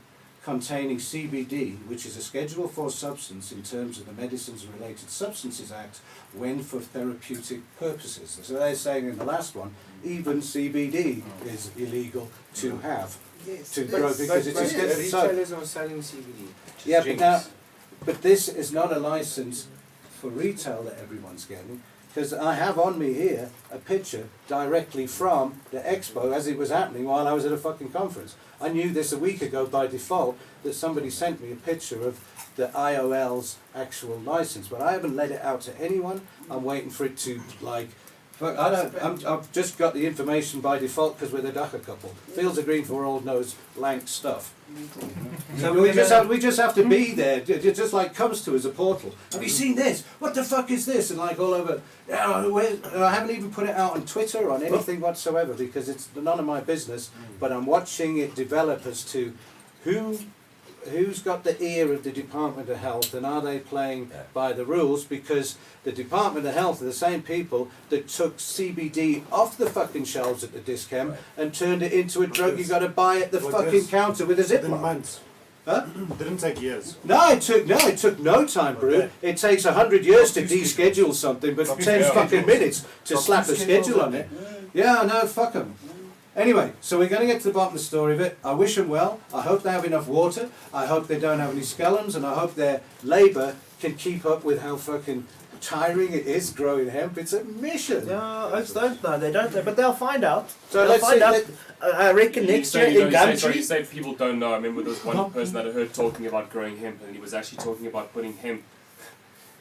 containing CBD, which is a Schedule 4 substance in terms of the Medicines and Related Substances Act, when for therapeutic purposes. So they're saying in the last one, even CBD is illegal to have. Yes, To it grow is. because it's but a schedule. So, retailers are selling CBD. yeah, Drinks. but this is not a license for retail that everyone's getting. Because I have on me here a picture directly from the expo as it was happening while I was at a fucking conference. I knew this a week ago by default that somebody sent me a picture of the IOL's actual license, but I haven't let it out to anyone. I'm waiting for it to like. But I've just got the information by default because we're the Dagga couple. Fields of Green for all knows lank stuff. So we just have to be there. It just like comes to us a portal. Have you seen this? What the fuck is this? And like all over. I haven't even put it out on Twitter or on anything whatsoever because it's none of my business. But I'm watching it develop as to who's got the ear of the Department of Health and are they playing by the rules? Because the Department of Health are the same people that took CBD off the fucking shelves at the discount and turned it into a drug you got to buy at the fucking counter with a Within Ziploc. months. Huh? Didn't take years. No, it took no time, bro. It takes 100 years to deschedule something, but 10 fucking minutes to slap a schedule on it. Yeah, no, fuck them. Anyway, so we're going to get to the bottom of the story of it. I wish them well. I hope they have enough water. I hope they don't have any scallums, and I hope their labour can keep up with how fucking tiring it is growing hemp. It's a mission. Yeah, oaks don't know. They don't know, but they'll find out. So They'll let's find see. out. I reckon next year in you Gumtree. say people don't know. I remember there was one person that I heard talking about growing hemp, and he was actually talking about putting hemp,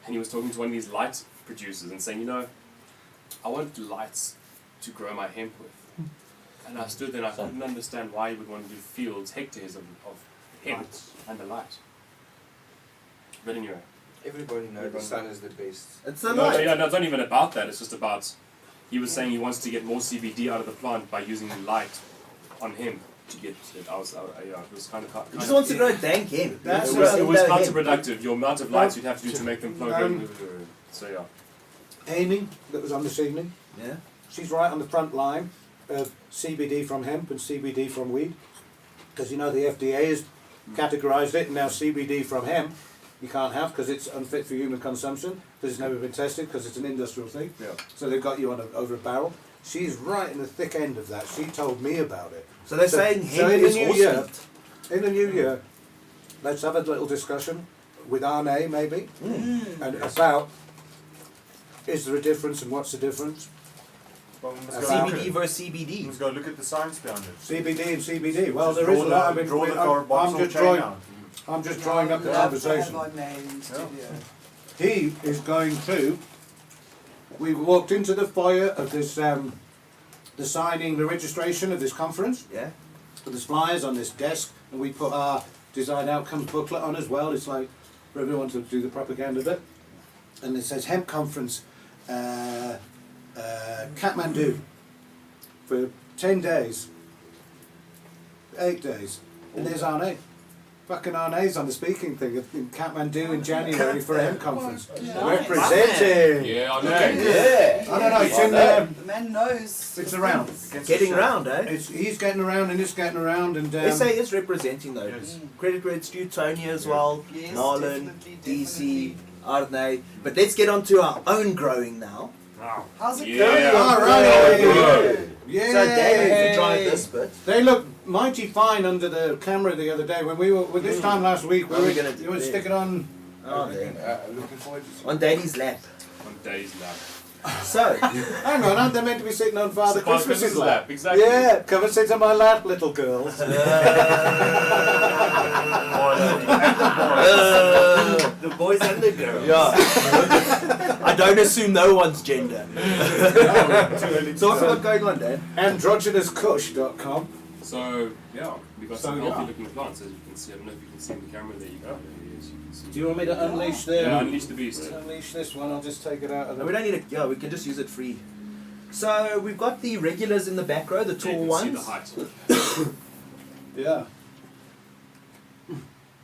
and he was talking to one of these light producers and saying, you know, I want lights to grow my hemp with. And I stood there and I couldn't understand why you would want to do fields, hectares of hemp under light. But anyway. Everybody knows the sun is the best. It's the No, light. yeah, no, it's not even about that. It's just about, he was saying he wants to get more CBD out of the plant by using light on hemp to get it. Yeah, it was kind of. He just wants to grow dank hemp. That's It was Hemp. counterproductive. Your amount of lights you'd have to do to make them flow. So yeah. Amy, that was on this evening, Yeah. she's right on the front line of CBD from hemp and CBD from weed. Because you know the FDA has categorised it, and now CBD from hemp you can't have because it's unfit for human consumption, because it's never been tested, because it's an industrial thing. Yeah. So they've got you on over a barrel. She's right in the thick end of that. She told me about it. So they're saying so hemp in the is new awesome. year, in the new year, let's have a little discussion with Arne maybe, and about is there a difference and what's the difference? Well, we must go look CBD at- versus we CBD. must go look at the science behind it. CBD and CBD. Well, Just there is a draw lot. the- draw the card box I'm or just chain drawing. out. I'm just drawing up the Love to conversation. have our name studio. He is going to. We walked into the foyer of this, the signing, the registration of this conference. Yeah. There's flyers on this desk, and we put our design outcomes booklet on as well. It's like for everyone to do the propaganda bit. And it says Hemp Conference, Kathmandu, for 10 days, 8 days. And there's Arne. Fucking Arne's on the speaking thing in Kathmandu in January for a Hemp Conference. Representing! Yeah, I know. Yeah. I don't know, it's in there. The man knows. It's around. Getting around, eh? He's getting around and it's getting around and SA is representing though. Yes. Credit where it's due, Tony as well, Yes, Marlon, definitely, DC, Arne. But let's get on to our own growing now. Wow. How's it Yeah. going? Alright! Yeah! So Dan has to drive this bit. They look mighty fine under the camera the other day when we were, this time last week, What are we gonna do you were there? sticking on. Oh, Dan. Looking forward to On Daddy's lap. On days lap. So, Hang on, aren't they meant to be sitting on Father It's Father Christmas's Christmas's lap? lap, exactly. Yeah, come and sit on my lap, little girls. the boys and the girls. Yeah. I don't assume no one's gender. So what's got going on, Dan? Androgynouskush.com. So yeah, we got some So, healthy yeah. looking plants as you can see. I don't know if you can see in the camera. There you go. There it is. You can see. Do you want me to unleash the... Yeah, unleash the beast. Unleash this one, I'll just take it out of No, the... we don't need it. Yeah, we can just use it free. So we've got the regulars in the back row, the You tall can ones. see the height. Yeah.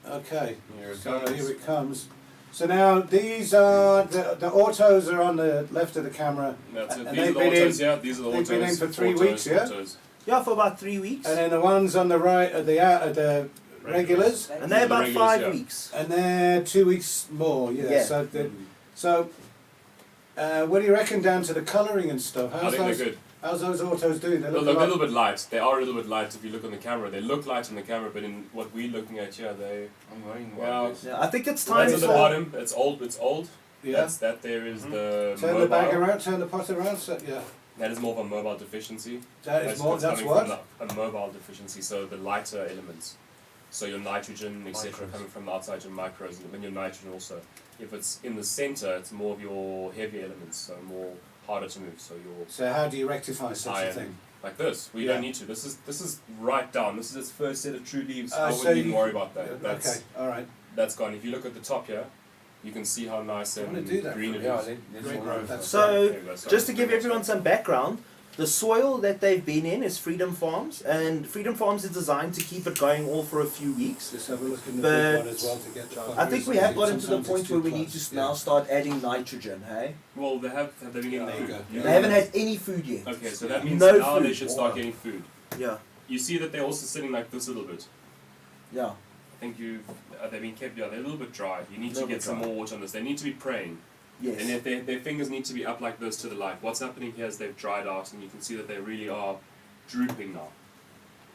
Okay, Here it so comes. here it comes. So now these are, the autos are on the left of the camera. That's it. And These are they've the been autos. in- Yeah, these are the they've autos. been in for 3 autos, weeks, yeah? autos. Yeah, for about 3 weeks. And then the ones on the right are the regulars, And they're The about regulars, 5 yeah. weeks. and they're 2 weeks more. Yeah. Yeah. So, what do you reckon down to the colouring and stuff? I think they're good. How's those autos doing? They They look look a like- little bit light. They are a little bit light if you look on the camera. They look light on the camera, but in what we're looking at here, they. I'm wearing Well, one. Yeah, I think it's That's time at the for. bottom. It's old. It's old. Yeah. That there is the Turn mobile. the bag around, turn the pot around. So, yeah. That is more of a mobile deficiency. That is more. It's That's coming what. from a mobile deficiency. So the lighter elements. So your nitrogen, etc., Micros. coming from the outside, your micros, and then your nitrogen also. If it's in the center, it's more of your heavy elements, so more harder to move. So your So how do you rectify such a iron, thing? like this. We Yeah. don't need to. This is right down. This is its first set of true leaves. I So wouldn't even you- worry about that. That's Okay. All right. that's gone. If you look at the top here, you can see how nice I and wanna do that green for it Yeah, is. Great growth. That's So, There we go. Sorry. just to give everyone some background, the soil that they've been in is Freedom Farms, and Freedom Farms is designed to keep it going all for a few weeks. Just have a look in the But big one as well to get the I think we have gotten to the Sometimes point it's where too we need close, to yeah. now start adding nitrogen, hey? Well, they have they been getting There you food. go. Yeah. They haven't had any food yet. Okay, so that means No now they food. should start getting food. Yeah, You see that they're also sitting like this a little bit. yeah. I think they've been kept. Yeah, they're a little bit dry. You need to Little get bit some dry. more water on this. They need to be praying. And Yes. if their fingers need to be up like this to the light. What's happening here is they've dried out, and you can see that they really are drooping now.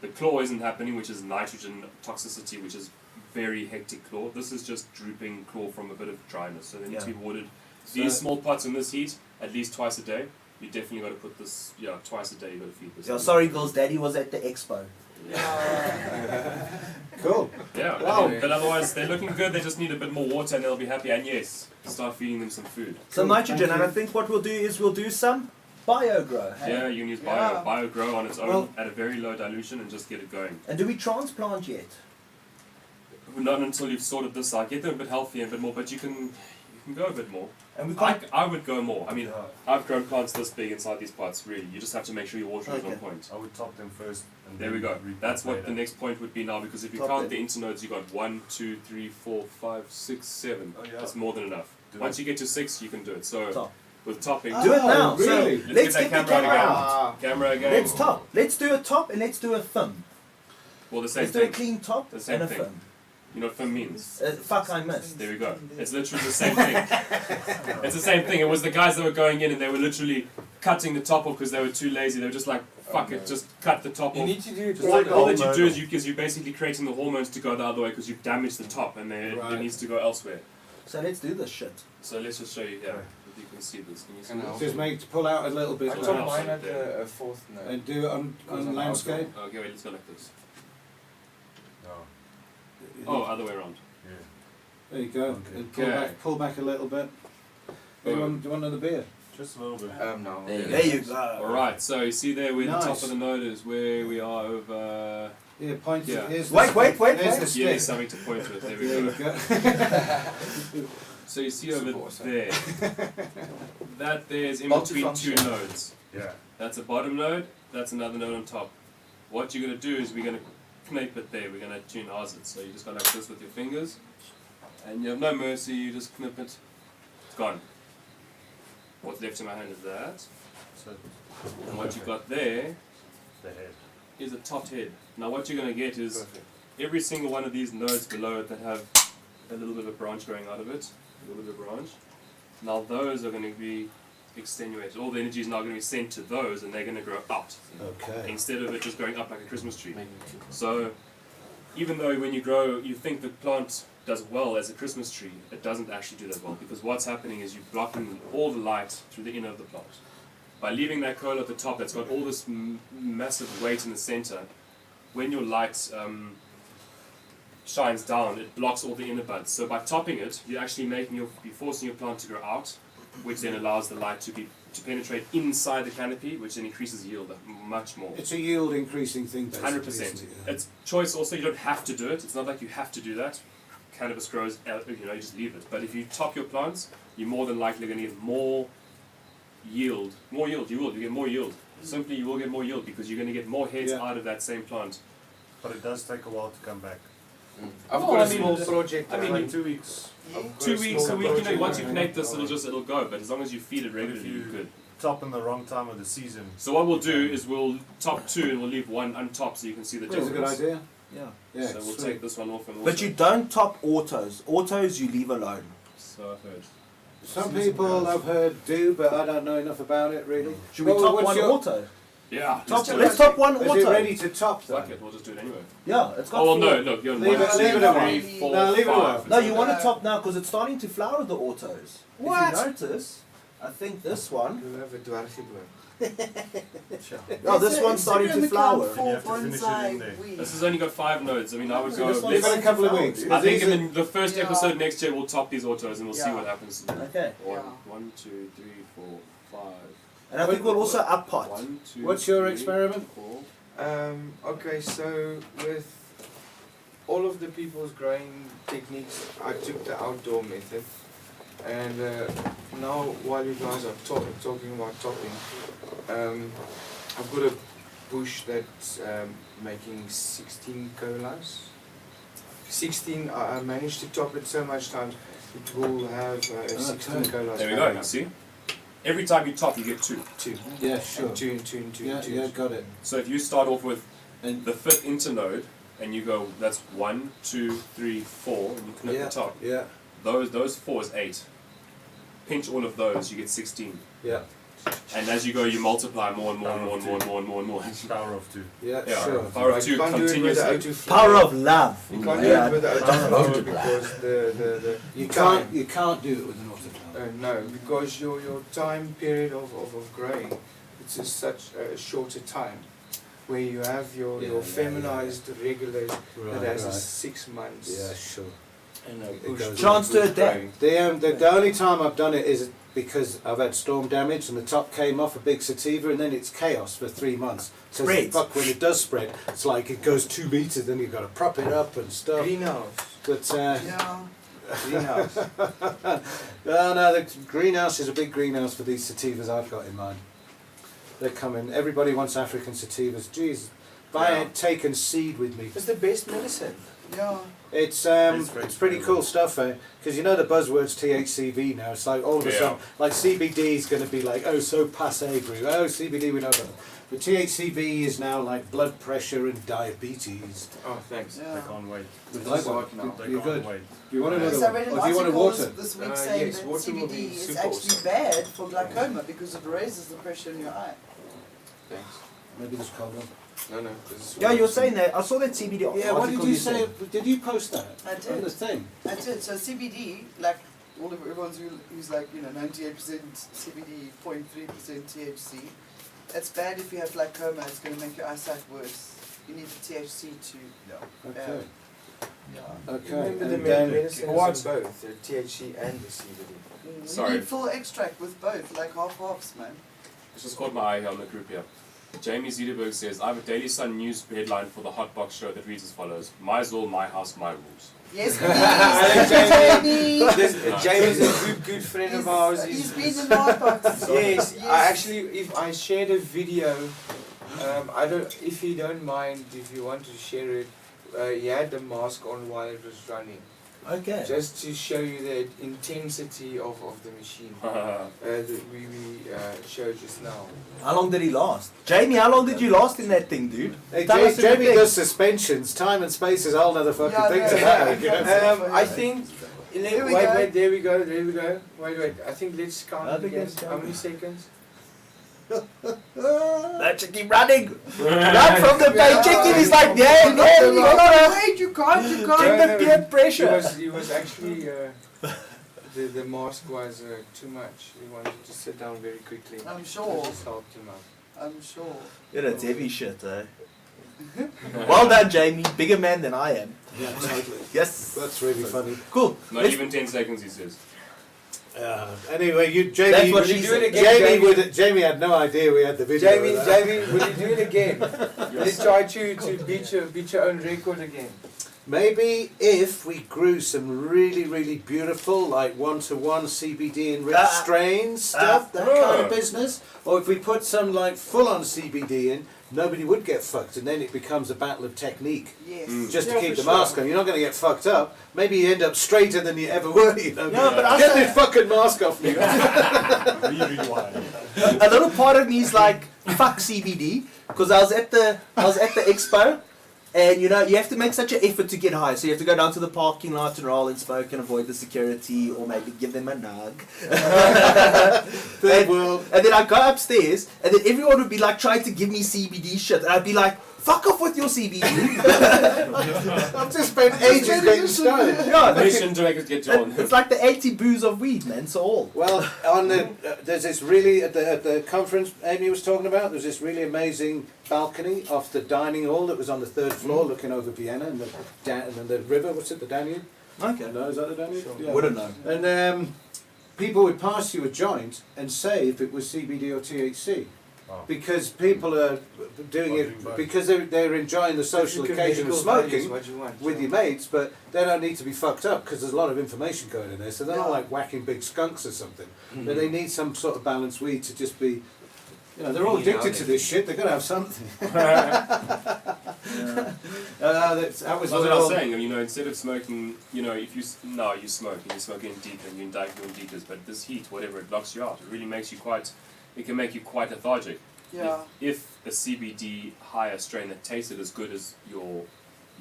The claw isn't happening, which is nitrogen toxicity, which is very hectic claw. This is just drooping claw from a bit of dryness. So they need to be watered. These small pots in this heat, at least twice a day. You definitely got to put this, twice a day you got to feed this. Yeah, sorry girls, Daddy was at the expo. Cool. Yeah, Wow. but otherwise they're looking good. They just need a bit more water and they'll be happy. And yes, start feeding them some food. Some Cool, nitrogen, thank and I you. think what we'll do is we'll do some bio-grow, hey? Yeah, you can use Yeah. bio grow on its own Well- at a very low dilution and just get it going. And do we transplant yet? Not until you've sorted this out. Get them a bit healthier, a bit more, but you can go a bit more. And we can't... I would go more. I mean, I've grown plants this big inside these pots. Really, you just have to make sure your water is on Okay. point. I would top them first. And There then we go. repot That's what later. the next point would be now, because if you Top count them. the internodes, you got 1, 2, 3, 4, 5, 6, 7. Oh, yeah. That's more than enough. Do Once it. you get to 6, you can do it. So Top. with topping, Do it now. really? So, Let's let's get get that the camera camera out. out. camera again. Let's top. Let's do a top and let's do a thumb. Well, the same Let's do a thing. clean top The same and a thing. thumb. You know what film means? Fuck, I missed. There we go. It's literally the same thing. It's the same thing. It was the guys that were going in and they were literally cutting the top off because they were too lazy. They were just like, fuck it, just cut the top You off. need to do it Just All, like all that you hormone. do is because you're basically creating the hormones to go the other way because you've damaged the top and it Right. needs to go elsewhere. So let's do this shit. So let's just show you here. Okay. If you can see this. Can you see Can I this? Just make pull out a little bit I Just told helps mine right at there. a fourth note. and do it on landscape. Okay, wait, let's go like this. No. Oh, other way around. Yeah. There you go. Okay. And pull, Okay. pull back a little bit. Do you want another beer? Just a little bit. No. There you There you go. Alright, so you see there where the top Nice. of the node is, where we are over. Here, point. Yeah. Here's Wait, the wait, wait, There's wait. the Yeah, stick. there's something to point with. There we There you go. go. So you see over Super awesome. there. That there's in between two Multifunction. nodes. Yeah. That's a bottom node, that's another node on top. What you're going to do is we're going to knape it there, we're going to tune ours it. So you just go like this with your fingers, and you have no mercy, you just knip it, it's gone. What's left in my hand is that, So and what you've got there the head. is a topped head. Now what you're going to get is Perfect. every single one of these nodes below it that have a little bit of a branch going out of it, a little bit of a branch. Now those are going to be extenuated. All the energy is now going to be sent to those and they're going to grow out Okay. instead of it just going up like a Christmas tree. So even though when you grow you think the plant does well as a Christmas tree, it doesn't actually do that well because what's happening is you're blocking all the light through the inner of the plant. By leaving that coil at the top that's got all this massive weight in the center, when your light shines down, it blocks all the inner buds. So by topping it, you're actually you're forcing your plant to grow out, which then allows the light to penetrate inside the canopy, which then increases yield much more. It's a yield increasing thing, basically. 100%. isn't it? Yeah. It's choice also, you don't have to do it. It's not like you have to do that. Cannabis grows, you just leave it. But if you top your plants, you're more than likely going to get more yield. More yield, you get more yield. Simply you will get more yield because you're going to get more heads Yeah. out of that same plant. But it does take a while to come back. I've Well, got I a mean, small project. I mean, Like 2 weeks. I've got 2 weeks, a small week, project once you going connect on. this, it'll go. But as long as you feed it regularly, you- you're good. Top in the wrong time of the season. So what we'll do is we'll top 2 and we'll leave 1 untopped so you can see the That's a difference. good idea. Yeah. Yeah, so we'll sweet. take this one off and But you don't top autos. Autos you leave alone. So I've heard. Some people I've heard do, but I don't know enough about it really. Should we Well, top what's one your- auto? Yeah. Let's top one Is it auto. ready to top Fuck then? it, we'll just do it anyway. Yeah, it's got Oh well, four. no, look, you're on Leave 1, it- 2, leave it a 3, while. 4, No, leave it a 5. while. No, you want to top now because it's starting to flower the autos. What? If you notice, I think this one. You'll have a dwarfie Oh, this one's starting to flower. And you have to finish it in there. This has only got 5 nodes. I mean, I would go. This one's You've got a starting couple to of flower, weeks. dude. I think These in the first Yeah. episode next year we'll top these autos and we'll see Yeah. what happens. Okay. Yeah. 1, 2, 3, 4, 5. And I think we'll also up pot. 1, 2, What's your 3, experiment? 4. Okay, so with all of the people's growing techniques, I took the outdoor method. And now, while you guys are talking about topping, I've got a bush that's making 16 colas. 16, I managed to top it so much times, it will have 16 colas. There we go, you see? Every time you top, you get 2. 2. Yeah, sure. And 2 and 2 and 2 Yeah, and 2. yeah, got it. So if you start off with And the 5th internode and you go, that's 1, 2, 3, 4, and you click yeah, the top. yeah, Those 4 is 8. Pinch all of those, you get 16. yeah, And as you go, you multiply more and more and more and more and more and more and more. Power of 2. yeah, Yeah, sure. power of But 2 you can't do it with the continuously. O2 flow. Power of love. You can't Yeah. do it with the O2 flow because the You time. can't do it with an autoclave. No, because your time period of growing, it's just such a shorter time, where you have your Yeah, feminized regulars Right, that has a right. 6 months. Yeah, sure. And a It bush goes- Chance to bush adapt. growing. The only time I've done it is because I've had storm damage and the top came off a big sativa and then it's chaos for 3 months. So Spread. fuck, when it does spread, it's like it goes 2 meters, then you've got to prop it up and stuff. Greenhouse. But Yeah. Greenhouse. no, the greenhouse is a big greenhouse for these sativas I've got in mind. They're coming. Everybody wants African sativas. Jeez, if I had taken seed with me. It's the best medicine. Yeah. It's very pretty cool stuff, eh? Because you know the buzzword's THCV now. It's like all of a Yeah. sudden, like CBD is going to be like, oh, so passe brew. Oh, CBD we know about. But THCV is now like blood pressure and diabetes. Oh, thanks. They Yeah. can't wait. Would you like one? They You're can't good. wait. Do you want Yes, another I one? read an Or do you want a article water? this week saying Yes, that water will CBD be is super actually awesome. bad for glaucoma because it raises the pressure in your eye. Thanks. Maybe this cold one. No, this is Yeah, you were saying that. I saw that CBD Yeah, what did article you say? said. Did you post that? I On did. the thing. That's it. So CBD, like everyone's who's like 98% CBD, 0.3% THC. That's bad if you have glaucoma. It's going to make your eyesight worse. You need the THC to. Okay. Yeah. Okay. Remember the And then, medicine What? is both, the THC and the CBD. You Sorry. need full extract with both, like halves, man. It's just caught my eye here on the group here. Jamie Zederberg says, I have a Daily Sun news headline for the Hotbox show that reads as follows. My Zol, my house, my rules. Yes, Jamie. please. This, Jamie's a good friend of ours. He's been in the Hotbox. Yes, I actually, if I shared a video, if you don't mind, if you want to share it, he had the mask on while it was running, Okay. just to show you the intensity of the machine that we showed just now. How long did he last? Jamie, how long did you last in that thing, dude? hey, Tell us Jamie everything. does suspensions. Time and space is a whole nother fucking Yeah, thing no, to yeah. that. You know? I think. Here we Wait, go. there we go. Wait. I think let's count I it think again. let's count How it. many seconds? That should keep running. Run from the bay chicken. He's like, yeah, you gotta Wait, you can't. check No, the peer pressure. He was actually the mask was too much. He wanted to sit down very quickly. I'm sure. I just helped him out. I'm sure. Yeah, that's heavy shit, eh? Well done, Jamie. Bigger man than I am. Yeah, totally. Yes. That's really funny. Cool. Not Let's- even 10 seconds, he says. Anyway, That's Jamie, what Will she you do said. it again, Jamie had no idea we had the video. Jamie, of that. Jamie, will you do it again? Let's try to beat your own record again. Maybe if we grew some really, really beautiful, like one-to-one CBD enriched strains, stuff, that kind of business, or if we put some like full-on CBD in, nobody would get fucked, and then it becomes a battle of technique. Yes. Just to Yeah, keep for the mask on. You're not going to get fucked up. Maybe you end up straighter than you ever were, you know. Yeah, but I Get said- this fucking mask off me. A little part of me is like, fuck CBD, because I was at the expo, And you know, you have to make such an effort to get high. So you have to go down to the parking lot and roll and smoke and avoid the security, or maybe give them a nug. And then I'd go upstairs, and then everyone would be like trying to give me CBD shit, and I'd be like, fuck off with your CBD. I've just spent ages getting stoned. Yeah, Mission to make us get John. it's like the anti-booze of weed, man. So all. Well, on the there's this really at the conference Amy was talking about. There's this really amazing balcony off the dining hall that was on the 3rd floor, looking over Vienna and the river. What's it? The Danube. Okay. No, is that the Danube? Sure. Yeah. Wouldn't know. And people would pass you a joint and say if it was CBD or THC. Oh. Because people are doing it because they're enjoying the social occasion of smoking with your mates, but they don't need to be fucked up because there's a lot of information going in there. So they're not like whacking big skunks or something. But they need some sort of balanced weed to just be, you know, they're all addicted to this shit. They're gonna have something. That was That's what I was saying. You know, instead of smoking, you know, if you you smoke and you're smoking deep and you're indicting deepers, but this heat, whatever, it knocks you out. It really makes you quite. It can make you quite lethargic. Yeah. If a CBD higher strain that tasted as good as your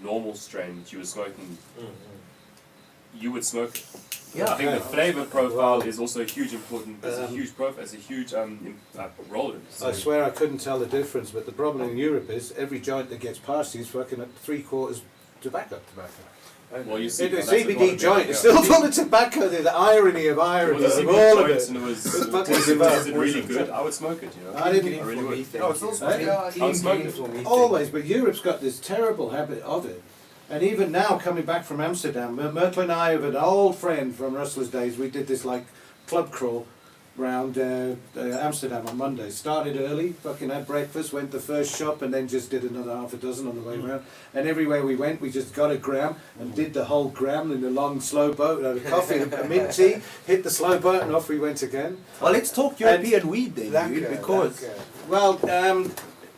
normal strain that you were smoking, you would smoke it. Yeah. I think the flavor profile is also a huge important. As a huge role in it. I swear I couldn't tell the difference, but the problem in Europe is every joint that gets past you is fucking at 3/4 tobacco. Well, you see, The that's the CBD joint is still full of tobacco. The irony of irony Well, of all of it. and it was fucking it really good? I would smoke it, you know. I didn't. I really would. No, it's all smoking. Yeah, I would smoke it. Always, but Europe's got this terrible habit of it. And even now, coming back from Amsterdam, Myrtle and I have an old friend from Rustler's days. We did this like club crawl round Amsterdam on Monday. Started early, fucking had breakfast, went to the first shop, and then just did another half a dozen on the way round. And everywhere we went, we just got a gram and did the whole gram in a long slow boat. Had a coffee, a mint tea, hit the slow boat, and off we went again. Well, let's talk European weed then, dude, because Well,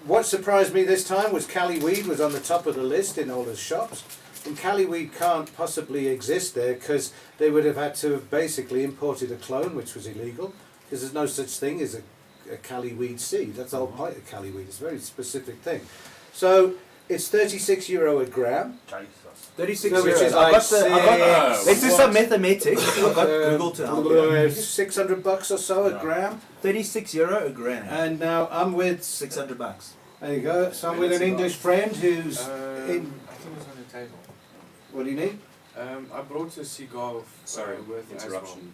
what surprised me this time was Cali weed was on the top of the list in all the shops. And Cali weed can't possibly exist there because they would have had to have basically imported a clone, which was illegal, because there's no such thing as a Cali weed seed. That's the whole point of Cali weed. It's a very specific thing. So it's €36 a gram. 36 So which euros. is like Let's do some mathematics. I've got Google to help you. $600 or so a gram. €36 a gram. And now I'm with, $600. there you go, so I'm with an English friend who's in, I think it's on the table. what do you need? I brought a cigar Sorry, with interruption.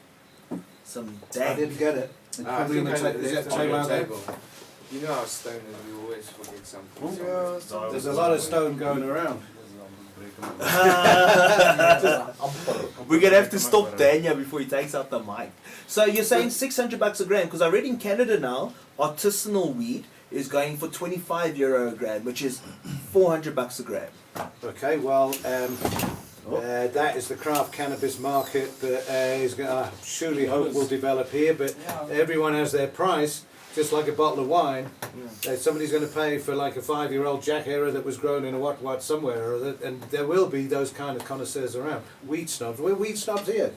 Some I dank. didn't get it. It's I probably think on the I is left that it on table the out there? table. You know how stoners, we always forget something. Yeah, There's a lot of stone going around. We're gonna have to stop Daniel before he takes out the mic. So you're saying $600 a gram? Because I read in Canada now, artisanal weed is going for €25 a gram, which is $400 a gram. Okay, well, that is the craft cannabis market that is going to surely hope will develop here, but everyone has their price, just like a bottle of wine. Somebody's going to pay for like a 5-year-old Jack Herrera that was grown in a what somewhere, or other, and there will be those kind of connoisseurs around. Weed snobs. We're weed snobs here.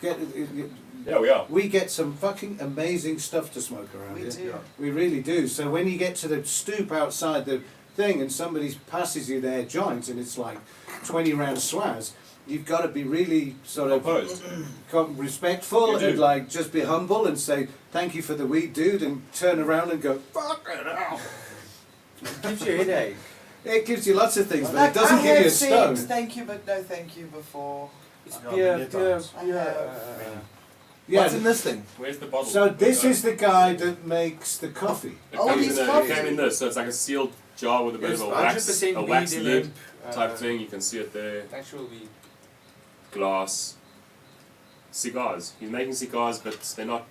Yeah, we are. We get some fucking amazing stuff to smoke around We here. do. We really do. So when you get to the stoop outside the thing and somebody passes you their joint and it's like 20 round swaz, you've got to be really sort of respectful and like just be humble and say thank you for the weed, dude, and turn around and go fuck it out. It gives you a headache. It gives you lots of things, but Like, it doesn't I give you a have stone. said thank you, but no thank you before. It's Yeah, pure, many pure, times. pure. What's in this thing? Where's the bottle? So this is the guy that makes the coffee. It Oh, comes these in coffee. It came in this, so it's like a sealed jar with a bit It's of a 100% wax weed in lid it. type thing. You can see it there. Actual weed. Glass. Cigars. He's making cigars, but they're not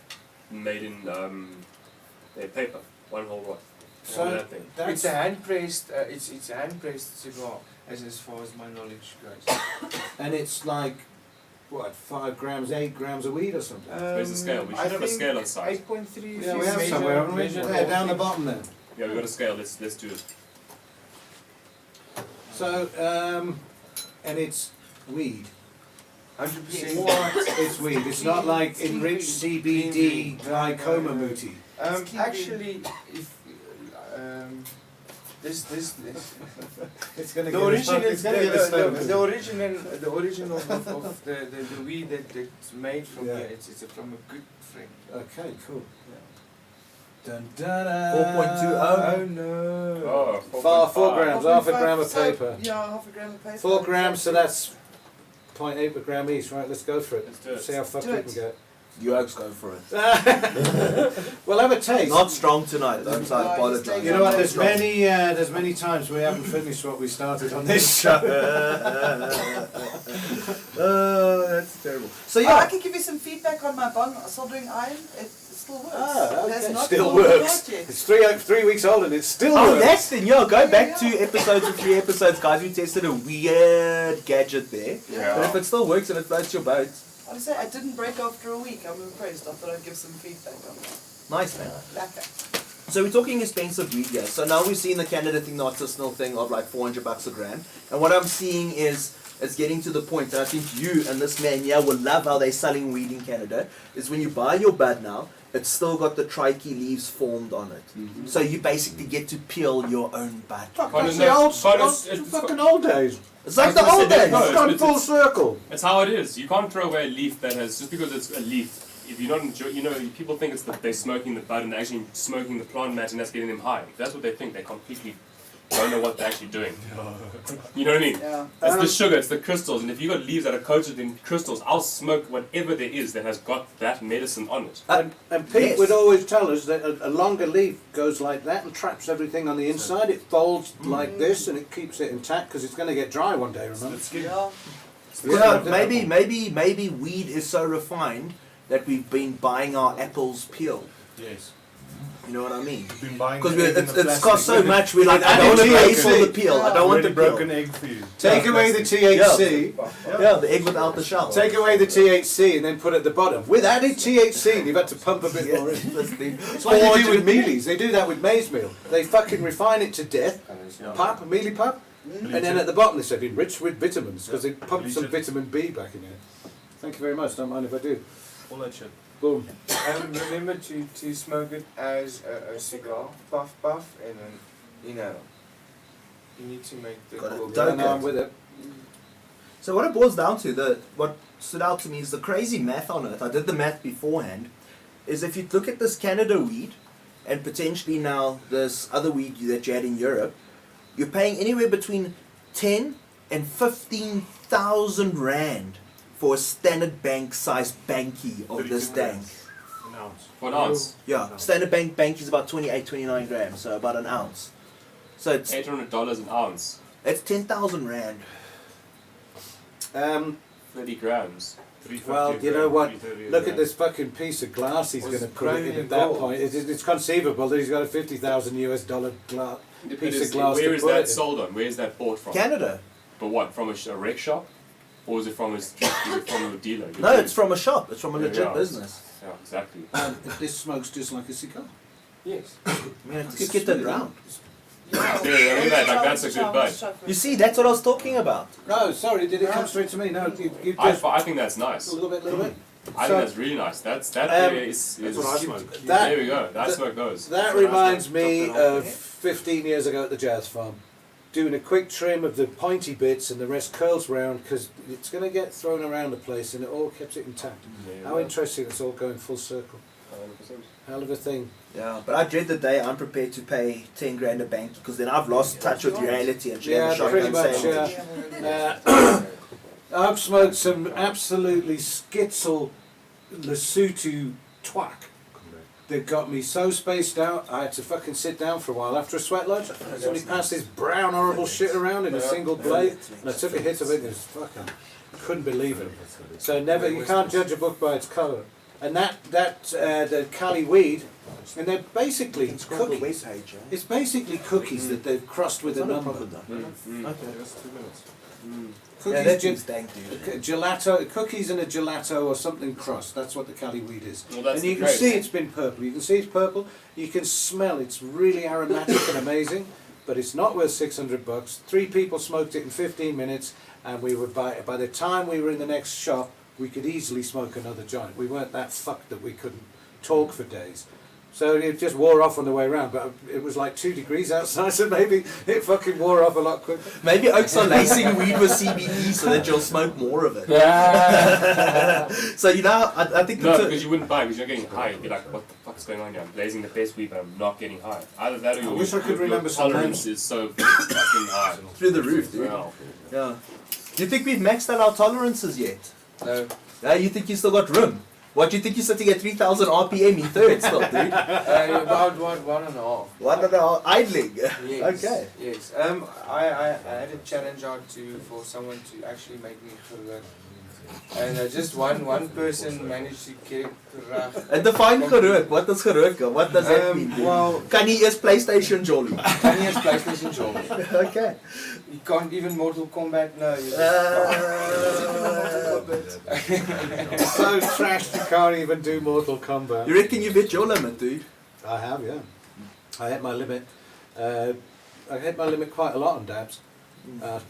made in they're paper. One whole lot. So that thing. It's a hand pressed. It's a hand pressed cigar, as far as my knowledge goes. and it's like what, 5 grams, 8 grams of weed or something. Where's the scale? We should have a scale on site. 8.3. Yeah, we have somewhere, haven't we? There, down the bottom there. Yeah, we've got a scale. Let's do it. So, and it's weed. 100%. It's weed. It's not like enriched CBD glycoma muti. Actually, if It's going to The get original, it's going to get a stomach. the original of the weed that's made from Yeah. here, it's from a good friend. Okay, cool. Yeah. Dun, dun, dun. 4.20. Oh no. Oh, 4 grams, half a gram of So, paper. Yeah, half a gram of paper. 4 grams, so exactly. that's 0.8 per gram each. Right, let's go for it. Let's do it. See how fucked Do we it. can get. You oaks go for it. Well, have a taste. Not strong tonight, though, so I No, apologize. just take You know what? There's Strong. many times we haven't finished what we started on this show. Oh, that's terrible. So I yeah, can give you some feedback on my bond soldering iron. It still works. Ah, It has okay. not Still fallen works. apart yet. It's 3 weeks old and it still oh, works. that's the go Yeah, back yeah. 2 episodes or 3 episodes, guys. We tested a weird gadget there, Yeah. but if it still works and it floats your boat, I say I didn't break after a week. I'm impressed. I thought I'd give some feedback on that. nice man. Lekker. So we're talking expensive weed here. So now we've seen the Canada thing, the artisanal thing of like $400 a gram. And what I'm seeing is it's getting to the point, and I think you and this man here will love how they're selling weed in Canada, is when you buy your bud now, it's still got the tricky leaves formed on it. So you basically get to peel your own bud. Fuck, But that's no, the old, but old it's fucking old days. It's like I the was gonna old say, days. no, It's gone it's- full circle. It's how it is. You can't throw away a leaf that has, just because it's a leaf. If you don't enjoy, people think it's they're smoking the bud and they're actually smoking the plant matter and that's getting them high. If that's what they think, they completely don't know what they're actually doing. You know what I mean? Yeah. It's the sugar, it's the crystals, and if you've got leaves that are coated in crystals, I'll smoke whatever there is that has got that medicine on it. And Pete Yes. would always tell us that a longer leaf goes like that and traps everything on the inside. It folds like this and it keeps it intact because it's going to get dry one day, remember? Yeah. Yeah, maybe weed is so refined that we've been buying our apples peeled. Yes. You know what I mean? Been buying Because the egg in the it's plastic cost so with much, we're like, with I don't want to added pay for THC. the peel. I don't want the already peel. broken egg for you. Take away the THC. Yeah, the egg without the shell. Take away the THC and then put it at the bottom. With added THC, you've had to pump a bit Yeah, more in. that's the- It's like they do with mealies. They do that with maize meal. They fucking refine it to death, pap, mealie pap, and then at the bottom they said enriched with vitamins because they pump some vitamin B back in it. Thank you very much. Don't mind if I do. All that shit. Boom. Remember to smoke it as a cigar, puff, and then, you need to make the Got it. cool- Don't And I'm with it. So what it boils down to, what stood out to me is the crazy math on it. I did the math beforehand. Is if you look at this Canada weed, and potentially now this other weed that you had in Europe, you're paying anywhere between 10 and 15,000 rand for a standard bank size bankie of this 32 dank. grams. An ounce. 1 ounce. Yeah, standard bankie is about 28, 29 grams, so about an ounce. So it's $800 an ounce. 10,000 rand. 30 grams. 350 Well, you a know gram, what? 330 a Look at gram. this fucking piece of glass he's Was going to it put it grown in in at that gold? point. It's conceivable that he's got a $50,000 glass piece of glass Where to is put that it in. sold on? Where is that bought from? Canada. But what, from a rec shop? Or is it from a street? Is it from a dealer? No, it's from a shop. It's from a Yeah, legit yeah. business. Yeah, exactly. This smokes just like a cigar. Yes. You have to skip that round. Yeah, look at that, like that's a good bud. You see, that's what I was talking about. No, sorry, did it come straight to me? No, you I just think that's nice. a little bit. I So- think that's really nice. That Um, there is That's what I smoke. there we go. That's where it goes. That reminds me of 15 years ago at the Jazz Farm, doing a quick trim of the pointy bits and the rest curls round because it's going to get thrown around the place and it all kept it intact. How interesting it's all going full circle. 100%. Hell of a thing. Yeah, but I dread the day I'm prepared to pay 10 grand a bank because then I've lost touch with reality and should have Yeah, a pretty shotgun much, sandwich. yeah. I've smoked some absolutely skitzel Lesotho twack that got me so spaced out I had to fucking sit down for a while after a sweat lodge. Somebody passed this brown horrible shit around in a single blade and I took a hit of it and it was fucking, couldn't believe it. So never, you can't judge a book by its colour. And the Cali weed, and they're basically cookies. It's basically cookies that they've crossed with a number. Okay. Just 2 minutes. Yeah, Cookies, that seems dank, dude. gelato, cookies and a gelato or something crossed. That's what the Cali weed is. Well, that's And you the can grape. see it's been purple. You can see it's purple. You can smell it's really aromatic and amazing. But it's not worth $600. 3 people smoked it in 15 minutes, and we were by the time we were in the next shop, we could easily smoke another joint. We weren't that fucked that we couldn't talk for days. So it just wore off on the way around, but it was like 2 degrees outside, so maybe it fucking wore off a lot quicker. Maybe Oaks are lacing weed with CBD so that you'll smoke more of it. So you know, I think No, because you wouldn't buy it because you're getting high. You'd be like, what the fuck's going on here? I'm blazing the best weed, but I'm not getting high. Either that or I wish I could remember your some tolerance names. is so fucking high. through the roof, dude. Well, Yeah. Do you think we've maxed out our tolerances yet? No. You think you still got room? What, do you think you're sitting at 3,000 RPM in third still, dude? About 1.5. 1.5 idling. Yes. Okay. Yes. I had a challenge out for someone to actually make me geruk. And just one person managed to get it geruk. And define geruk. What is geruk? What does that mean? Dude? Well, Can he is PlayStation Jolly? Kanye is PlayStation Jolly. Okay. You can't even Mortal Kombat, no. So trashed you can't even do Mortal Kombat. You reckon you've hit your limit, dude? I have, yeah. I hit my limit. I hit my limit quite a lot on dabs.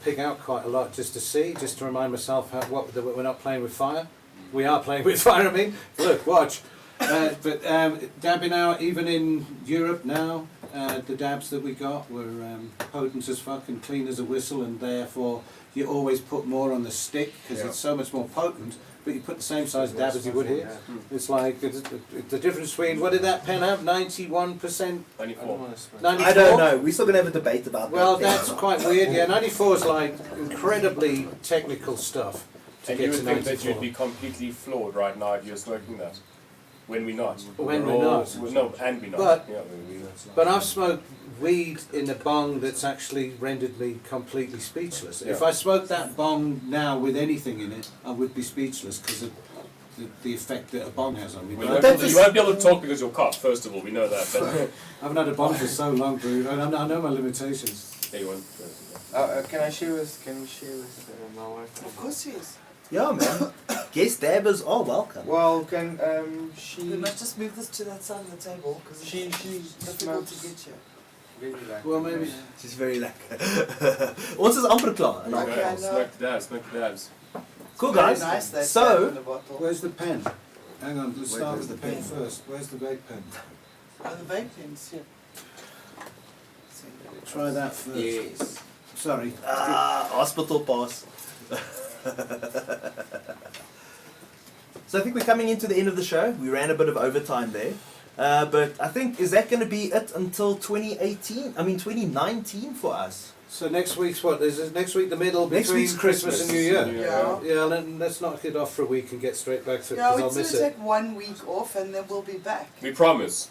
Pig out quite a lot just to see, just to remind myself that we're not playing with fire. We are playing with fire, I mean. Look, watch. But dabbing out, even in Europe now, the dabs that we got were potent as fuck and clean as a whistle, and therefore you always put more on the stick because it's so much more potent, but you put the same size dab as you would here. It's like, the difference between, what did that pen have, 91%? 94. 94? I don't know. We're still going to have a debate about Well, that. that's quite weird, yeah. 94 is like incredibly technical stuff to And get you would to think that 94. you'd be completely flawed right now if you're smoking that. When we're not. When we're not. No, and we're not. But- Yeah, But I've smoked weed in a bong that's actually rendered me completely speechless. If Yeah. I smoked that bong now with anything in it, I would be speechless because of the effect that a bong has on me. you But won't be able to talk because you're cough, first of all, we know that. But I haven't had a bong for so long, dude. I know my limitations. there you went. Can we share with my wife? Of course he is. Yeah, man. Guest dabbers are welcome. Well, can she? We must just move this to that side of the table because She it's difficult to get you. Really like. Well, maybe. She's very lekker. Ons is amper klaar. Okay, I know. Smoke the dabs, smoke the dabs. Cool, Very guys. nice, that So- tab in the bottle. Where's the pen? Hang on, let's start where's with the the pen pen? first. Where's the vape pen? Oh, the vape pens, yeah. Try that first. Yes. Sorry. Hospital pass. So I think we're coming into the end of the show. We ran a bit of overtime there. But I think, is that going to be it until 2019 for us? So next week's what? Is next week the middle Next between week's Christmas and New Year? Yeah. Yeah, let's knock it off for a week and get straight back to it Yeah, because we're I'll going miss to it. take 1 week off and then we'll be back. We promise.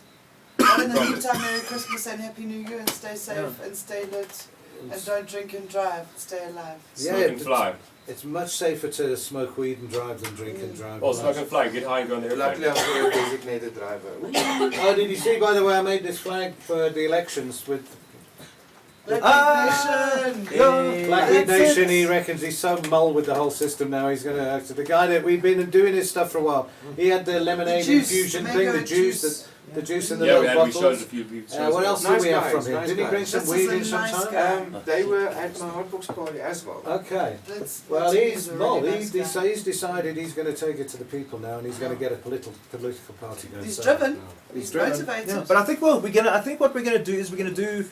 But in the meantime, Merry Christmas and Happy New Year and stay safe Yeah. and stay lit and don't drink and drive. Stay alive. Yeah, Smoke and fly. It's much safer to smoke weed and drive than drink and drive. Oh, smoke and fly, get high and go on the Luckily, airplane. I'm a designated driver. Oh, did you see, by the way, I made this flag for the elections with Black Nation! Yeah. Black Weed That's Nation. it. He reckons he's so mull with the whole system now. He's going to the guy that we've been doing his stuff for a while. He had the lemonade The juice, infusion the thing, mango the juice, juice. the juice in the Yeah, we little showed a bottles. few shows. What else Nice do we have guys, from him? nice Did he bring guys. some This weed is a in nice sometime? guy. They were at my Hotbox party as well. Okay. Well, Let's he's use a Mol. really nice guy. He's decided he's going to take it to the people now, and he's going to get a political party going. He's so- driven. He's He's driven. motivated. Yeah, but I think what we're gonna do is we're gonna do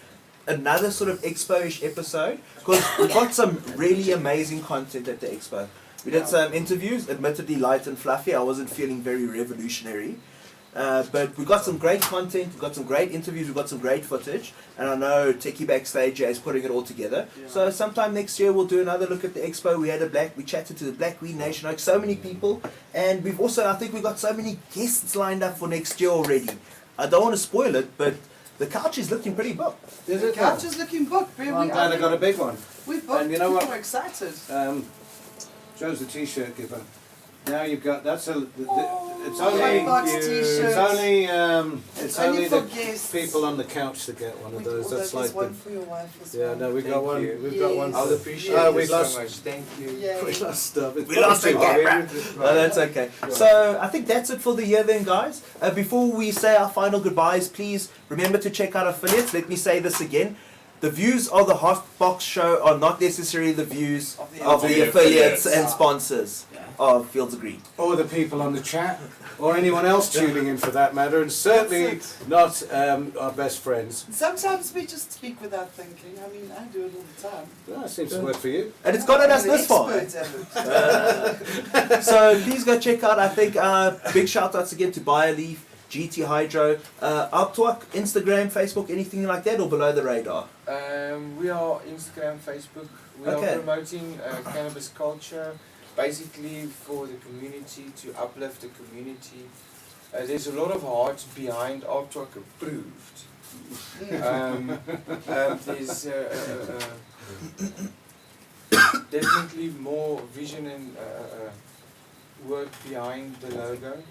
another sort of expo-ish episode because we got some really amazing content at the expo. We did some interviews, admittedly light and fluffy. I wasn't feeling very revolutionary, but we got some great content. We got some great interviews. We got some great footage, and I know Techie Backstage is putting it all together. Yeah. So sometime next year we'll do another look at the expo. We chatted to the Black Weed Nation, like so many people, and we've also I think we've got so many guests lined up for next year already. I don't want to spoil it, but the couch is looking pretty booked. Is The it? couch is looking booked. Well, I'm glad I got a big one. We've booked. And you know People what? are excited. Joe's the t-shirt giver. Now you've got it's Oh, only Hotbox it's t-shirts. only Only for the guests. people on the couch that get one of those. That's There's like one the, for your wife as yeah. well. No, we got Thank one. you. We've got one. I'll For, appreciate we it lost. so much. Thank you. Yay. We lost stuff. It's We lost the probably- camera. No, that's okay. So I think that's it for the year then, guys. Before we say our final goodbyes, please remember to check out affiliates. Let me say this again. The views of the Hotbox show are not necessarily the views of the affiliates affiliates. and sponsors of Fields of Green. Or the people on the chat, or anyone else tuning in for that matter, and certainly That's not our best friends. Sometimes we just speak without thinking. I mean, I do it all the time. Well, that seems to work for you. And it's gotten us I'm this far. an expert at it. So please go check out, I think, big shout outs again to BioLeaf, GT Hydro, Aaptwak, Instagram, Facebook, anything like that, or below the radar? We are Instagram, Facebook. We Okay. are promoting cannabis culture, basically for the community, to uplift the community. There's a lot of heart behind Aaptwak approved. There's definitely more vision and work behind the logo.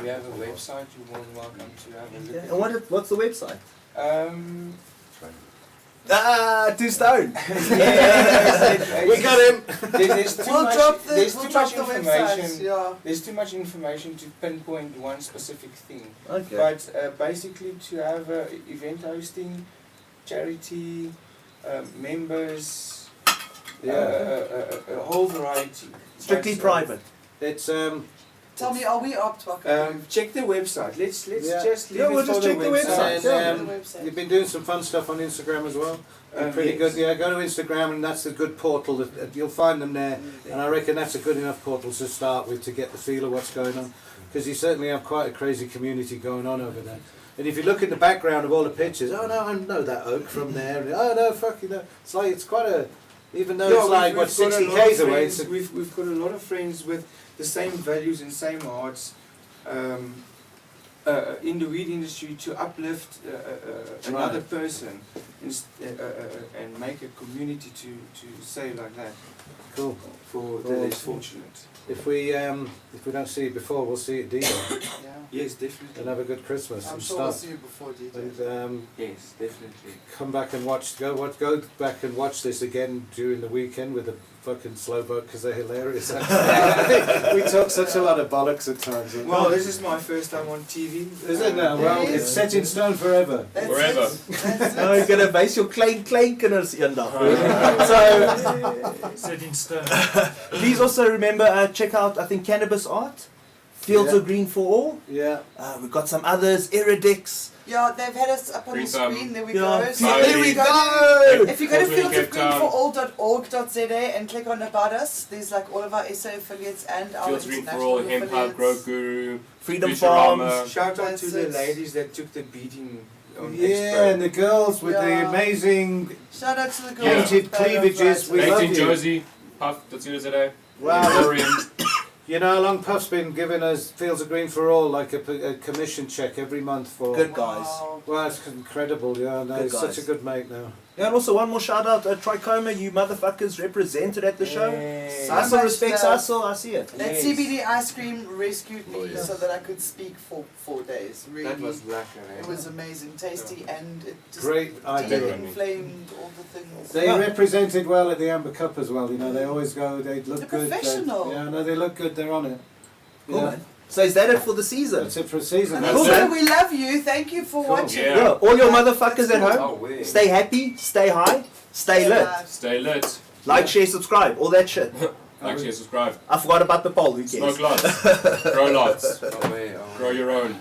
We have a website. You're more than welcome to have a look at. And what's the website? Um, 2 stone. We got him! There's too We'll much, drop the, there's we'll too drop much the information. website. Yeah. There's too much information to pinpoint one specific thing. Okay. But basically, to have event hosting, charity, members, a whole variety. Strictly But, private. It's Tell me, are we Aaptwak? check the website. Let's Yeah. just leave Yeah, it we'll for just the check the website. And, The website. you've been doing some fun stuff on Instagram as well. You're pretty yes. good. Yeah, go to Instagram, and that's a good portal. You'll find them there, and I reckon that's a good enough portal to start with to get the feel of what's going on. Because you certainly have quite a crazy community going on over there. And if you look at the background of all the pictures, oh no, I know that oak from there. Oh no, fuck you know. It's like it's quite a, even though Yeah, it's like we've what got a 60 lot of k's away. friends- It's a, we've got a lot of friends with the same values and same hearts in the weed industry to uplift another person and make a community to say like that cool. for the Cool. less fortunate. If we don't see you before, we'll see you at D-Day. Yeah. Yes, definitely. And have a good Christmas I'm and sure I'll stuff. see you before DJ. And Yes, definitely. come back and go back and watch this again during the weekend with the fucking slow boat because they're hilarious. We talk such a lot of bollocks at times. Well, this is my first time on TV. Is it now? Well, Yes. it's set in stone forever. That's Wherever. it. That's Nou, it. you're going to base your klankers eendag. So, Set in stone. please also remember, check out, I think, Cannabis Art, Fields Yeah. of Green for All. Yeah. We've got some others, Eridix. Yeah, they've had us up on Green the thumb. screen. There we Yeah. go. So There we if you go! If you go to Cultivation Cape Town. fieldsofgreenforall.org.za and click on About Us, there's like all of our SA affiliates and our Fields Green for international All, Hemp, affiliates. Grow Guru, Freedom Futurama. Farms. Shout out That's to the it. ladies that took the beating on Yeah, Expo. and the girls with the Yeah. amazing Shout out to the girls. Painted with Band of cleavages. We Writers. love 18 you. Josie, Puff, that's you today. Wow. Dorian. You know how long Puff's been giving us Fields of Green for All, like a commission check every month for. Good guys. Wow. Well, it's incredible. Yeah, no, Good he's such guys. a good mate now. Yeah, and also one more shout out, Trichoma, you motherfuckers represented at the show. Yes. Hustle much respects love. hustle, I see it. That Yes. CBD ice cream rescued me Oh, yeah. so that I could speak for 4 days. Really, That was lekker, eh? it was amazing, tasty, and it just Great idea. de-inflamed all the things. They Yeah. represented well at the Amber Cup as well. You know, they always go. They look They're good. professional. Yeah, no, they look good. They're on it. Cool, Yeah. man. So is that it for the season? That's it for a season. And That's also, it. we love you. Thank you for Cool. watching. Yeah. Yeah, all your motherfuckers at Oh, home, way. stay happy, stay high, stay lit. Stay lit. Like, share, subscribe, all that shit. Like, share, subscribe. I forgot about the poll, who cares? Smoke lots. Grow lots. Oh, way, oh, Grow your own.